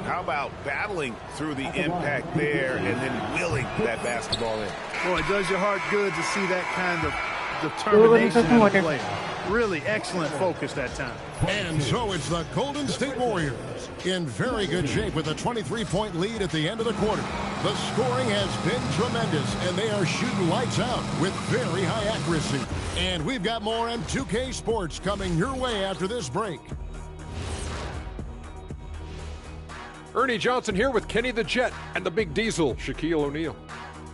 Speaker 5: How about battling through the impact there and then willing that basketball in?
Speaker 4: Boy, it does your heart good to see that kind of determination in the play. Really excellent focus that time.
Speaker 3: And so it's the Golden State Warriors in very good shape with a 23-point lead at the end of the quarter. The scoring has been tremendous, and they are shooting lights out with very high accuracy. And we've got more M2K Sports coming your way after this break.
Speaker 7: Ernie Johnson here with Kenny the Jet and the Big Diesel, Shaquille O'Neal.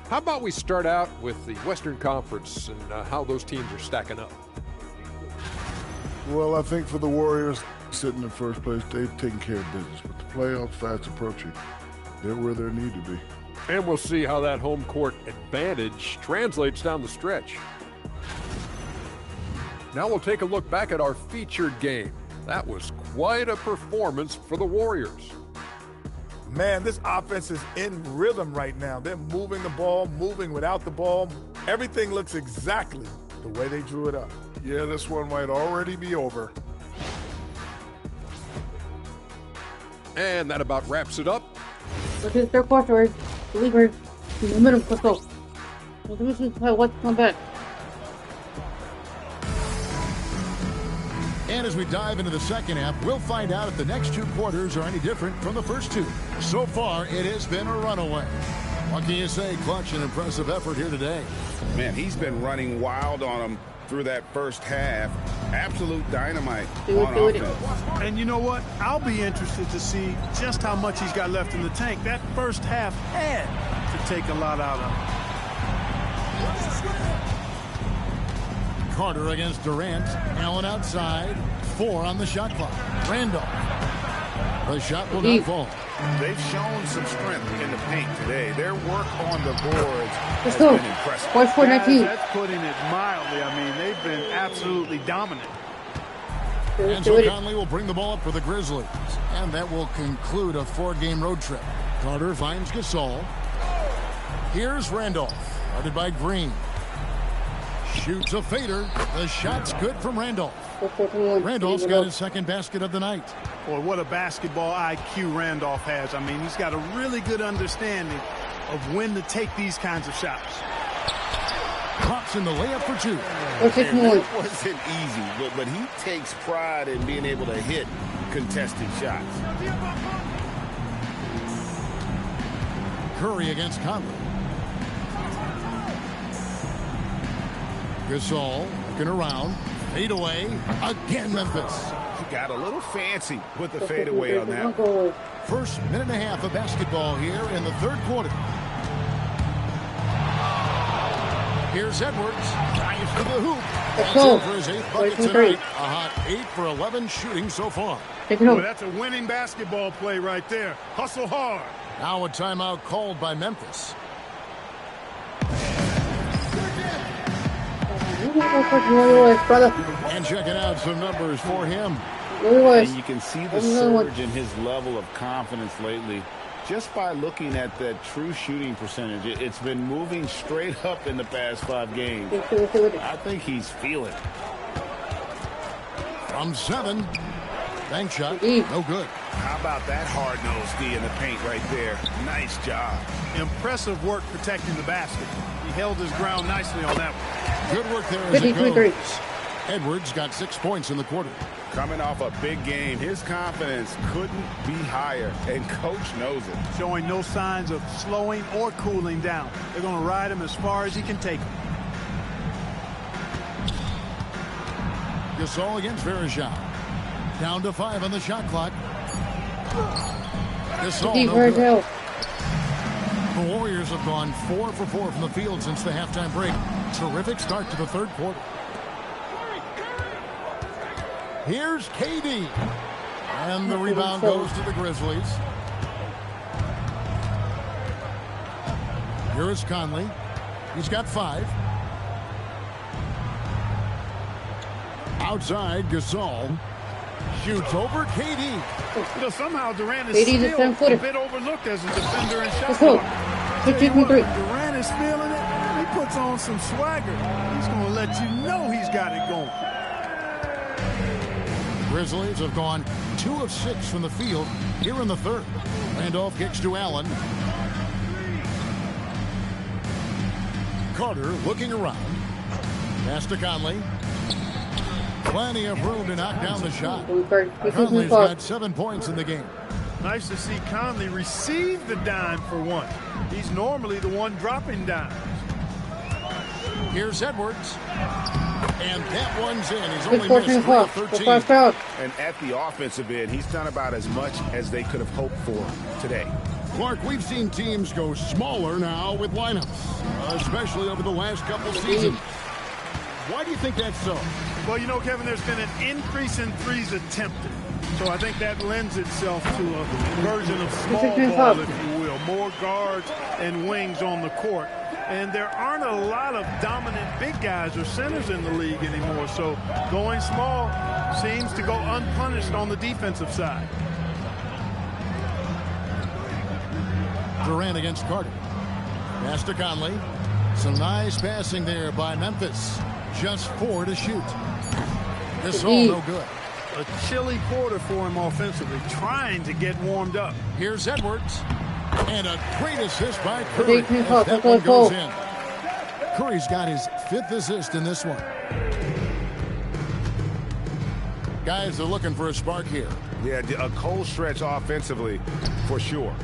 Speaker 7: How about we start out with the Western Conference and how those teams are stacking up?
Speaker 8: Well, I think for the Warriors, sitting in first place, they've taken care of business. But the playoffs fast approaching. They're where they need to be.
Speaker 7: And we'll see how that home court advantage translates down the stretch. Now we'll take a look back at our featured game. That was quite a performance for the Warriors.
Speaker 6: Man, this offense is in rhythm right now. They're moving the ball, moving without the ball. Everything looks exactly the way they drew it up.
Speaker 8: Yeah, this one might already be over.
Speaker 7: And that about wraps it up.
Speaker 2: Look at the third quarter. We're in the middle. Let's go. Let me see what's come back.
Speaker 3: And as we dive into the second half, we'll find out if the next two quarters are any different from the first two. So far, it has been a runaway. What can you say? Clutch and impressive effort here today.
Speaker 5: Man, he's been running wild on him through that first half. Absolute dynamite on offense.
Speaker 4: And you know what? I'll be interested to see just how much he's got left in the tank. That first half had to take a lot out of him.
Speaker 3: Carter against Durant. Allen outside. 4 on the shot clock. Randolph. The shot will not fall.
Speaker 5: They've shown some strength in the paint today. Their work on the boards has been impressive.
Speaker 4: That's putting it mildly. I mean, they've been absolutely dominant.
Speaker 3: And so Conley will bring the ball up for the Grizzlies. And that will conclude a 4-game road trip. Carter finds Gasol. Here's Randolph. Guarded by Green. Shoots a fader. The shot's good from Randolph. Randolph's got his second basket of the night.
Speaker 4: Boy, what a basketball IQ Randolph has. I mean, he's got a really good understanding of when to take these kinds of shots.
Speaker 3: Pops in the layup for 2.
Speaker 5: It wasn't easy, but he takes pride in being able to hit contested shots.
Speaker 3: Curry against Conley. Gasol looking around. Fade away. Again, Memphis.
Speaker 5: He got a little fancy with the fadeaway on that.
Speaker 3: First minute and a half of basketball here in the third quarter. Here's Edwards. Drives to the hoop. That's it for his 8th bucket tonight. A hot 8 for 11 shooting so far.
Speaker 4: Boy, that's a winning basketball play right there. Hustle hard.
Speaker 3: Now a timeout called by Memphis. And checking out some numbers for him.
Speaker 5: And you can see the surge in his level of confidence lately just by looking at that true shooting percentage. It's been moving straight up in the past 5 games. I think he's feeling it.
Speaker 3: From 7. Bank shot. No good.
Speaker 5: How about that hard-nosed D in the paint right there? Nice job.
Speaker 4: Impressive work protecting the basket. He held his ground nicely on that one.
Speaker 3: Good work there as it goes. Edwards got 6 points in the quarter.
Speaker 5: Coming off a big game, his confidence couldn't be higher, and coach knows it.
Speaker 4: Showing no signs of slowing or cooling down. They're going to ride him as far as he can take him.
Speaker 3: Gasol against Verejao. Down to 5 on the shot clock. Gasol, no good. The Warriors have gone 4 for 4 from the field since the halftime break. Terrific start to the third quarter. Here's KD. And the rebound goes to the Grizzlies. Here is Conley. He's got 5. Outside, Gasol. Shoots over KD.
Speaker 4: You know, somehow Durant is still a bit overlooked as a defender and shot blocker. Durant is feeling it. He puts on some swagger. He's going to let you know he's got it going.
Speaker 3: Grizzlies have gone 2 of 6 from the field here in the third. Randolph kicks to Allen. Carter looking around. Pass to Conley. Plenty of room to knock down the shot. Conley's got 7 points in the game.
Speaker 4: Nice to see Conley receive the dime for once. He's normally the one dropping dimes.
Speaker 3: Here's Edwards. And that one's in. He's only missed 3 of 13.
Speaker 5: And at the offensive end, he's done about as much as they could have hoped for today.
Speaker 3: Clark, we've seen teams go smaller now with lineups, especially over the last couple seasons. Why do you think that's so?
Speaker 4: Well, you know, Kevin, there's been an increase in threes attempted. So I think that lends itself to a version of small ball, if you will. More guards and wings on the court. And there aren't a lot of dominant big guys or centers in the league anymore. So going small seems to go unpunished on the defensive side.
Speaker 3: Durant against Carter. Pass to Conley. Some nice passing there by Memphis. Just 4 to shoot. This all no good.
Speaker 4: A chilly quarter for him offensively, trying to get warmed up.
Speaker 3: Here's Edwards. And a great assist by Curry as that one goes in. Curry's got his 5th assist in this one. Guys are looking for a spark here.
Speaker 13: Yeah, a cold stretch offensively for sure.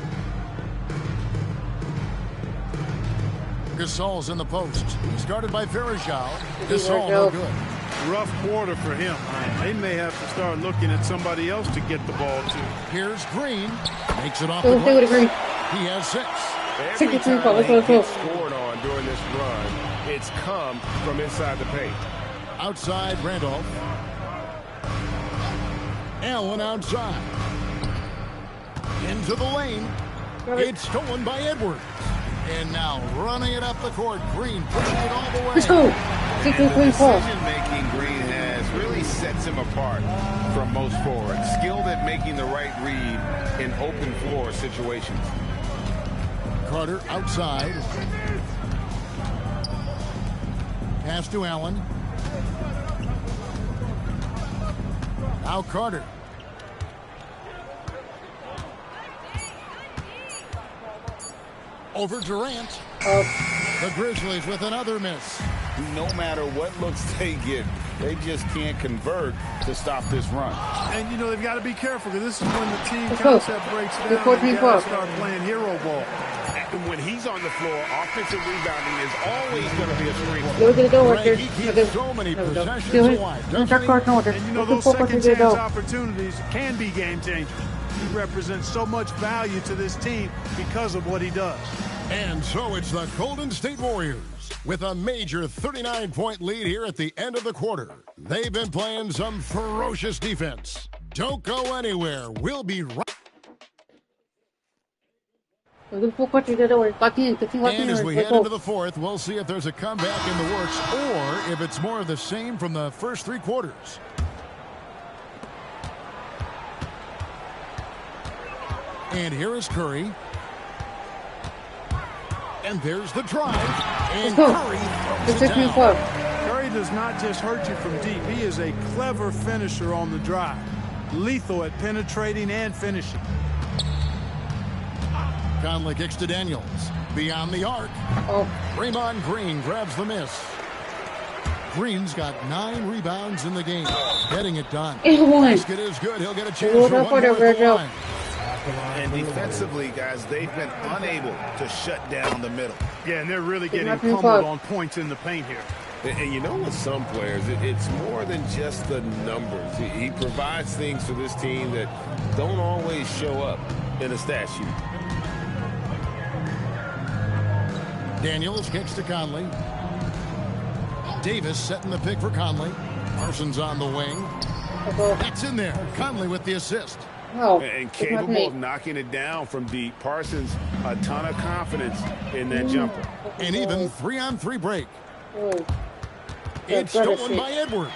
Speaker 3: Gasol's in the post. He's guarded by Varejao. Gasol no good.
Speaker 4: Rough quarter for him. They may have to start looking at somebody else to get the ball to.
Speaker 3: Here's Green. Makes it off the glass. He has 6.
Speaker 13: Every time he gets scored on during this run, it's come from inside the paint.
Speaker 3: Outside, Randolph. Allen outside. Into the lane. It's stolen by Edwards. And now running it up the court. Green pushing it all the way.
Speaker 2: Let's go.
Speaker 5: The decision-making Green has really sets him apart from most forwards. Skilled at making the right read in open floor situations.
Speaker 3: Carter outside. Pass to Allen. Now Carter. Over Durant. The Grizzlies with another miss.
Speaker 5: No matter what looks they get, they just can't convert to stop this run.
Speaker 4: And, you know, they've got to be careful because this is when the team concept breaks down. They got to start playing hero ball.
Speaker 13: And when he's on the floor, offensive rebounding is always going to be a strength.
Speaker 2: Look at the door right there.
Speaker 3: He keeps so many possessions alive.
Speaker 4: And, you know, those second-chance opportunities can be game-changers. He represents so much value to this team because of what he does.
Speaker 3: And so it's the Golden State Warriors with a major 39-point lead here at the end of the quarter. They've been playing some ferocious defense. Don't go anywhere. We'll be right.
Speaker 2: And
Speaker 3: as we head into the fourth, we'll see if there's a comeback in the works or if it's more of the same from the first 3 quarters. And here is Curry. And there's the drive. And Curry throws it down.
Speaker 4: Curry does not just hurt you from deep. He is a clever finisher on the drive. Lethal at penetrating and finishing.
Speaker 3: Conley kicks to Daniels. Beyond the arc. Draymond Green grabs the miss. Green's got 9 rebounds in the game. Getting it done. Basket is good. He'll get a chance for one more at the line.
Speaker 5: And defensively, guys, they've been unable to shut down the middle.
Speaker 4: Yeah, and they're really getting pummeled on points in the paint here.
Speaker 13: And you know, with some players, it's more than just the numbers. He provides things for this team that don't always show up in a stat sheet.
Speaker 3: Daniels kicks to Conley. Davis setting the pick for Conley. Parsons on the wing. That's in there. Conley with the assist.
Speaker 1: And capable of knocking it down from deep. Parsons, a ton of confidence in that jumper.
Speaker 3: And even 3-on-3 break. It's stolen by Edwards.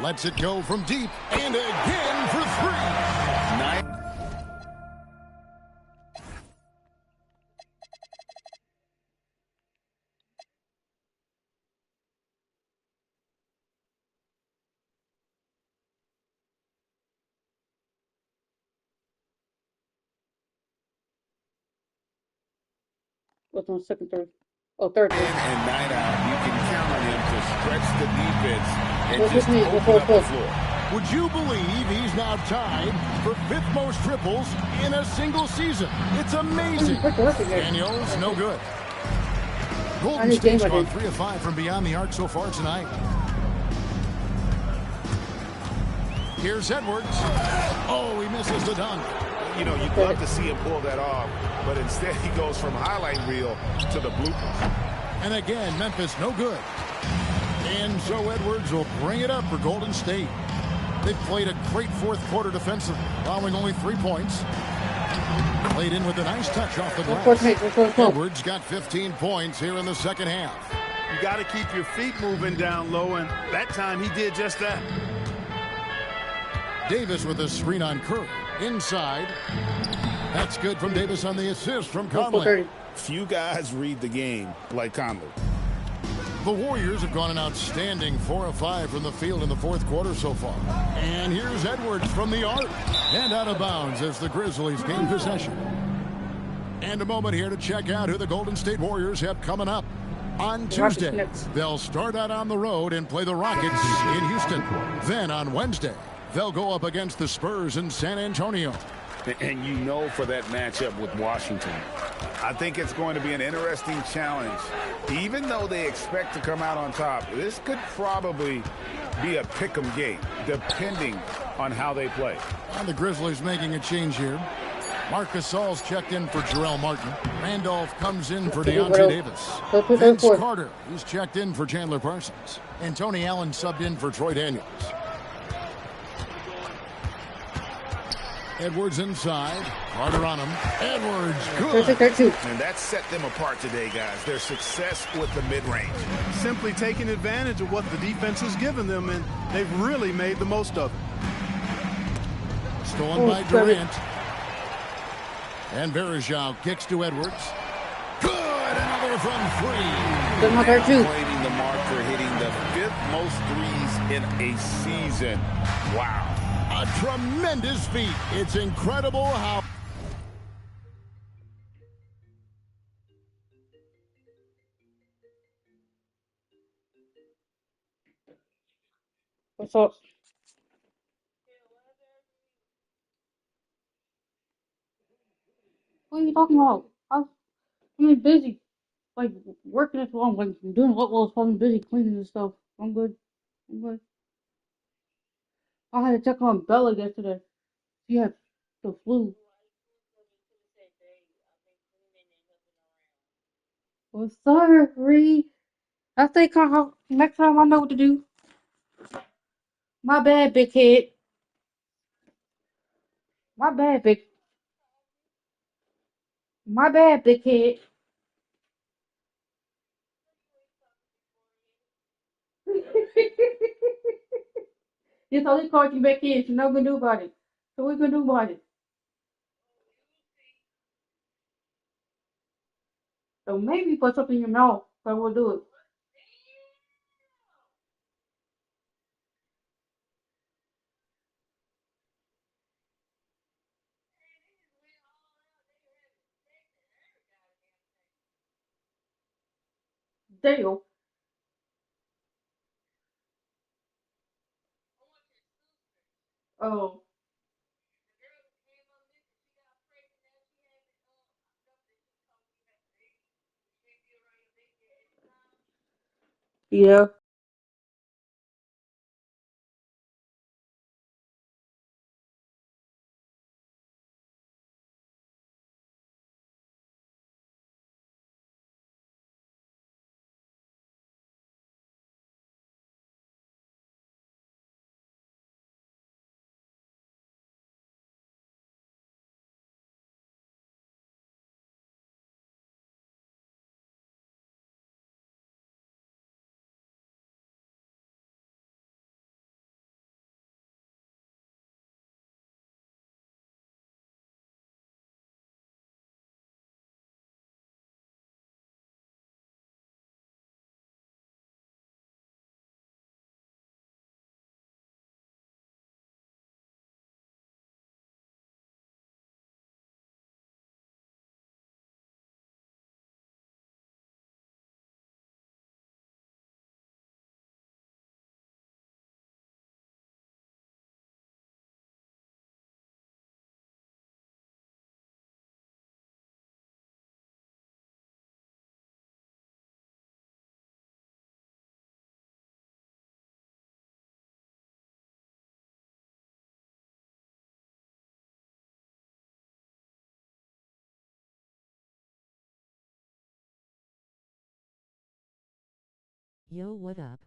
Speaker 3: Lets it go from deep. And again for 3.
Speaker 2: What's on second, third? Oh, third.
Speaker 5: In and night out, you can count on him to stretch the defense and
Speaker 2: What's
Speaker 5: just
Speaker 2: with me?
Speaker 5: open up the floor.
Speaker 3: Would you believe he's now tied for 5th most triples in a single season? It's amazing. Daniels, no good. Golden State's gone 3 of 5 from beyond the arc so far tonight. Here's Edwards. Oh, he misses the dunk.
Speaker 13: You know, you'd love to see him pull that off, but instead he goes from highlight reel to the bloopers.
Speaker 3: And again, Memphis no good. And so Edwards will bring it up for Golden State. They've played a great 4th quarter defensively, allowing only 3 points. Played in with a nice touch off the glass. Edwards got 15 points here in the second half.
Speaker 4: You got to keep your feet moving down low, and that time he did just that.
Speaker 3: Davis with a screen on Curry. Inside. That's good from Davis on the assist from Conley.
Speaker 5: Few guys read the game like Conley.
Speaker 3: The Warriors have gone an outstanding 4 of 5 from the field in the 4th quarter so far. And here's Edwards from the arc. And out of bounds as the Grizzlies gain possession. And a moment here to check out who the Golden State Warriors have coming up. On Tuesday, they'll start out on the road and play the Rockets in Houston. Then on Wednesday, they'll go up against the Spurs in San Antonio.
Speaker 5: And you know, for that matchup with Washington,
Speaker 1: I think it's going to be an interesting challenge. Even though they expect to come out on top, this could probably be a pick'em game, depending on how they play.
Speaker 3: And the Grizzlies making a change here. Marcus Gasol's checked in for Jarrell Martin. Randolph comes in for Deontay Davis. Vince Carter, he's checked in for Chandler Parsons. And Tony Allen subbed in for Troy Daniels. Edwards inside. Carter on him. Edwards, good.
Speaker 1: And that set them apart today, guys. Their success with the mid-range.
Speaker 4: Simply taking advantage of what the defense has given them, and they've really made the most of it.
Speaker 3: Stolen by Durant. And Verajao kicks to Edwards. Good, another from three.
Speaker 2: Another two.
Speaker 5: Claiming the marker, hitting the 5th most threes in a season. Wow.
Speaker 3: A tremendous feat. It's incredible how...
Speaker 2: What's up? What are you talking about? I've been busy, like, working as well. I'm like doing what was I'm busy cleaning and stuff. I'm good. I had to check on Bella yesterday. She had the flu. Well, sorry. I think next time I know what to do. My bad, big head. My bad, big head. It's only called you back in. So nothing we can do about it. So we can do about it. So maybe put something in your mouth. So we'll do it. Dale. Oh. Yeah.
Speaker 12: Yo, what up?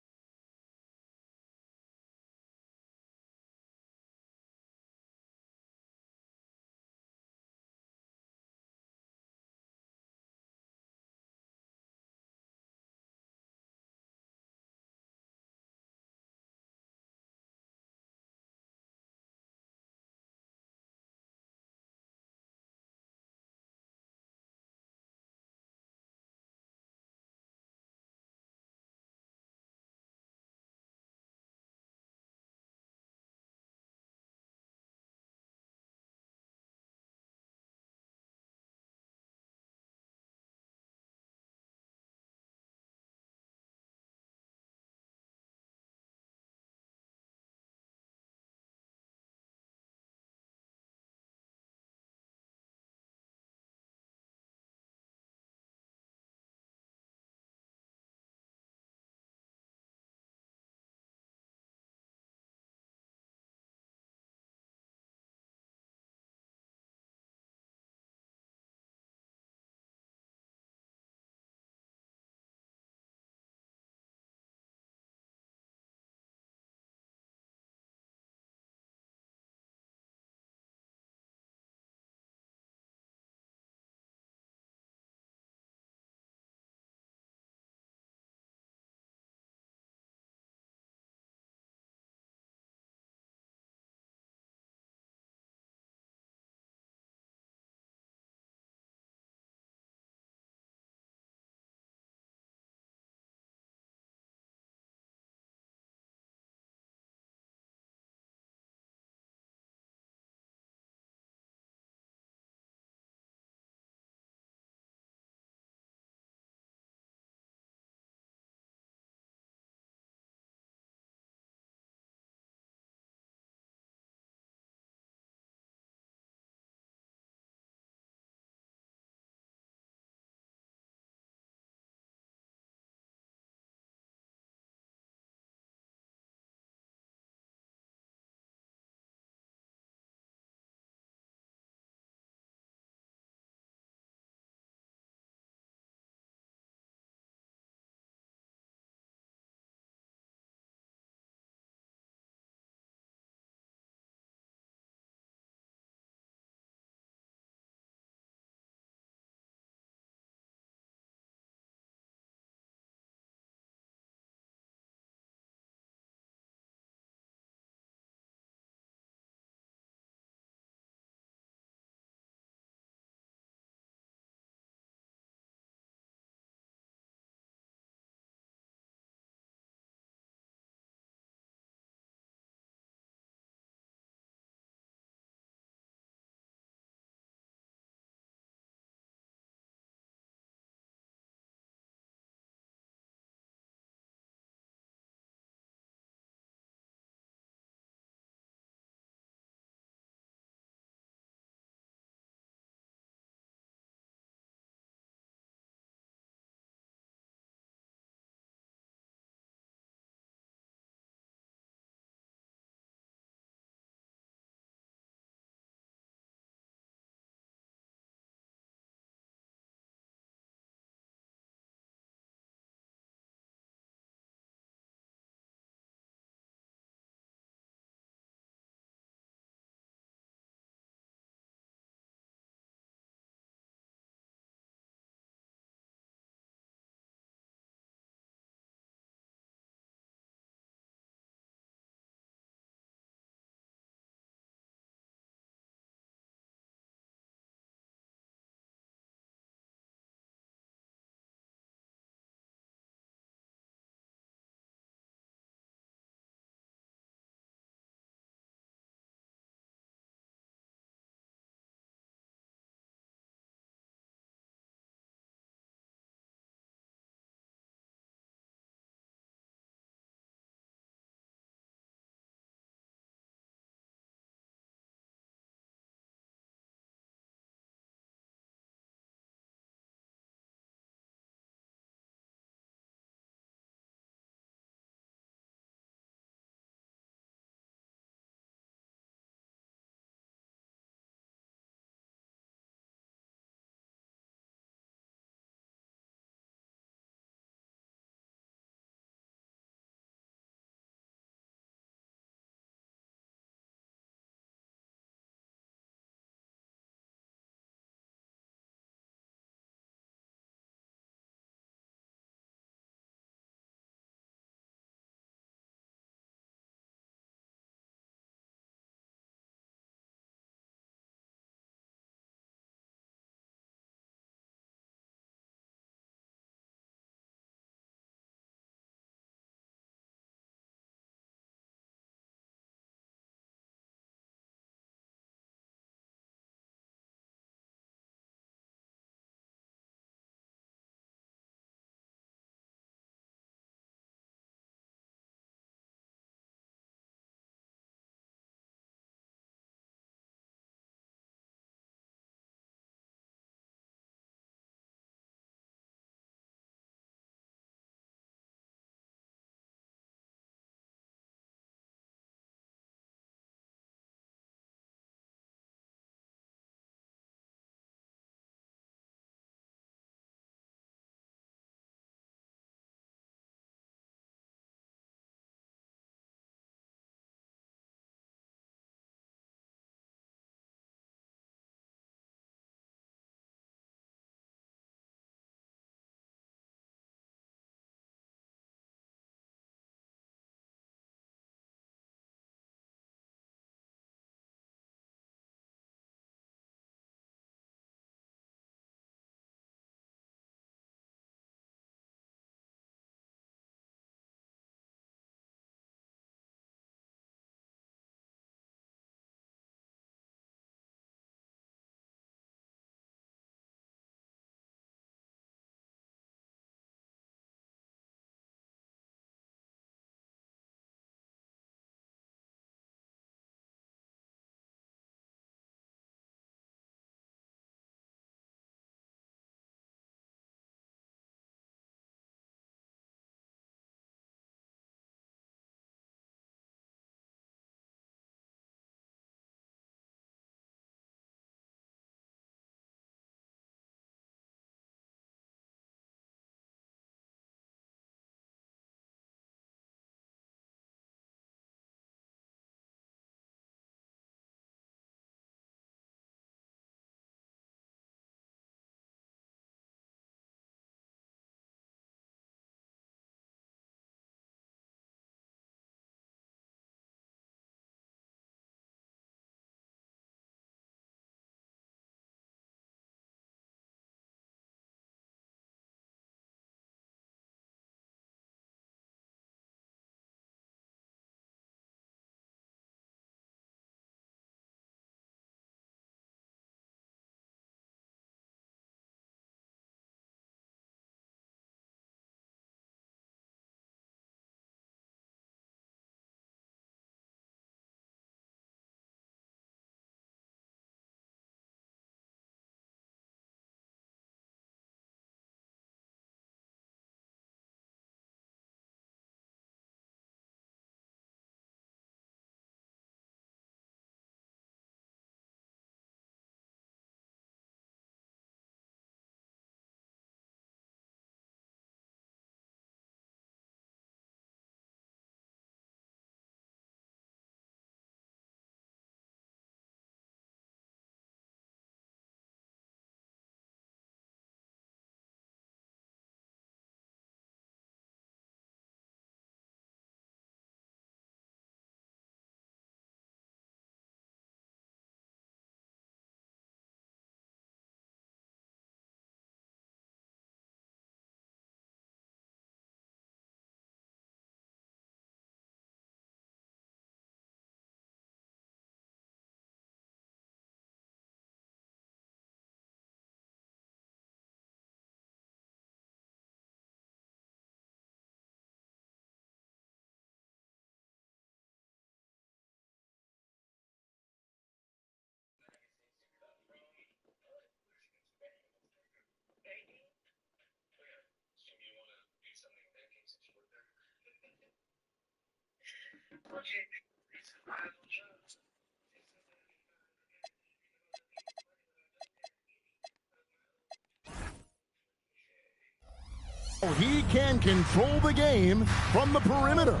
Speaker 3: He can control the game from the perimeter.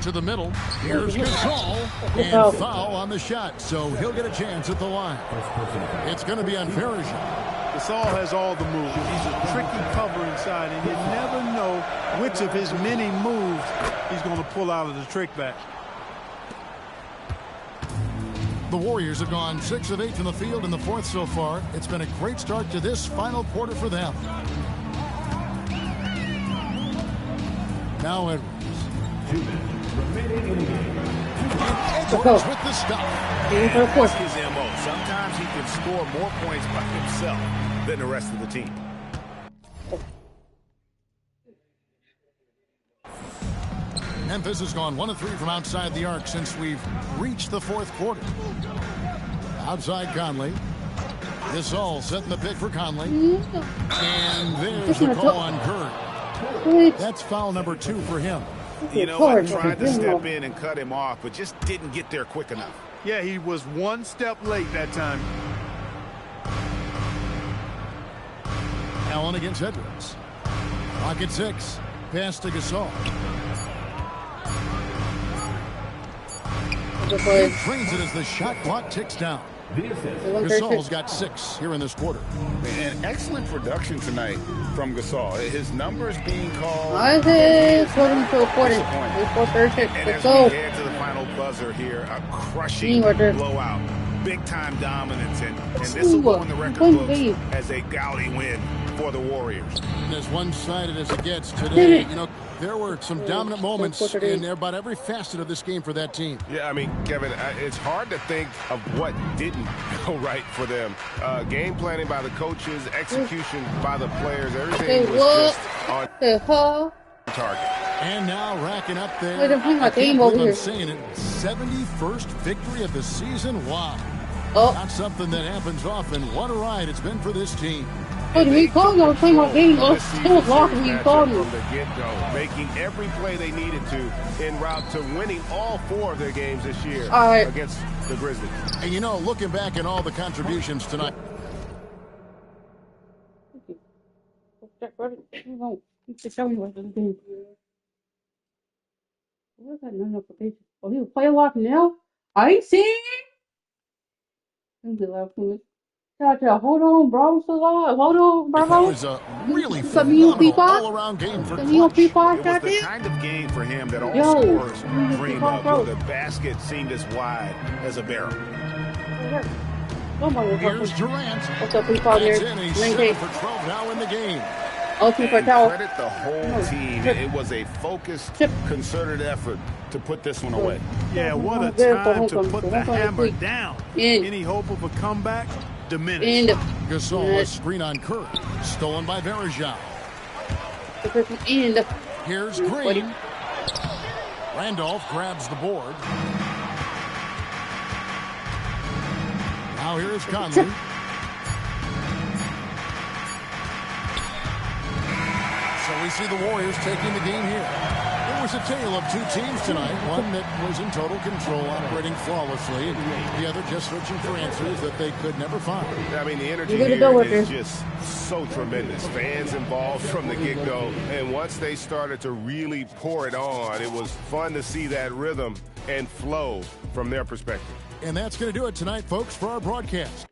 Speaker 3: To the middle. Here's Gasol. And foul on the shot. So he'll get a chance at the line. It's going to be on Verja.
Speaker 4: Gasol has all the moves. He's a tricky cover inside, and you never know which of his many moves he's going to pull out of the trick back.
Speaker 3: The Warriors have gone 6 of 8 from the field in the fourth so far. It's been a great start to this final quarter for them. Now Edwards. Edwards with the stop.
Speaker 5: That's his MO. Sometimes he can score more points by himself than the rest of the team.
Speaker 3: Memphis has gone 1 of 3 from outside the arc since we've reached the fourth quarter. Outside Conley. Gasol setting the pick for Conley. And there's the call on Curry. That's foul number 2 for him.
Speaker 5: You know, I tried to step in and cut him off, but just didn't get there quick enough.
Speaker 4: Yeah, he was 1 step late that time.
Speaker 3: Allen against Edwards. Clock at 6. Pass to Gasol. He trains it as the shot clock ticks down. Gasol's got 6 here in this quarter.
Speaker 5: And excellent production tonight from Gasol. His numbers being called.
Speaker 2: And as we head
Speaker 5: to the final buzzer here, a crushing blowout. Big-time dominance. And this will go in the record books as a gaudy win for the Warriors.
Speaker 3: And as one-sided as it gets today, you know, there were some dominant moments in about every facet of this game for that team.
Speaker 13: Yeah, I mean, Kevin, it's hard to think of what didn't go right for them. Game planning by the coaches, execution by the players, everything was just on target.
Speaker 3: And now racking up there,
Speaker 2: I'm
Speaker 3: saying it, 71st victory of the season. Wow. Not something that happens often. What a ride it's been for this team.
Speaker 2: Hey, we called you playing my game. Still locking me, called you.
Speaker 13: From the get-go, making every play they needed to en route to winning all 4 of their games this year against the Grizzlies.
Speaker 3: And you know, looking back at all the contributions tonight.
Speaker 2: Oh, he play a lot now? I ain't seen it. Hold on, bro. Hold on, bro.
Speaker 3: It was a really phenomenal all-around game for Clutch.
Speaker 5: It was the kind of game for him that all scorers dream of, where the basket seemed as wide as a barrel.
Speaker 3: Here's Durant.
Speaker 2: What's up, people?
Speaker 3: That's in. He's 7 for 12 now in the game.
Speaker 5: Credit the whole team. It was a focused, concerted effort to put this one away.
Speaker 4: Yeah, what a time to put the hammer down. Any hope of a comeback diminished.
Speaker 3: Gasol, a screen on Curry. Stolen by Verja. Here's Green. Randolph grabs the board. Now here's Conley. So we see the Warriors taking the game here. It was a tale of 2 teams tonight. One that was in total control, operating flawlessly, and the other just searching for answers that they could never find.
Speaker 13: I mean, the energy here is just so tremendous. Fans involved from the get-go, and once they started to really pour it on, it was fun to see that rhythm and flow from their perspective.
Speaker 3: And that's going to do it tonight, folks, for our broadcast.